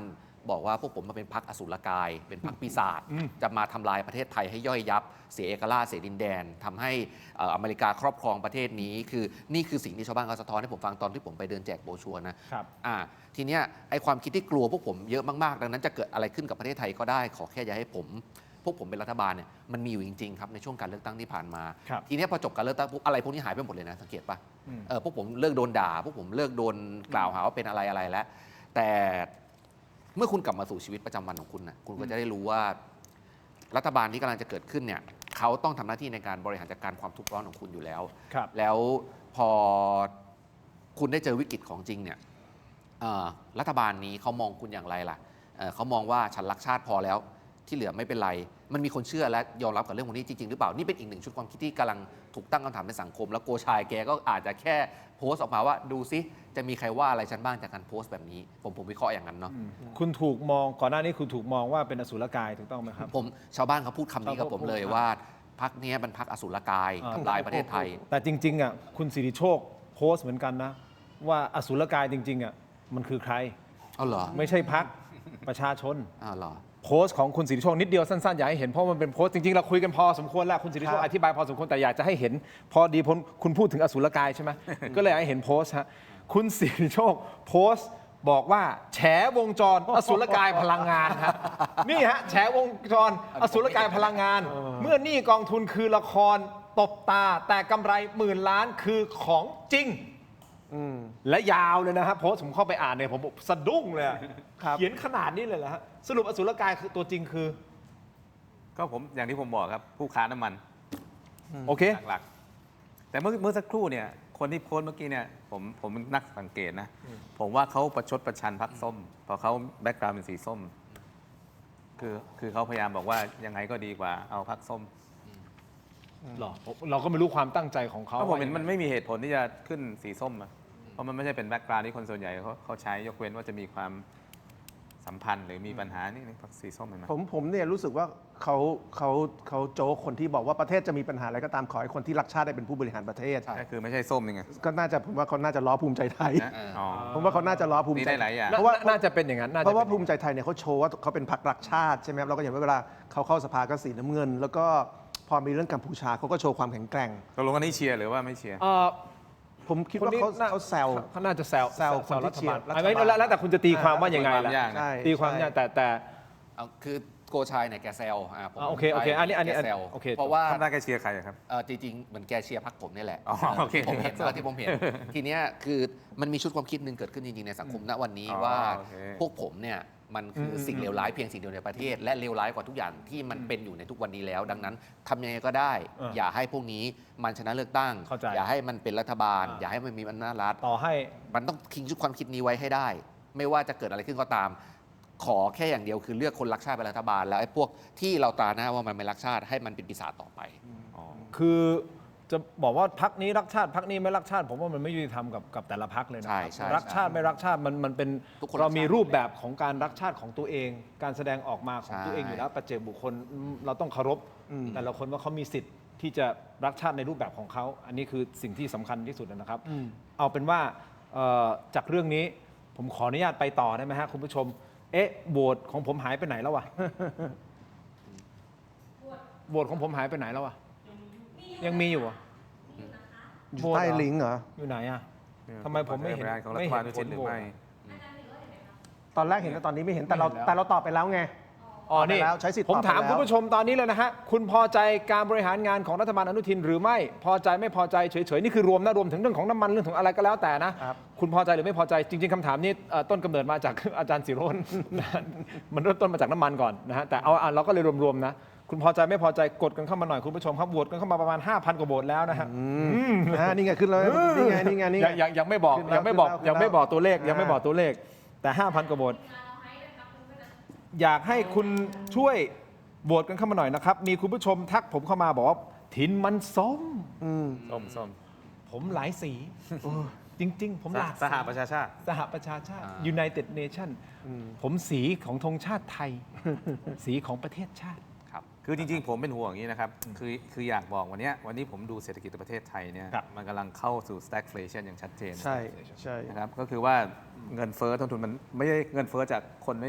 บอกว่าพวกผมมาเป็นพรรคอสุรกาย เป็นพรรคปีศาจจะมาทำลายประเทศไทยให้ย่อยยับเสียเอกราชเสียดินแดนทำให้อเมริกาครอบครองประเทศนี้คือนี่คือสิ่งที่ชาวบ้านเขาสะท้อนให้ผมฟังตอนที่ผมไปเดินแจกโบรชัวร์นะครับ ทีเนี้ยไอ้ความคิดที่กลัวพวกผมเยอะมากๆดังนั้นจะเกิดอะไรขึ้นกับประเทศไทยก็ได้ขอแค่อย่าให้พวกผมเป็นรัฐบาลเนี่ยมันมีอยู่จริงๆครับในช่วงการเลือกตั้งที่ผ่านมา ครับ ทีเนี้ยพอจบการเลือกตั้งปุ๊บอะไรพวกนี้หายไปหมดเลยนะสังเกตป่ะพวกผมเลิกโดนด่าพวกผมเลิกโดนกล่าวหาว่าเป็นอะไรแล้วแต่เมื่อคุณกลับมาสู่ชีวิตประจำวันของคุณนะคุณก็จะได้รู้ว่ารัฐบาลที่กำลังจะเกิดขึ้นเนี่ยเขาต้องทำหน้าที่ในการบริหารจัดการความทุกข์ร้อนของคุณอยู่แล้ว ครับ แล้วพอคุณได้เจอวิกฤตของจริงเนี่ยรัฐบาลนี้เขามองคุณอย่างไรล่ะเขามองว่าฉันรักชาติพอแล้วที่เหลือไม่เป็นไรมันมีคนเชื่อและยอมรับกับเรื่องพวกนี้จริงๆหรือเปล่านี่เป็นอีกหนึ่งชุดความคิดที่กำลังถูกตั้งคำถามในสังคมแล้วโกชายแกก็อาจจะแค่โพสต์ออกมาว่าดูซิจะมีใครว่าอะไรฉันบ้างจากการโพสต์แบบนี้ผมวิเคราะห์อย่างนั้นเนาะ คุณถูกมองก่อนหน้านี้คุณถูกมองว่าเป็นอสุรกายถูกต้องไหมครับ ผมชาวบ้านเขาพูดคำนี้กับผมเลยว่าพรรคนี้เป็นพรรคอสุรกายทำลายประเทศไทย แต่จริงๆอ่ะคุณสิริโชคโพสต์เหมือนกันนะว่าอสุรกายจริงๆอ่ะมันคือใคร เอาเหรอ ไม่ใช่พรรคประชาชน อ้าวเหรอ โพสต์ของคุณสิริโชคนิดเดียวสั้นๆอยากให้เห็นเพราะมันเป็นโพสต์จริงๆเราคุยกันพอสมควรแล้วคุณสิริโชคอธิบายพอสมควรแต่อยากจะให้เห็นพอดีคุณพูดถึงอสุรกายใช่ไหม ก็เลยอยากให้เห็นโพสต์ฮะคุณสิริโชคโพสต์บอกว่าแฉวงจรอสุรกายพลังงานฮะนี่ฮะแฉวงจรอสุรกายพลังงาน เมื่อหนี้กองทุนคือละครตบตาแต่กำไร10,000 ล้านคือของจริงและยาวเลยนะฮะโพสต์ผมเข้าไปอ่านเนี่ยผมสะดุ้งเลยอะเขียนขนาดนี้เลยเหรอฮะ สรุปอสุรกายคือตัวจริงคือ ก็ผมอย่างที่ผมบอกครับ ผู้ค้าน้ำมัน โอเค หลักๆแต่เมื่อสักครู่เนี่ยคนที่โพสต์เมื่อกี้เนี่ยผมนักสังเกตนะ ผมว่าเขาประชดประชันพรรคส้มเพราะเขาแบ็กกราวด์เป็นสีส้ม คือเขาพยายามบอกว่ายังไงก็ดีกว่าเอาพรรคส้ม หรอเราก็ไม่รู้ความตั้งใจของเขา เพราะผมเห็นมันไม่มีเหตุผลที่จะขึ้นสีส้มอะเพราะมันไม่ใช่เป็นแบ็กกราวด์ที่คนส่วนใหญ่เขาใช้ยกเว้นว่าจะมีความสัมพันธ์หรือมีปัญหานี่พรรคสีส้มเห็นไหม ผมเนี่ยรู้สึกว่าเขาโจ๊กคนที่บอกว่าประเทศจะมีปัญหาอะไรก็ตามขอให้คนที่รักชาติได้เป็นผู้บริหารประเทศ ก็คือไม่ใช่ส้มนี่ไง ก็น่าจะผมว่าเขาน่าจะล้อภูมิใจไทย นะอ๋อ ผมว่าเขาน่าจะล้อภูมิ นี่ ใจ ได้หลายอย่าง เพราะว่า น่าจะเป็นอย่างนั้นน่จ เพราะว่า ป็น ภูมิใจไทยเนี่ยเขาโชว์ว่าเขาเป็นพรรครักชาติใช่ไหมครับเราก็เห็นว่าเวลาเขาเข้าสภาก็สีน้ำเงิน แล้วก็พอมีเรื่องกัมพูชาเขาก็โชว์ความแข็งแกร่ง ตกลงกันนี่เชียร์หรือว่าไม่เชียร์ ผมคิดว่าเขาแซว เขาน่าจะแซว คนที่ รัฐ เชีย บา ร์ ล รัฐบาล ไม่แล้วแต่คุณจะตีความว่ายังไงล่ะ ตีความยากนะ ใช่ ตีความยากแต่ เอาคือโกชัยเนี่ยแกแซวผม โอเคอันนี้ แกแซว โอเค เพราะว่า ท่านน่าจะเชียร์ใครอะครับ จริงๆเหมือนแกเชียร์พรรคผมนี่แหละ อ๋อโอเค ที่ผมเห็นที่ผมเห็น ทีเนี้ยคือมันมีชุดความคิดหนึ่งเกิดขึ้นจริงๆในสังคมณวันนี้ อ๋อ ว่า โอเค พวกผมเนี่ยมันคือสิ่งเลวร้ายเพียงสิ่งเดียวในประเทศ และเลวร้ายกว่าทุกอย่างที่มันเป็นอยู่ในทุกวันนี้แล้ว ดังนั้นทำยังไงก็ได้ อย่าให้พวกนี้มันชนะเลือกตั้ง เข้าใจ อย่าให้มันเป็นรัฐบาล อย่าให้มันมีอำนาจรัฐ ต่อให้ มันต้องทิ้งชุดความคิดนี้ไว้ให้ได้ ไม่ว่าจะเกิดอะไรขึ้นก็ตาม ขอแค่อย่างเดียวคือเลือกคนรักชาติเป็นรัฐบาล แล้วไอ้พวกที่เราตราหน้าว่ามันไม่รักชาติให้มันเป็นปีศาจต่อไป คือจะบอกว่าพักนี้รักชาติพักนี้ไม่รักชาติ ผมว่ามันไม่ยุติธรรมกับแต่ละพักเลยนะค ใช่ รับ ใช่ รักชาติไม่รักชาติมันเป็น ทุกคน เรามี รักชาติ รูปแบบของการรักชาติของตัวเอง การแสดงออกมาของ ใช่ ตัวเองอยู่แล้วปัจเจกบุคคลเราต้องเคารพแต่ละคนว่าเขามีสิทธิ์ที่จะรักชาติในรูปแบบของเขาอันนี้คือสิ่งที่สำคัญที่สุดนะครับ เอาเป็นว่าจากเรื่องนี้ผมขออนุญาตไปต่อได้ไหมฮะคุณผู้ชมโหวตของผมหายไปไหนแล้ววะโหวตของผมหายไปไหนแล้ววะยังมีอยู่เหรอ อยู่ใต้ลิงก์เหรอ อยู่ไหนอะทำไมผมไม่เห็น รายของรัฐบาลทุกชิ้นหรือไม่ ตอนแรกเห็นแต่ตอนนี้ไม่เห็นแต่เราตอบไปแล้วไง อ๋อนี่ ตอบไปแล้วใช้สิทธิ์ ผมถาม ตอบไปแล้ว คุณผู้ชมตอนนี้เลยนะฮะคุณพอใจการบริหารงานของรัฐบาลอนุทินหรือไม่พอใจไม่พอใจเฉยๆนี่คือรวมนะรวมถึงเรื่องของน้ำมันเรื่องของอะไรก็แล้วแต่นะคุณพอใจหรือไม่พอใจจริงๆคำถามนี้ต้นกำเนิดมาจาก อาจารย์ศิโรจน์ มันเริ่มต้นมาจากน้ำมันก่อนนะฮะแต่เอาเราก็เลยรวมๆนะคุณพอใจไม่พอใจกดกันเข้ามาหน่อยคุณผู้ชมครับโหวตกันเข้ามาประมาณ 5,000 กว่าโหวตแล้วนะฮะ นี่ไงขึ้นเลยนี่ไงนี่ไงนี่ไง ยังไม่บอก ขึ้นแล้ว ยังไม่บอก ขึ้นแล้ว ยังไม่บอกตัวเลข อ่ายั ยังไม่บอกตัวเลขแต่ 5,000 กว่าโหวตอยากให้คุณช่วยโหวตกันเข้ามาหน่อยนะครับมีคุณผู้ชมทักผมเข้ามาบอกว่าทินมันส้ม ส้ม ผมหลายสีจริง ๆ ผมหลาก สหประชาชาติ สหประชาชาติ United Nation ผมสีของธงชาติไทย สีของประเทศชาติ คือจริงๆ ผมเป็นห่วงอย่างนี้นะครับ คืออยากบอกวันนี้ผมดูเศรษฐกิจประเทศไทยเนี่ย ครับ มันกำลังเข้าสู่ stagflation อย่างชัดเจน ใช่ใช่ นะครับก็คือว่าเงินเฟ้อต้นทุนมันไม่ใช่เงินเฟ้อจากคน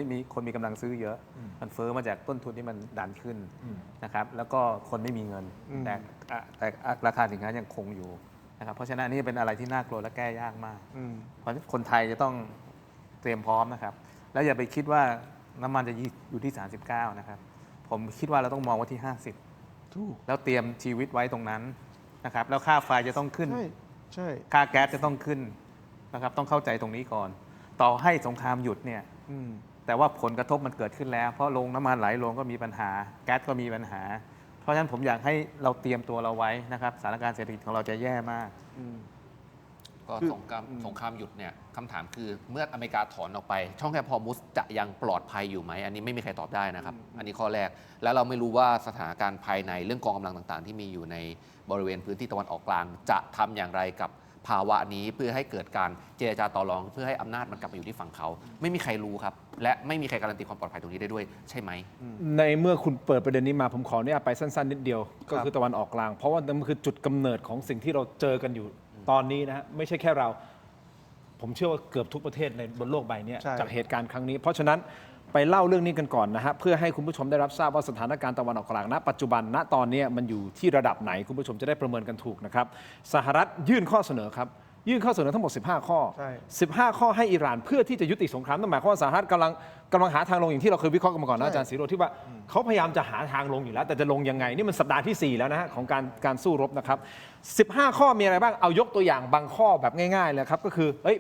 มีกำลังซื้อเยอะ มันเฟ้อมาจากต้นทุนที่มันดันขึ้นนะครับแล้วก็คนไม่มีเงิน แต่ราคาสินค้ายังคงอยู่นะครับเพราะฉะนั้นนี่เป็นอะไรที่น่ากลัวและแก้ยากมาก เพราะคนไทยจะต้องเตรียมพร้อมนะครับแล้วอย่าไปคิดว่าน้ำมันจะอยู่ที่ 39 นะครับผมคิดว่าเราต้องมองว่าที่ 50 แล้วเตรียมชีวิตไว้ตรงนั้นนะครับแล้วค่าไฟจะต้องขึ้น ใช่ ค่าแก๊สจะต้องขึ้นนะครับต้องเข้าใจตรงนี้ก่อน ต่อให้สงครามหยุดเนี่ยแต่ว่าผลกระทบมันเกิดขึ้นแล้ว เพราะโรงน้ำมันหลายโรงก็มีปัญหาแก๊สก็มีปัญหา เพราะฉะนั้นผมอยากให้เราเตรียมตัวเราไว้นะครับสถานการณ์เศรษฐกิจของเราจะแย่มาก ก็สงครามหยุดเนี่ยคำถามคือเมื่ออเมริกาถอนออกไป ช่องแคบฮอร์มุสจะยังปลอดภัยอยู่ไหมอันนี้ไม่มีใครตอบได้นะครับ อันนี้ข้อแรกแล้วเราไม่รู้ว่าสถานการณ์ภายในเรื่องกองกำลังต่างๆ ที่มีอยู่ในบริเวณพื้นที่ตะวันออกกลาง จะทำอย่างไรกับภาวะนี้เพื่อให้เกิดการเจรจาต่อรอง เพื่อให้อำนาจมันกลับมาอยู่ที่ฝั่งเขาไม่มีใครรู้ครับและไม่มีใครการันตีความปลอดภัยตรงนี้ได้ด้วยใช่ไหม ในเมื่อคุณเปิดประเด็นนี้มาผมขอเนี่ยไปสั้นๆนิดเดียวก็คือตะวันออกกลาง เพราะว่ามันคือจุดกำเนิดของสิ่งที่เราเจอกันอยู่ตอนนี้นะฮะไม่ใช่แค่เรา ผมเชื่อว่าเกือบทุกประเทศในบนโลกใบนี้ ใช่ จากเหตุการณ์ครั้งนี้ เพราะฉะนั้นไปเล่าเรื่องนี้กันก่อนนะฮะเพื่อให้คุณผู้ชมได้รับทราบว่าสถานการณ์ตะวันออกกลางณปัจจุบันณตอนนี้มันอยู่ที่ระดับไหนคุณผู้ชมจะได้ประเมินกันถูกนะครับสหรัฐยื่นข้อเสนอครับยื่นข้อเสนอทั้งหมด 15 ข้อ ใช่ 15 ข้อให้อิหร่านเพื่อที่จะยุติสงครามนั่นหมายความว่าสหรัฐกำลังหาทางลงอย่างที่เราเคยวิเคราะห์กันมาก่อนนะอาจารย์ศิโรจน์ที่ว่าเขาพยายามจะหาทางลงอยู่แล้ว แต่จะลงยังไงนี่มันสัปดาห์ที่ 4 แล้วนะฮะของการสู้รบนะครับ 15 ข้อมีอะไรบ้างเอายกตัวอย่างบางข้อแบบง่ายๆเลยครับก็คือเฮ้ย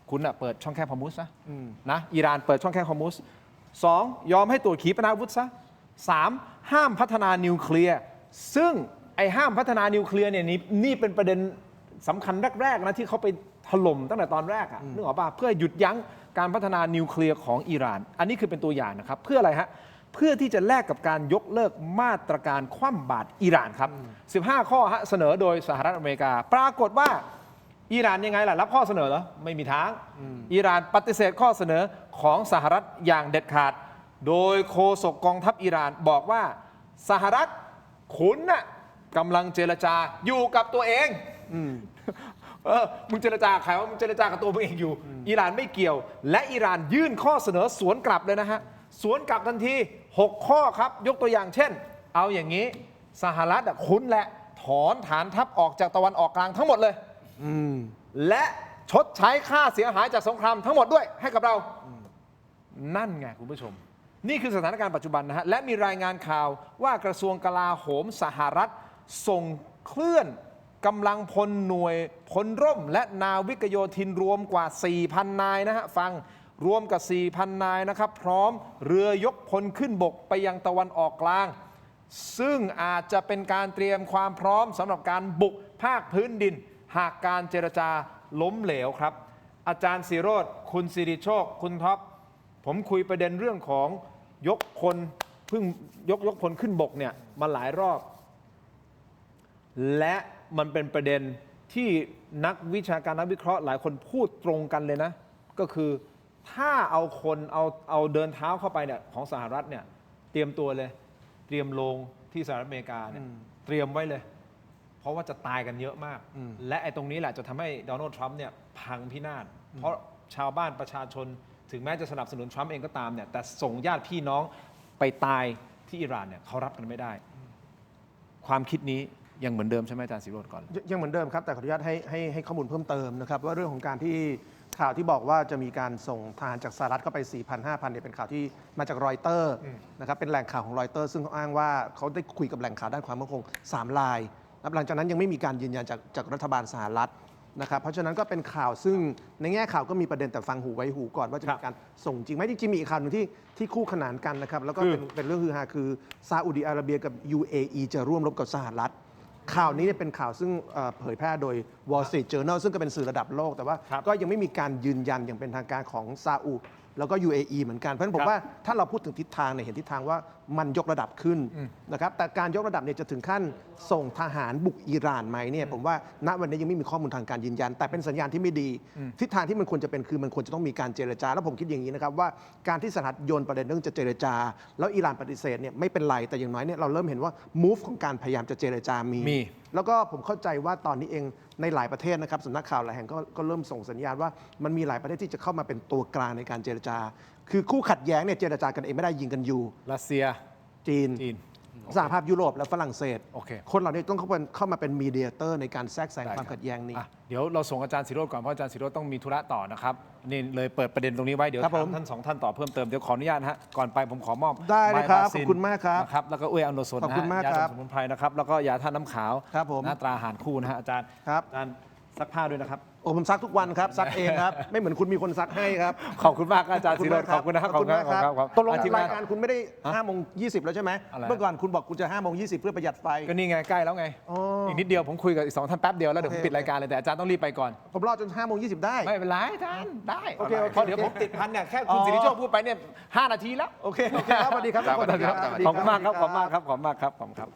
คุณเปิดช่องแคบฮอร์มุสนะอิหร่านเปิดช่องแคบฮอร์มุส 2. ยอมให้ตรวจขีปนาวุธซะ 3. ห้ามพัฒนานิวเคลียร์ซึ่งไอ้ห้ามพัฒนานิวเคลียร์เนี่ยนี่เป็นประเด็นสำคัญแรกๆนะที่เขาไปถล่มตั้งแต่ตอนแรกนึกออกป่ะเพื่อหยุดยั้งการพัฒนานิวเคลียร์ของอิหร่านอันนี้คือเป็นตัวอย่างนะครับเพื่ออะไรฮะเพื่อที่จะแลกกับการยกเลิกมาตรการคว่ำบาตรอิหร่านครับ15 ข้อเสนอโดยสหรัฐอเมริกาปรากฏว่าอิหร่านยังไงล่ะรับข้อเสนอเหรอไม่มีทางอิหร่านปฏิเสธข้อเสนอของสหรัฐอย่างเด็ดขาดโดยโฆษกกองทัพอิหร่านบอกว่าสหรัฐคุณน่ะกำลังเจรจาอยู่กับตัวเองมึงเจรจาใครว่ามึงเจรจากับตัวมึงเองอยู่อิหร่านไม่เกี่ยวและอิหร่านยื่นข้อเสนอสวนกลับเลยนะฮะสวนกลับทันที6 ข้อครับยกตัวอย่างเช่นเอาอย่างนี้สหรัฐคุณแหละถอนฐานทัพออกจากตะวันออกกลางทั้งหมดเลยและชดใช้ค่าเสียหายจากสงครามทั้งหมดด้วยให้กับเรานั่นไงคุณผู้ชมนี่คือสถานการณ์ปัจจุบันนะฮะและมีรายงานข่าวว่ากระทรวงกลาโหมสหรัฐส่งเคลื่อนกำลังพลหน่วยพลร่มและนาวิกโยธินรวมกว่า 4,000 นายนะฮะฟังรวมกับ 4,000 นายนะครับพร้อมเรือยกพลขึ้นบกไปยังตะวันออกกลางซึ่งอาจจะเป็นการเตรียมความพร้อมสำหรับการบุกภาคพื้นดินหากการเจรจาล้มเหลวครับอาจารย์ศิโรจน์คุณสิริโชคคุณท็อปผมคุยประเด็นเรื่องของยกพลยกพลขึ้นบกเนี่ยมาหลายรอบและมันเป็นประเด็นที่นักวิชาการนักวิเคราะห์หลายคนพูดตรงกันเลยนะก็คือถ้าเอาคนเอาเดินเท้าเข้าไปเนี่ยของสหรัฐเนี่ยเตรียมตัวเลยเตรียมลงที่สหรัฐอเมริกาเนี่ยเตรียมไว้เลยเพราะว่าจะตายกันเยอะมากและไอ้ตรงนี้แหละจะทำให้โดนัลด์ทรัมป์เนี่ยพังพินาศเพราะชาวบ้านประชาชนถึงแม้จะสนับสนุนทรัมป์เองก็ตามเนี่ยแต่ส่งญาติพี่น้องไปตายที่อิหร่านเนี่ยเขารับกันไม่ได้ความคิดนี้ยังเหมือนเดิมใช่ไหมอาจารย์ศิโรจน์ก่อนยังเหมือนเดิมครับแต่ขออนุญาตให้ข้อมูลเพิ่มเติมนะครับว่าเรื่องของการที่ข่าวที่บอกว่าจะมีการส่งทหารจากสหรัฐเข้าไป 4,000-5,000 เนี่ยเป็นข่าวที่มาจากรอยเตอร์นะครับเป็นแหล่งข่าวของรอยเตอร์ซึ่งเขาอ้างว่าเขาได้คุยกับแหล่งข่าวด้านความมั่นคง3 รายหลังจากนั้นยังไม่มีการยืนยันจากรัฐบาลสหรัฐนะครับเพราะฉะนั้นก็เป็นข่าวซึ่งในแง่ข่าวก็มีประเด็นแต่ฟังหูไว้หูก่อนว่าจะมีการส่งจริงไหมจริงๆมีอีกข่าวหนึ่งที่คู่ขนานกันนะครับแล้วก็เป็นเรื่องฮือฮาคือซาอุดิอาระเบียกับ UAE จะร่วมรบกับสหรัฐข่าวนี้เป็นข่าวซึ่งเผยแพร่โดย Wall Street Journal ซึ่งก็เป็นสื่อระดับโลกแต่ว่าก็ยังไม่มีการยืนยันอย่างเป็นทางการของซาอุแล้วก็ UAE เหมือนกันเพราะฉะนั้นผมว่าถ้าเราพูดถึงทิศทางเนี่ยเห็นทิศทางว่ามันยกระดับขึ้นนะครับแต่การยกระดับเนี่ยจะถึงขั้นส่งทหารบุกอิหร่านไหมเนี่ยผมว่าณวันนี้ยังไม่มีข้อมูลทางการยืนยันแต่เป็นสัญญาณที่ไม่ดีทิศทางที่มันควรจะเป็นคือมันควรจะต้องมีการเจรจาแล้วผมคิดอย่างนี้นะครับว่าการที่สหรัฐโยนประเด็นเรื่องจะเจรจาแล้วอิหร่านปฏิเสธเนี่ยไม่เป็นไรแต่อย่างน้อยเนี่ยเราเริ่มเห็นว่า move ของการพยายามจะเจรจามีแล้วก็ผมเข้าใจว่าตอนนี้เองในหลายประเทศนะครับสำนักข่าวหลายแห่งก็เริ่มส่งสัญญาณว่ามันมีหลายประเทศที่จะเข้ามาเป็นตัวกลางในการเจรจาคือคู่ขัดแย้งเนี่ยเจรจากันเองไม่ได้ยิงกันอยู่รัสเซียจีนสหภาพยุโรปและฝรั่งเศส okay. คนเหล่านี้ต้องเข้ามาเป็นมีเดียเตอร์ในการแทรกแซงความขัดแย้งนี้เดี๋ยวเราส่งอาจารย์ศิโรจน์ก่อนเพราะอาจารย์ศิโรจน์ต้องมีธุระต่อนะครับนี่เลยเปิดประเด็นตรงนี้ไว้เดี๋ยวถามท่าน2 ท่านต่อเพิ่มเติมเดี๋ยวขออนุญาตนะฮะก่อนไปผมขอมอบได้เลยครับขอบคุณมากครับนะครับแล้วก็อุ้ยอันโนสนนะฮะยาสมุนไพรนะครับแล้วก็ยาท่าน้ำขาวหน้าตราอาหารคู่นะฮะอาจารย์ซักผ้าด้วยนะครับโอ้ผมซักทุกวันครับซักเองครับไม่เหมือนคุณมีคนซักให้ครับขอบคุณมากอาจารย์ศิโรจน์ขอบคุณนะครับขอบคุณครับตกลงรายการคุณไม่ได้5:20แล้วใช่ไหมเมื่อก่อนคุณบอกคุณจะ5:20เพื่อประหยัดไฟก็นี่ไงใกล้แล้วไงอีกนิดเดียวผมคุยกับอีก2 ท่านแป๊บเดียวแล้วเดี๋ยวผมปิดรายการเลยแต่อาจารย์ต้องรีบไปก่อนผมรอจน5:20ได้ไม่เป็นไรอาจารย์ได้โอเคเพราะเดี๋ยวผมติดพันเนี่ยแค่คุณสิริโชคพูดไปเนี่ย5 นาทีแล้วโอเคครับสวัสดีครับขอบคุณมากครับขอบคุณมากครับขอบคุณมากครับขอบคุณครับ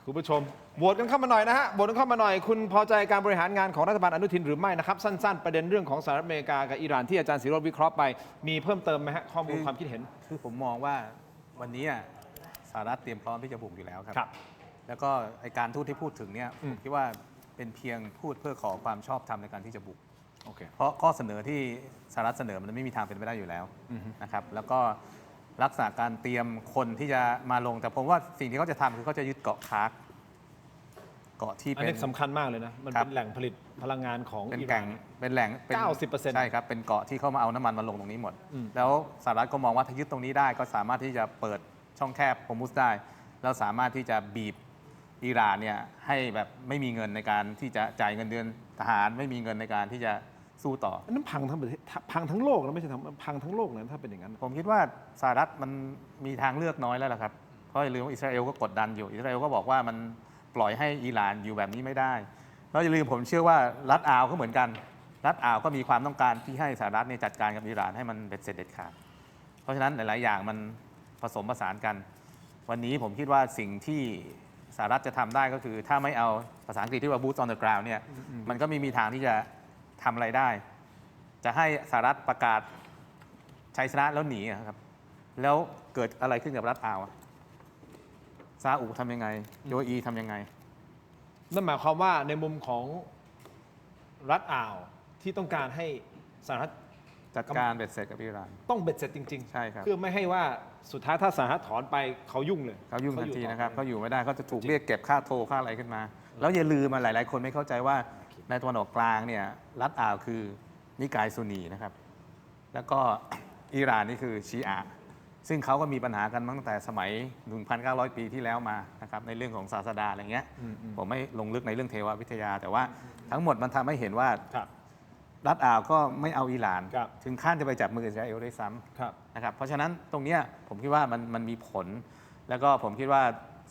คุณผู้ชมโหวตกันเข้ามาหน่อยนะฮะโหวตกันเข้ามาหน่อยคุณพอใจการบริหารงานของรัฐบาลอนุทินหรือไม่นะครับสั้นๆประเด็นเรื่องของสหรัฐอเมริกากับอิหร่านที่อาจารย์ศิโรจน์วิเคราะห์ไปมีเพิ่มเติมไหมฮะข้อมูลความคิดเห็นคือผมมองว่าวันนี้สหรัฐเตรียมพร้อมที่จะบุกอยู่แล้วครับแล้วก็การทูตที่พูดถึงเนี่ยผมคิดว่าเป็นเพียงพูดเพื่อขอความชอบธรรมในการที่จะบุกเพราะข้อเสนอที่สหรัฐเสนอมันไม่มีทางเป็นไปได้อยู่แล้วนะครับแล้วก็ลักษณะการเตรียมคนที่จะมาลงแต่ผมว่าสิ่งที่เขาจะทำคือเขาจะยึดเกาะคาร์กเกาะที่เป็นสำคัญมากเลยนะมันเป็นแหล่งผลิตพลังงานของเป็นแหล่ง90%ใช่ครับเป็นเกาะที่เข้ามาเอาน้ำมันมาลงตรงนี้หมดแล้วสหรัฐก็มองว่าถ้ายึดตรงนี้ได้ก็สามารถที่จะเปิดช่องแคบฮอร์มุซได้แล้วสามารถที่จะบีบอิหร่านเนี่ยให้แบบไม่มีเงินในการที่จะจ่ายเงินเดือนทหารไม่มีเงินในการที่จะ สู้ต่อ อันนั้นพังทั้งประเทศพังทั้งโลกนะไม่ใช่พังทั้งโลกเลยถ้าเป็นอย่างนั้น ผมคิดว่าสหรัฐมันมีทางเลือกน้อยแล้วล่ะครับ เพราะอย่าลืมว่าอิสราเอลก็กดดันอยู่ อิสราเอลก็บอกว่ามันปล่อยให้อิหร่านอยู่แบบนี้ไม่ได้ แล้วอย่าลืมผมเชื่อว่ารัฐอ่าวก็เหมือนกัน รัฐอ่าวก็มีความต้องการที่ให้สหรัฐเนี่ยจัดการกับอิหร่านให้มันเบ็ดเสร็จเด็ดขาด เพราะฉะนั้นหลาย ๆ อย่างมันผสมผสานกัน วันนี้ผมคิดว่าสิ่งที่สหรัฐจะทำได้ก็คือถ้าไม่เอาภาษาอังกฤษที่ว่า boots on the ground เนี่ยมันก็ไม่มีทางที่จะทำอะไรได้ จะให้สหรัฐประกาศชัยชนะแล้วหนีอะครับแล้วเกิดอะไรขึ้นกับรัฐอ่าวอะซาอุทำยังไง UAE ทำยังไง นั่นหมายความว่าในมุมของรัฐอ่าวที่ต้องการให้สหรัฐ จัดการเบ็ดเสร็จกับอิหร่าน ต้องเบ็ดเสร็จจริงๆ ใช่ครับ เพื่อไม่ให้ว่าสุดท้ายถ้าสหรัฐถอนไปเขายุ่งเลย เขายุ่งทันทีนะครับ เขา เขา อยู่ อยู่ไม่ได้เขาจะถูกเรียกเก็บค่าโทรค่าอะไรขึ้นมา แล้วอย่าลืมมาหลาย ๆ คนไม่เข้าใจว่าในตะวันออกกลางเนี่ยรัฐอ่าวคือนิกายซุนนีนะครับ แล้วก็อิหร่านนี่คือชีอะห์ซึ่งเขาก็มีปัญหากันมาตั้งแต่สมัย 1,900 ปีที่แล้วมานะครับในเรื่องของศาสดาอะไรเงี้ยผมไม่ลงลึกในเรื่องเทววิทยา แต่ว่าทั้งหมดมันทำให้เห็นว่า ครับ รัฐอ่าวก็ไม่เอาอิหร่าน ครับ ถึงขั้นจะไปจับมืออิสราเอลด้วยซ้ ครับ ำนะครับเพราะฉะนั้นตรงเนี้ยผมคิดว่ามันมีผล แล้วก็ผมคิดว่า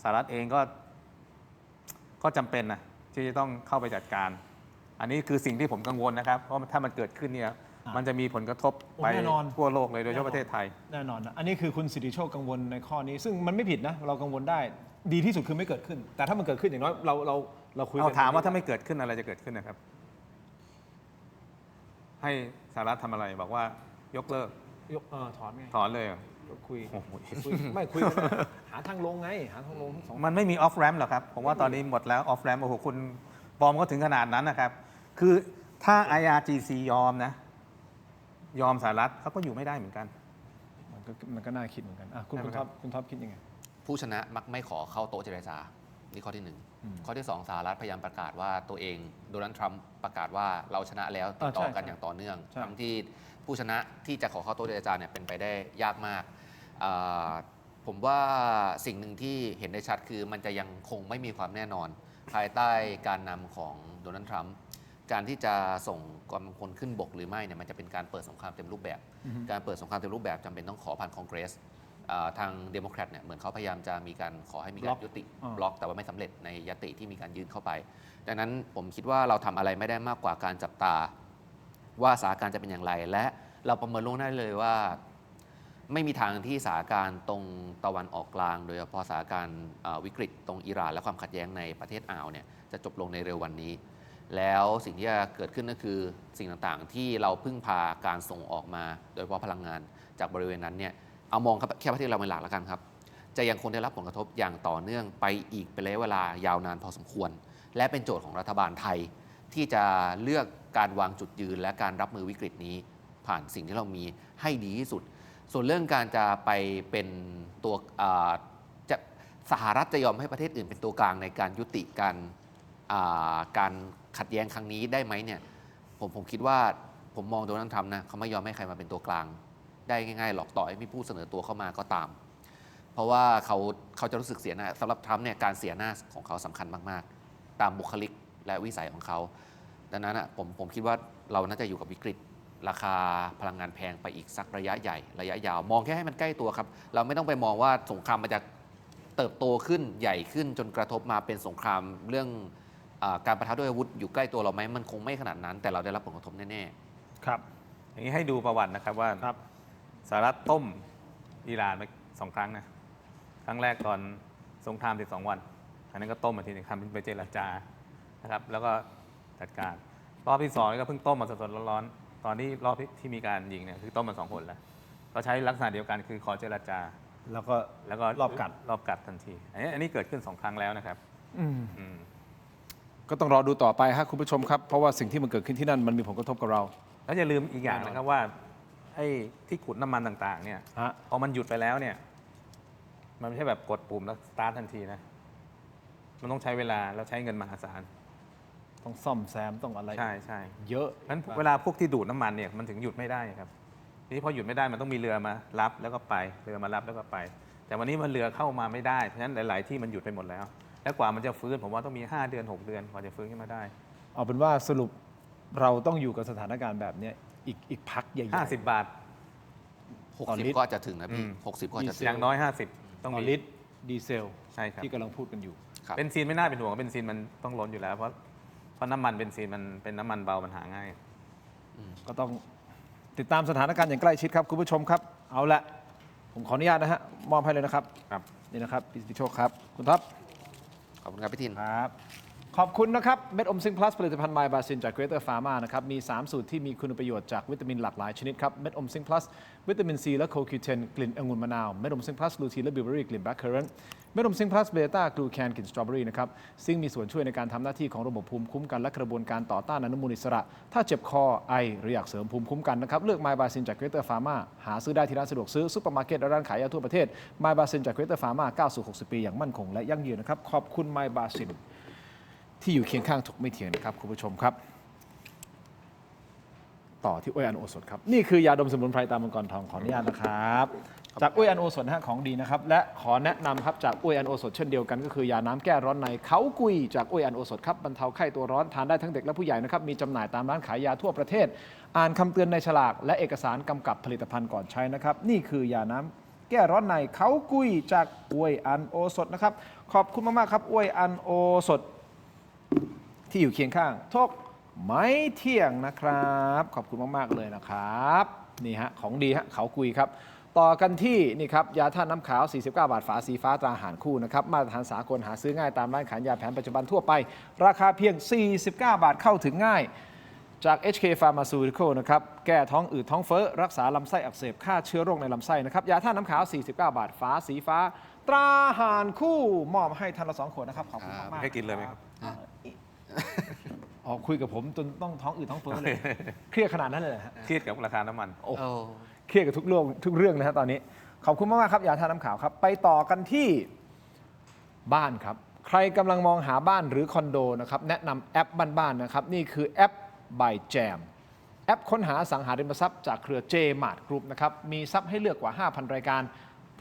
สหรัฐเองก็จำเป็นนะที่จะต้องเข้าไปจัดการ อันนี้คือสิ่งที่ผมกังวลนะครับ เพราะถ้ามันเกิดขึ้นเนี่ยมันจะมีผลกระทบไป แน่นอน ทั่วโลกเลยโดยเฉพาะประเทศไทย แน่นอนนะอันนี้คือคุณสิทธิโชคกังวลในข้อนี้ ซึ่งมันไม่ผิดนะเรากังวลได้ดีที่สุดคือไม่เกิดขึ้น แต่ถ้ามันเกิดขึ้นอย่างน้อยเราคุยกั เอาถามว่าถ้าไม่เกิดขึ้นอะไรจะเกิดขึ้นนะครับ ให้สหรัฐทำอะไรบอกว่ายกเลิก ถอนไง ถอนเลยเหรอ คุย โอ้โห ไม่คุยกันนะหาทางลงไงหาทางลงทั้งสอง มันไม่มีออฟแรมหรอกครับ ผมว่าตอนนี้หมดแล้วออฟแรมโอ้โหคุณบอมก็ถึงขนาดนั้นนะครับ คือถ้า IRGC ยอมนะ ยอมสหรัฐเขาก็อยู่ไม่ได้เหมือนกัน มันก็น่าคิดเหมือนกันคุณ ใช่ไหม ท็อปคุณท็อปคิดยังไง ผู้ชนะมักไม่ขอเข้าโต๊ะเจรจา นี่ข้อที่หนึ่ง ข้อที่สองสหรัฐพยายามประกาศว่าตัวเองโดนัลด์ทรัมป์ประกาศว่าเราชนะแล้วติดต่อกัน ใช่ อย่างต่อเนื่อง ใช่ ทั้งที่ผู้ชนะที่จะขอเข้าโต๊ะเจรจาเนี่ยเป็นไปได้ยากมากผมว่าสิ่งหนึ่งที่เห็นได้ชัดคือมันจะยังคงไม่มีความแน่นอน ภายใต้การนำของโดนัลด์ทรัมป์การที่จะส่งกำลังพลขึ้นบกหรือไม่เนี่ยมันจะเป็นการเปิดสงครามเต็มรูปแบบ การเปิดสงครามเต็มรูปแบบจำเป็นต้องขอผ่านคอนเกรสทางเดโมแครตเนี่ยเหมือนเขาพยายามจะมีการขอให้มีการยุติบล็อกแต่ว่าไม่สำเร็จในยติที่มีการยื่นเข้าไป ดังนั้นผมคิดว่าเราทำอะไรไม่ได้มากกว่าการจับตาว่าสถานการณ์จะเป็นอย่างไร และเราประเมินล่วงหน้าได้เลยว่าไม่มีทางที่สถานการณ์ตรงตะวันออกกลาง โดยเฉพาะสถานการณ์วิกฤตตรงอิหร่านและความขัดแย้งในประเทศอ่าวเนี่ยจะจบลงในเร็ววันนี้ แล้วสิ่งที่จะเกิดขึ้นก็คือสิ่งต่างๆ ที่เราพึ่งพาการส่งออกมา โดยเฉพาะพลังงานจากบริเวณนั้นเนี่ยเอามองแค่ประเทศเราเป็นหลักแล้วกันครับจะยังคงได้รับผลกระทบอย่างต่อเนื่องไปอีกเป็นระยะเวลายาวนานพอสมควร และเป็นโจทย์ของรัฐบาลไทย ที่จะเลือกการวางจุดยืนและการรับมือวิกฤตนี้ ผ่านสิ่งที่เรามีให้ดีที่สุด ส่วนเรื่องการจะไปเป็นตัวจะสหรัฐจะยอมให้ประเทศอื่นเป็นตัวกลางในการยุติการขัดแย้งครั้งนี้ได้ไหมเนี่ยผมคิดว่าผมมองโดนัลด์ทรัมป์นะเขาไม่ยอมให้ใครมาเป็นตัวกลางได้ง่ายๆหรอกต่อให้มีผู้เสนอตัวเข้ามาก็ตาม เพราะว่าเขาจะรู้สึกเสียหน้าสำหรับทรัมป์เนี่ยการเสียหน้าของเขาสำคัญมากๆตามบุคลิกและวิสัยของเขาดังนั้นผมคิดว่าเราน่าจะอยู่กับวิกฤตราคาพลังงานแพงไปอีกสักระยะใหญ่ระยะยาวมองแค่ให้มันใกล้ตัวครับเราไม่ต้องไปมองว่าสงครามมันจะเติบโตขึ้นใหญ่ขึ้นจนกระทบมาเป็นสงครามเรื่องการปะทะด้วยอาวุธอยู่ใกล้ตัวเราไหมมันคงไม่ขนาดนั้นแต่เราได้รับผลกระทบแน่ๆ ครับ อย่างนี้ให้ดูประวัตินะครับว่าสหรัฐต้มอิหร่านไป2 ครั้งนะครั้งแรกตอนสงคราม12 วันอันนั้นก็ต้มมาทีนึงทำไปเจรจานะครับแล้วก็จัดการรอบที่2ก็เพิ่งต้มมาสดๆร้อนๆตอนที่รอบที่มีการยิงเนี่ยคือต้มมา2 คนแล้วก็ใช้ลักษณะเดียวกันคือขอเจรจาแล้วก็รอบกัดทันทีอันนี้เกิดขึ้น2 ครั้งแล้วนะครับก็ต้องรอดูต่อไปครับคุณผู้ชมครับเพราะว่าสิ่งที่มันเกิดขึ้นที่นั่นมันมีผลกระทบกับเรา แล้วอย่าลืมอีกอย่างนะครับว่าไอ้ที่ขุดน้ำมันต่างๆเนี่ยพอมันหยุดไปแล้วเนี่ยมันไม่ใช่แบบกดปุ่มแล้วสตาร์ททันทีนะมันต้องใช้เวลาแล้วใช้เงินมหาศาล ต้องซ่อมแซมต้องอะไร ใช่ใช่ เยอะ งั้นเวลาพวกที่ดูดน้ำมันเนี่ยมันถึงหยุดไม่ได้ครับทีนี้พอหยุดไม่ได้มันต้องมีเรือมารับแล้วก็ไปเรือมารับแล้วก็ไป แต่วันนี้มันเรือเข้ามาไม่ได้เพราะฉะนั้นหลายๆที่มันหยุดไปหมดแล้วแล้วกว่ามันจะฟื้นผมว่าต้องมี5 เดือน 6 เดือนกว่าจะฟื้นขึ้นมาได้ เอาเป็นว่าสรุป เราต้องอยู่กับสถานการณ์แบบเนี้ยอีกพักใหญ่ๆ 50 บาท ต่อลิตร 60 ก็จะถึงนะพี่ 60 ก็จะถึง อย่างน้อย 50 ต้อง ต่อ มี ลิตรดีเซล ใช่ครับ ที่กำลังพูดกันอยู่ ครับ เบนซินไม่น่าเป็นห่วงเบนซินมันต้องล้นอยู่แล้ว เพราะน้ำมันเบนซินมันเป็นน้ำมันเบามันหาง่าย ก็ต้องติดตามสถานการณ์อย่างใกล้ชิดครับคุณผู้ชมครับ เอาละผมขออนุญาตนะฮะมอบให้เลยนะครับ ครับ นี่นะครับพี่โชคครับคุณท็อป ขอบคุณครับพี่ทิน ครับขอบคุณนะครับเม็ดอมซิง plus ผลิตภัณฑ์ไมบาซินจาก Greater Pharma นะครับมี 3 สูตรที่มีคุณประโยชน์จากวิตามินหลากหลายชนิดครับเม็ดอมซิง plus วิตามินซีและโคคิวเทนกลิ่นองุ่นมะนาวเม็ดอมซิง plus ลูทีนและบิวเบอรี่กลิ่นแบล็คเคอร์เรนต์เม็ดอมซิง plus เบต้ากลูแคนกลิ่นสตรอเบอรี่นะครับซึ่งมีส่วนช่วยในการทำหน้าที่ของระบบภูมิคุ้มกันและกระบวนการต่อต้านอนุมูลอิสระ ถ้าเจ็บคอไอหรืออยากเสริมภูมิคุ้มกันนะครับเลือกไมบาซินจาก Greater Pharma หาซื้อได้ที่ร้านสะดวกซื้อซุปเปอร์มาร์เก็ตและร้านขายยาทั่วประเทศไมบาซินจาก Greater Pharma ก้าวสู่ 60 ปีอย่างมั่นคงและยั่งยืนนะครับขอบคุณไมบาซินที่อยู่เคียงข้างถกไม่เถียงนะครับคุณผู้ชมครับต่อที่อ้วยอันโอสถครับนี่คือยาดมสมุนไพรตามมังกรทองขออนุญาตนะครับจากอ้วยอันโอสถนะฮะของดีนะครับและขอแนะนำครับจากอ้วยอันโอสถเช่นเดียวกันก็คือยาน้ำแก้ร้อนในเขากุยจากอ้วยอันโอสถครับบรรเทาไข้ตัวร้อนทานได้ทั้งเด็กและผู้ใหญ่นะครับมีจำหน่ายตามร้านขายยาทั่วประเทศอ่านคำเตือนในฉลากและเอกสารกำกับผลิตภัณฑ์ก่อนใช้นะครับนี่คือยาน้ำแก้ร้อนในเขากุยจากอ้วยอันโอสถนะครับขอบคุณมากๆครับอ้วยอันโอสถที่อยู่เคียงข้างทกไม่เที่ยงนะครับขอบคุณมากๆเลยนะครับนี่ฮะของดีฮะเขากุยครับต่อกันที่นี่ครับยาท่าตุน้ำขาว49 บาทฝาสีฟ้าตราหารคู่นะครับมาตรฐานสากลหาซื้อง่ายตามร้านขายยาแผนปัจจุบันทั่วไปราคาเพียง49 บาทเข้าถึงง่ายจาก HK Pharmaceutical นะครับแก้ท้องอืดท้องเฟ้อรักษาลำไส้อักเสบฆ่าเชื้อโรคในลำไส้นะครับยาท่าตุน้ำขาว49 บาทฝาสีฟ้าตราหารคู่มอบให้ท่านละ2 ขวดนะครับขอบคุณมากๆ ให้กินเลยไหมครับ ออกคุยกับผมจนต้องท้องอืดท้องเฟ้อเลย เครียดขนาดนั้นเลยเหรอฮะ เครียดกับราคาน้ำมัน โอ้เครียดกับทุกเรื่องนะฮะตอนนี้ ขอบคุณมากๆครับยาทาน้ำขาวครับ ไปต่อกันที่บ้านครับ ใครกำลังมองหาบ้านหรือคอนโดนะครับแนะนำแอปบ้านๆนะครับนี่คือแอป by Jam แอปค้นหาอสังหาริมทรัพย์จากเครือ J-Mart Group นะครับมีทรัพย์ให้เลือกกว่า 5,000 รายการ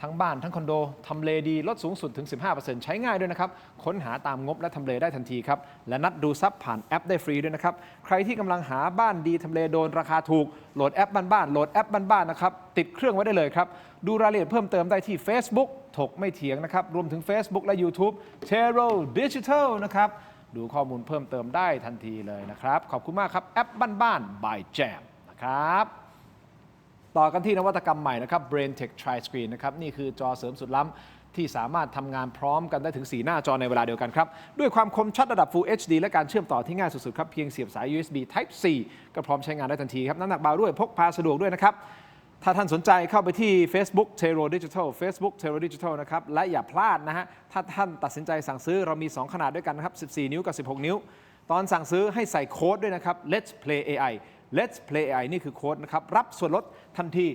ทั้งบ้านทั้งคอนโดทำเลดีลดสูงสุดถึง 15% ใช้ง่ายด้วยนะครับค้นหาตามงบและทำเลได้ทันทีครับและนัดดูทรัพย์ผ่านแอปได้ฟรีด้วยนะครับใครที่กำลังหาบ้านดีทำเลโดนราคาถูกโหลดแอปบ้านๆโหลดแอปบ้านๆนะครับติดเครื่องไว้ได้เลยครับดูรายละเอียดเพิ่มเติมได้ที่ Facebook ถกไม่เถียงนะครับรวมถึง Facebook และ YouTube Tero Digital นะครับดูข้อมูลเพิ่มเติมได้ทันทีเลยนะครับขอบคุณมากครับแอปบ้านๆ by Jam นะครับต่อกันที่นวัตกรรมใหม่นะครับ Brain Tech Tri Screen นะครับนี่คือจอเสริมสุดล้ำที่สามารถทำงานพร้อมกันได้ถึง 4 หน้าจอในเวลาเดียวกันครับด้วยความคมชัดระดับ Full HD และการเชื่อมต่อที่ง่ายสุดๆครับเพียงเสียบสาย USB Type C ก็พร้อมใช้งานได้ทันทีครับน้ำหนักเบาด้วยพกพาสะดวกด้วยนะครับถ้าท่านสนใจเข้าไปที่ Facebook Tero Digital Facebook Tero Digital นะครับและอย่าพลาดนะฮะถ้าท่านตัดสินใจสั่งซื้อเรามี 2 ขนาดด้วยกันนะครับ14 นิ้วกับ 16 นิ้วตอนสั่งซื้อให้ใส่โค้ดด้วยนะครับ Let's Play AI Let's Play AI นี่คือโค้ดนะครับรับส่วนลดทันที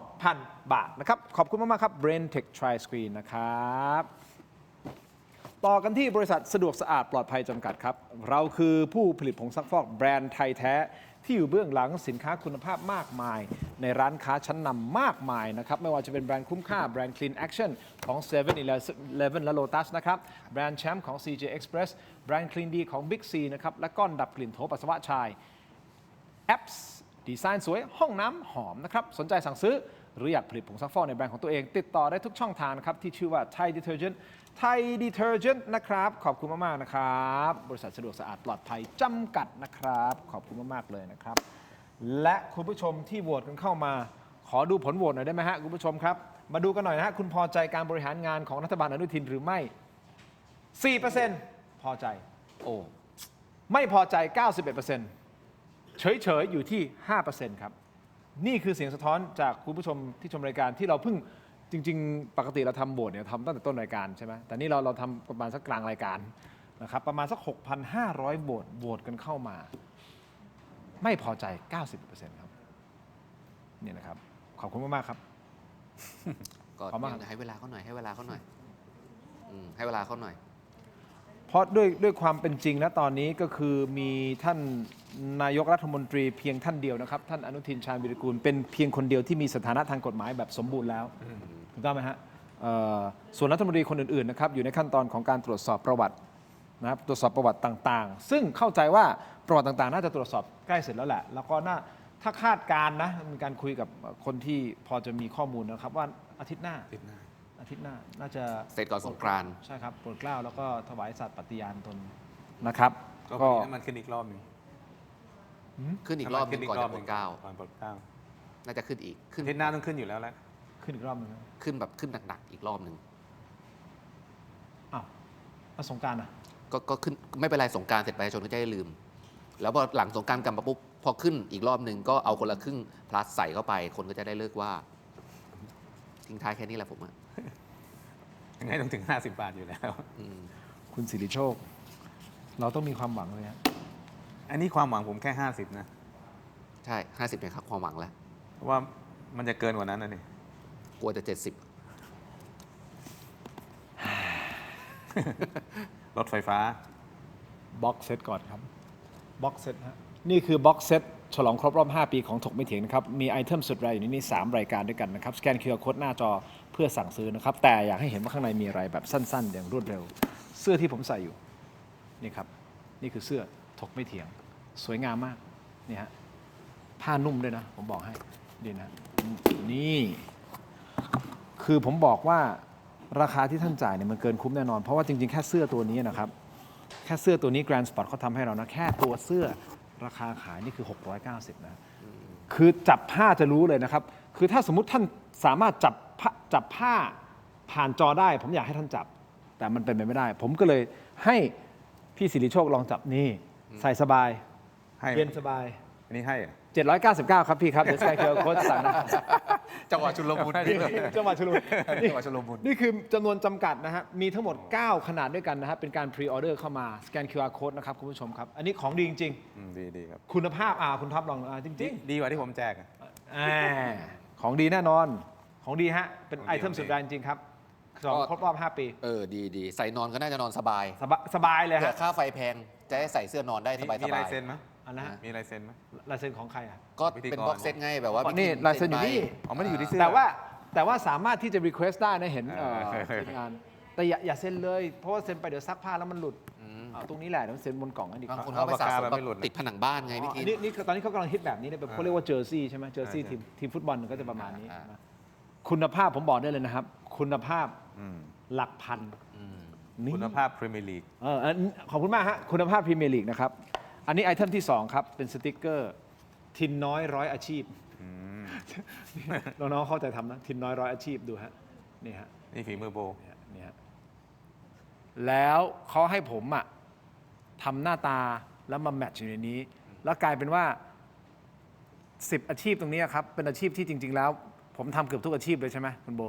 2,000 บาทนะครับขอบคุณมากๆครับ Brain Tech Tri Screen นะครับต่อกันที่บริษัทสะดวกสะอาดปลอดภัยจำกัดครับเราคือผู้ผลิตผงซักฟอกแบรนด์ไทยแท้ที่อยู่เบื้องหลังสินค้าคุณภาพมากมายในร้านค้าชั้นนำมากมายนะครับไม่ว่าจะเป็นแบรนด์คุ้มค่าแบรนด์ Clean Action ของ 7-Eleven และ Lotus นะครับแบรนด์แชมป์ของ CJ Express แบรนด์ Clean D ของ Big C นะครับและก้อนดับกลิ่นโถปัสสาวะชายแอปดีไซน์สวยห้องน้ำหอมนะครับสนใจสั่งซื้อหรืออยากผลิตผงซักฟอกในแบรนด์ของตัวเองติดต่อได้ทุกช่องทางนะครับที่ชื่อว่า Thai Detergent นะครับขอบคุณมากๆนะครับบริษัทสะดวกสะอาดปลอดภัยจำกัดนะครับขอบคุณมากๆเลยนะครับและคุณผู้ชมที่โหวตกันเข้ามาขอดูผลโหวตหน่อยได้ไหมฮะคุณผู้ชมครับมาดูกันหน่อยนะฮะคุณพอใจการบริหารงานของรัฐบาลอนุทินหรือไม่ 4% พอใจไม่พอใจ 91%เฉยๆอยู่ที่ 5% ครับนี่คือเสียงสะท้อนจากคุณผู้ชมที่ชมรายการที่เราเพิ่งจริงๆปกติเราทำโหวตเนี่ยทำตั้งแต่ต้นรายการใช่ไหมแต่นี่เราทำประมาณสักกลางรายการนะครับประมาณสัก 6,500 โหวตกันเข้ามาไม่พอใจ 90% ครับนี่นะครับขอบคุณมากๆครับ ก็ให้เวลาเขาหน่อยให้เวลาเขาหน่อยให้เวลาเขาหน่อยเพราะด้วยความเป็นจริงนะตอนนี้ก็คือมีท่านนายกรัฐมนตรีเพียงท่านเดียวนะครับท่านอนุทินชาญวิรากูลเป็นเพียงคนเดียวที่มีสถานะทางกฎหมายแบบสมบูรณ์แล้วถูกต้องไหมฮะส่วนรัฐมนตรีคนอื่นๆนะครับอยู่ในขั้นตอนของการตรวจสอบประวัติ นะครับตรวจสอบประวัติต่างๆ ซึ่งเข้าใจว่าประวัติต่างๆ น่าจะตรวจสอบใกล้เสร็จแล้วแหละแล้วก็ถ้าคาดการณ์นะมีการคุยกับคนที่พอจะมีข้อมูลนะครับว่าอาทิตย์หน้าน่าจะ เสร็จก่อนสงกรานต์ ใช่ครับโปรดเกล้าแล้วก็ถวายสัตย์ปฏิญาณตนนะครับ ก็ปีนั้นมันขึ้นอีกรอบหนึ่ง ขึ้นอีกรอบหนึงก่อนจะโปรดเกล้า ก่อนโปรดเกล้า น่าจะขึ้นอีกขึ้น อาทิตย์หน้าต้องขึ้นอยู่แล้วแหละ ขึ้นอีกรอบหนึงนะ ขึ้นแบบขึ้นหนักๆอีกรอบหนึ่ง อ้าวแล้วสงกรานต์อ่ะ ก็ขึ้นไม่เป็นไรสงกรารเสร็จประชาชนก็จะได้ลืม แล้วพอหลังสงกรารกลับมาปุ๊บพอขึ้นอีกรอบหนึ่งก็เอาคนละครึ่งพลัสใส่เข้าไป คนก็จะได้เลิกว่าทิ้งท้ายแค่นี้แหละผมอะ ยังไงต้องถึง 50 บาทอยู่แล้ว อืม คุณสิริโชค เราต้องมีความหวังเลยฮะ อันนี้ความหวังผมแค่ 50 นะ ใช่ 50เป็นครับความหวังแล้ว เพราะว่ามันจะเกินกว่านั้นนะนี่ กลัวจะ 70 รถไฟฟ้า บ็อกเซตก่อนครับบ็อกเซตฮะนี่คือบ็อกเซตฉลองครบรอบ 5 ปีของถกไม่เถียงนะครับ มีไอเทมสุดแรงอยู่ในนี้3รายการด้วยกันนะครับ สแกน QR Code หน้าจอเพื่อสั่งซื้อนะครับ แต่อยากให้เห็นว่าข้างในมีอะไรแบบสั้นๆ อย่างรวดเร็ว เสื้อที่ผมใส่อยู่ นี่ครับ นี่คือเสื้อถกไม่เถียง สวยงามมาก นี่ฮะ ผ้านุ่มด้วยนะ ผมบอกให้ดีนะ นี่ คือผมบอกว่าราคาที่ท่านจ่ายเนี่ยมันเกินคุ้มแน่นอน เพราะว่าจริงๆ แค่เสื้อตัวนี้นะครับ แค่เสื้อตัวนี้ Grand Sport เขาทำให้เรานะ แค่ตัวเสื้อราคาขายนี่คือ 690 นะ คือจับผ้าจะรู้เลยนะครับ คือถ้าสมมุติท่านสามารถจับผ้าผ่านจอได้ ผมอยากให้ท่านจับ แต่มันเป็นไปไม่ได้ ผมก็เลยให้พี่สิริโชคลองจับนี่ ใส่สบาย ให้ เย็นสบาย อันนี้ให้เหรอ 799 ครับพี่ครับ เดี๋ยวสแกนเคอร์โค้ดสั่งนะ จังหวะชุลมุน จังหวัดชุลมุน จังหวะชุลมุน นี่คือจำนวนจำกัดนะฮะ มีทั้งหมด 9 ขนาดด้วยกันนะฮะ เป็นการพรีออเดอร์เข้ามา สแกน QR Code นะครับ คุณผู้ชมครับ อันนี้ของดีจริง ดีครับ ๆ คุณภาพคุณท็อปลองจริง ดีกว่าที่ผมแจกอะ ๆของดีแน่นอน ของดีฮะ เป็นไอเทมสุดแรงจริงครับครบรอบ 5 ปี ดีใส่นอนก็น่าจะนอนสบาย สบายเลย เผื่อ ฮะ ค่าไฟแพง จะได้ใส่เสื้อนอนได้สบาย มีลายเซ็นไหม อันนะฮะ มีลายเซ็นไหม ลายเซ็นของใครอ่ะ ก็เป็นบ็อกเซตไงแบบว่า อ๋อนี่ลายเซ็นอยู่นี่ อ๋อไม่ได้อยู่ที่เสื้อ แต่ว่าสามารถที่จะ request ได้นะเห็น เคย ทีมงาน แต่อย่าเซ็นเลย เพราะว่าเซ็นไปเดี๋ยวซักผ้าแล้วมันหลุดเอาตรงนี้แหละเดี๋ยวเซ็นบนกล่องให้ดีก บาง ว่า คนเขาไปสะสม เอาปากกาแบบไม่หลุดนะ ติดผนังบ้านไงพี่ อ๋อ ที นี่คือตอนนี้เขากำลังฮิตแบบนี้เนี่ยเขาเรียกว่าเจอร์ซี่ใช่ไหมเจอร์ซี่ ใช่ ทีมฟุตบอลก็จะประมาณนี้ อ่า นะคุณภาพผมบอกได้เลยนะครับ คุณภาพ อืม หลักพันนี่ คุณภาพพรีเมียร์ลีก ขอบคุณมากฮะคุณภาพพรีเมียร์ลีกนะครับ อันนี้ไอเทมที่ 2 ครับ เป็นสติกเกอร์ ทินน้อยร้อยอาชีพ น้องๆเข้าใจทำนะ ทินน้อยร้อยอาชีพดูฮะนี่ฮะ นี่ฝีมือโบ นี่ฮะแล้วเขาให้ผมอะทำหน้าตาแล้วมาแมทช์อยู่ในนี้ แล้วกลายเป็นว่า 10 อาชีพตรงนี้ครับ เป็นอาชีพที่จริง ๆ แล้ว ผมทำเกือบทุกอาชีพเลยใช่ไหมคุณโบ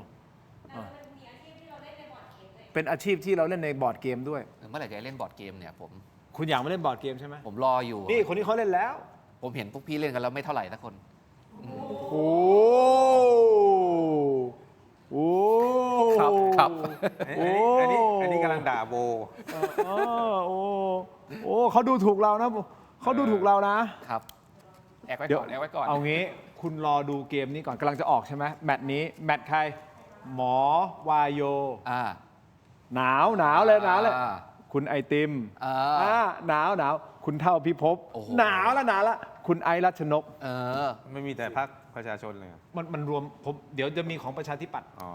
เป็นอาชีพที่เราเล่นในบอร์ดเกมด้วย เมื่อไหร่จะเล่นบอร์ดเกมเนี่ยผม คุณอยากมาเล่นบอร์ดเกมใช่ไหม ผมรออยู่ นี่คนนี้เขาเล่นแล้ว ผมเห็นพวกพี่เล่นกันแล้วไม่เท่าไหร่นะคน โอ้โอ้ ครับ อันนี้กำลังด่าโบ โอ้เขาดูถูกเรานะเขาดูถูกเรานะ ครับแอกไว้ เดี๋ยว ก่อนแอกไว้ก่อน เอางี้คุณรอดูเกมนี้ก่อนกำลังจะออกใช่ไหมแมตช์นี้แมตช์ใคร หมอวายโย หนาวเลย คุณไอติมหนาวคุณเท่าพิภพ โอ้โห หนาวแล้วคุณไอรัชนก ไม่มีแต่พรรคประชาชนเลยเหรอ มันรวมผมเดี๋ยวจะมีของประชาธิปัตย์ อ๋อ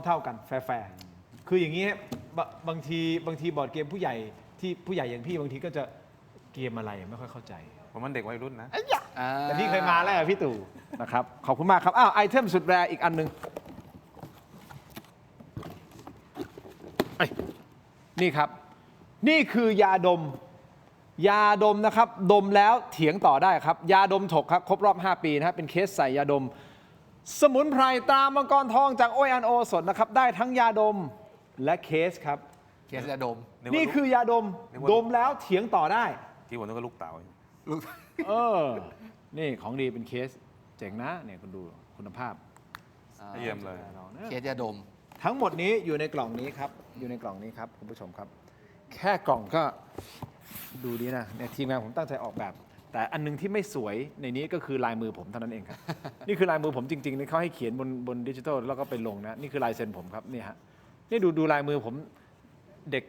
เท่ากันแฟร์คืออย่างนี้บางทีบอร์ดเกมผู้ใหญ่อย่างพี่บางทีก็จะเกมอะไรไม่ค่อยเข้าใจ ผมมันเด็กวัยรุ่นนะ แต่พี่เคยมาแล้วอะพี่ตู่นะครับขอบคุณมากครับไอเทมสุดแรอีกอันหนึ่งนี่ครับ นี่คือยาดมนะครับ ดมแล้วเถียงต่อได้ครับ ยาดมถกครับ ครบรอบ 5 ปีนะครับเป็นเคสใส่ยาดม สมุนไพรตรามังกรทองจากโออันโอสดนะครับ ได้ทั้งยาดมและเคสครับ เคสยาดม นี่คือยาดม ดมแล้วเถียงต่อได้ ที่ผมนึกว่าลูกเต๋า นี่ของดีเป็นเคสเจ๋งนะเนี่ยคุณดูคุณภาพ เยี่ยมเลย เคสยาดม ทั้งหมดนี้อยู่ในกล่องนี้ครับ อยู่ในกล่องนี้ครับคุณผู้ชมครับ แค่กล่องก็ดูดีนะเนี่ยทีมงานผมตั้งใจออกแบบ แต่อันนึงที่ไม่สวยในนี้ก็คือลายมือผมเท่านั้นเองครับ นี่คือลายมือผมจริงๆนี่เขาให้เขียนบนดิจิทัลแล้วก็ไปลงนะนี่คือลายเซ็นผมครับนี่ฮะนี่ดูลายมือผมเด็ก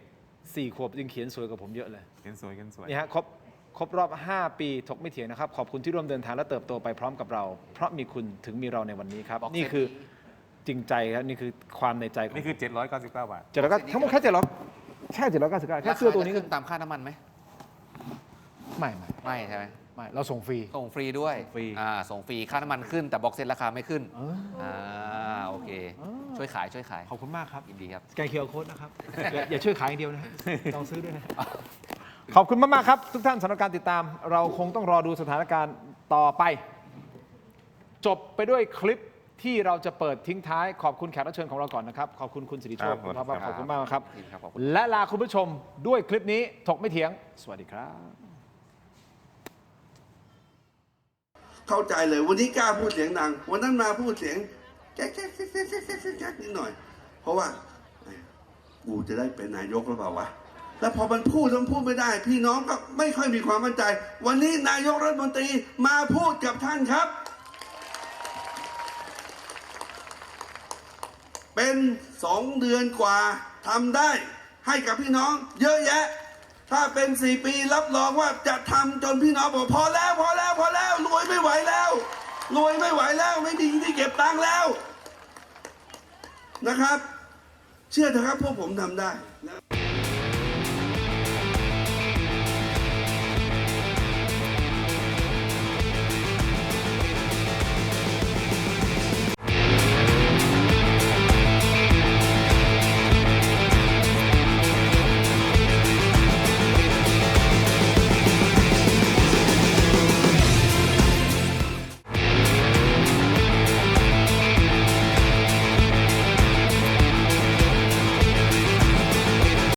4 ขวบยังเขียนสวยกว่าผมเยอะเลย เขียนสวยเขียนสวย นี่ฮะครบรอบ 5 ปีถกไม่เถียงนะครับ ขอบคุณที่ร่วมเดินทางและเติบโตไปพร้อมกับเรา เพราะมีคุณถึงมีเราในวันนี้ครับ บอก นี่คือจริงใจครับ นี่คือความในใจของ นี่คือ 799 บาท 700ทั้งหมดแค่700แค่799แค่เสื้อตัวนี้ ราคาจะขึ้นตามค่าน้ำมันไหม ไม่ ไม่ใช่ไหม เราส่งฟรี ส่งฟรีด้วย ส่งฟรี ส่งฟรีค่าน้ำมันขึ้นแต่บ็อกเซตราคาไม่ขึ้นโอเค ช่วยขาย ขอบคุณมากครับ ยินดีครับ สแกน QR Code นะครับ อย่าช่วยขายอย่างเดียวนะต้องซื้อด้วยนะ ขอบคุณมาก ๆ ครับ ทุกท่านสำหรับการติดตาม เราคงต้องรอดูสถานการณ์ต่อไป จบไปด้วยคลิปที่เราจะเปิดทิ้งท้าย ขอบคุณแขกรับเชิญของเราก่อนนะครับ ขอบคุณคุณสิริโชค ครับ ขอบคุณมากครับ ครับขอบคุณ และลาคุณผู้ชมด้วยคลิปนี้ถกไม่เถียง สวัสดีครับ เข้าใจเลยวันนี้กล้าพูดเสียงดัง วันนั้นมาพูดเสียงแก๊กนิดหน่อย เพราะว่ากูจะได้เป็นนายกหรือเปล่าวะแล้วพอมันพูดไม่ได้ พี่น้องก็ไม่ค่อยมีความมั่นใจ วันนี้นายกรัฐมนตรีมาพูดกับท่านครับ เป็น2 เดือนกว่าทำได้ให้กับพี่น้องเยอะแยะ ถ้าเป็น4 ปีรับรองว่าจะทำจนพี่น้องบอกพอแล้วรวยไม่ไหวแล้วไม่มีที่เก็บตังค์แล้วนะครับ เชื่อเถอะครับพวกผมทำได้นะ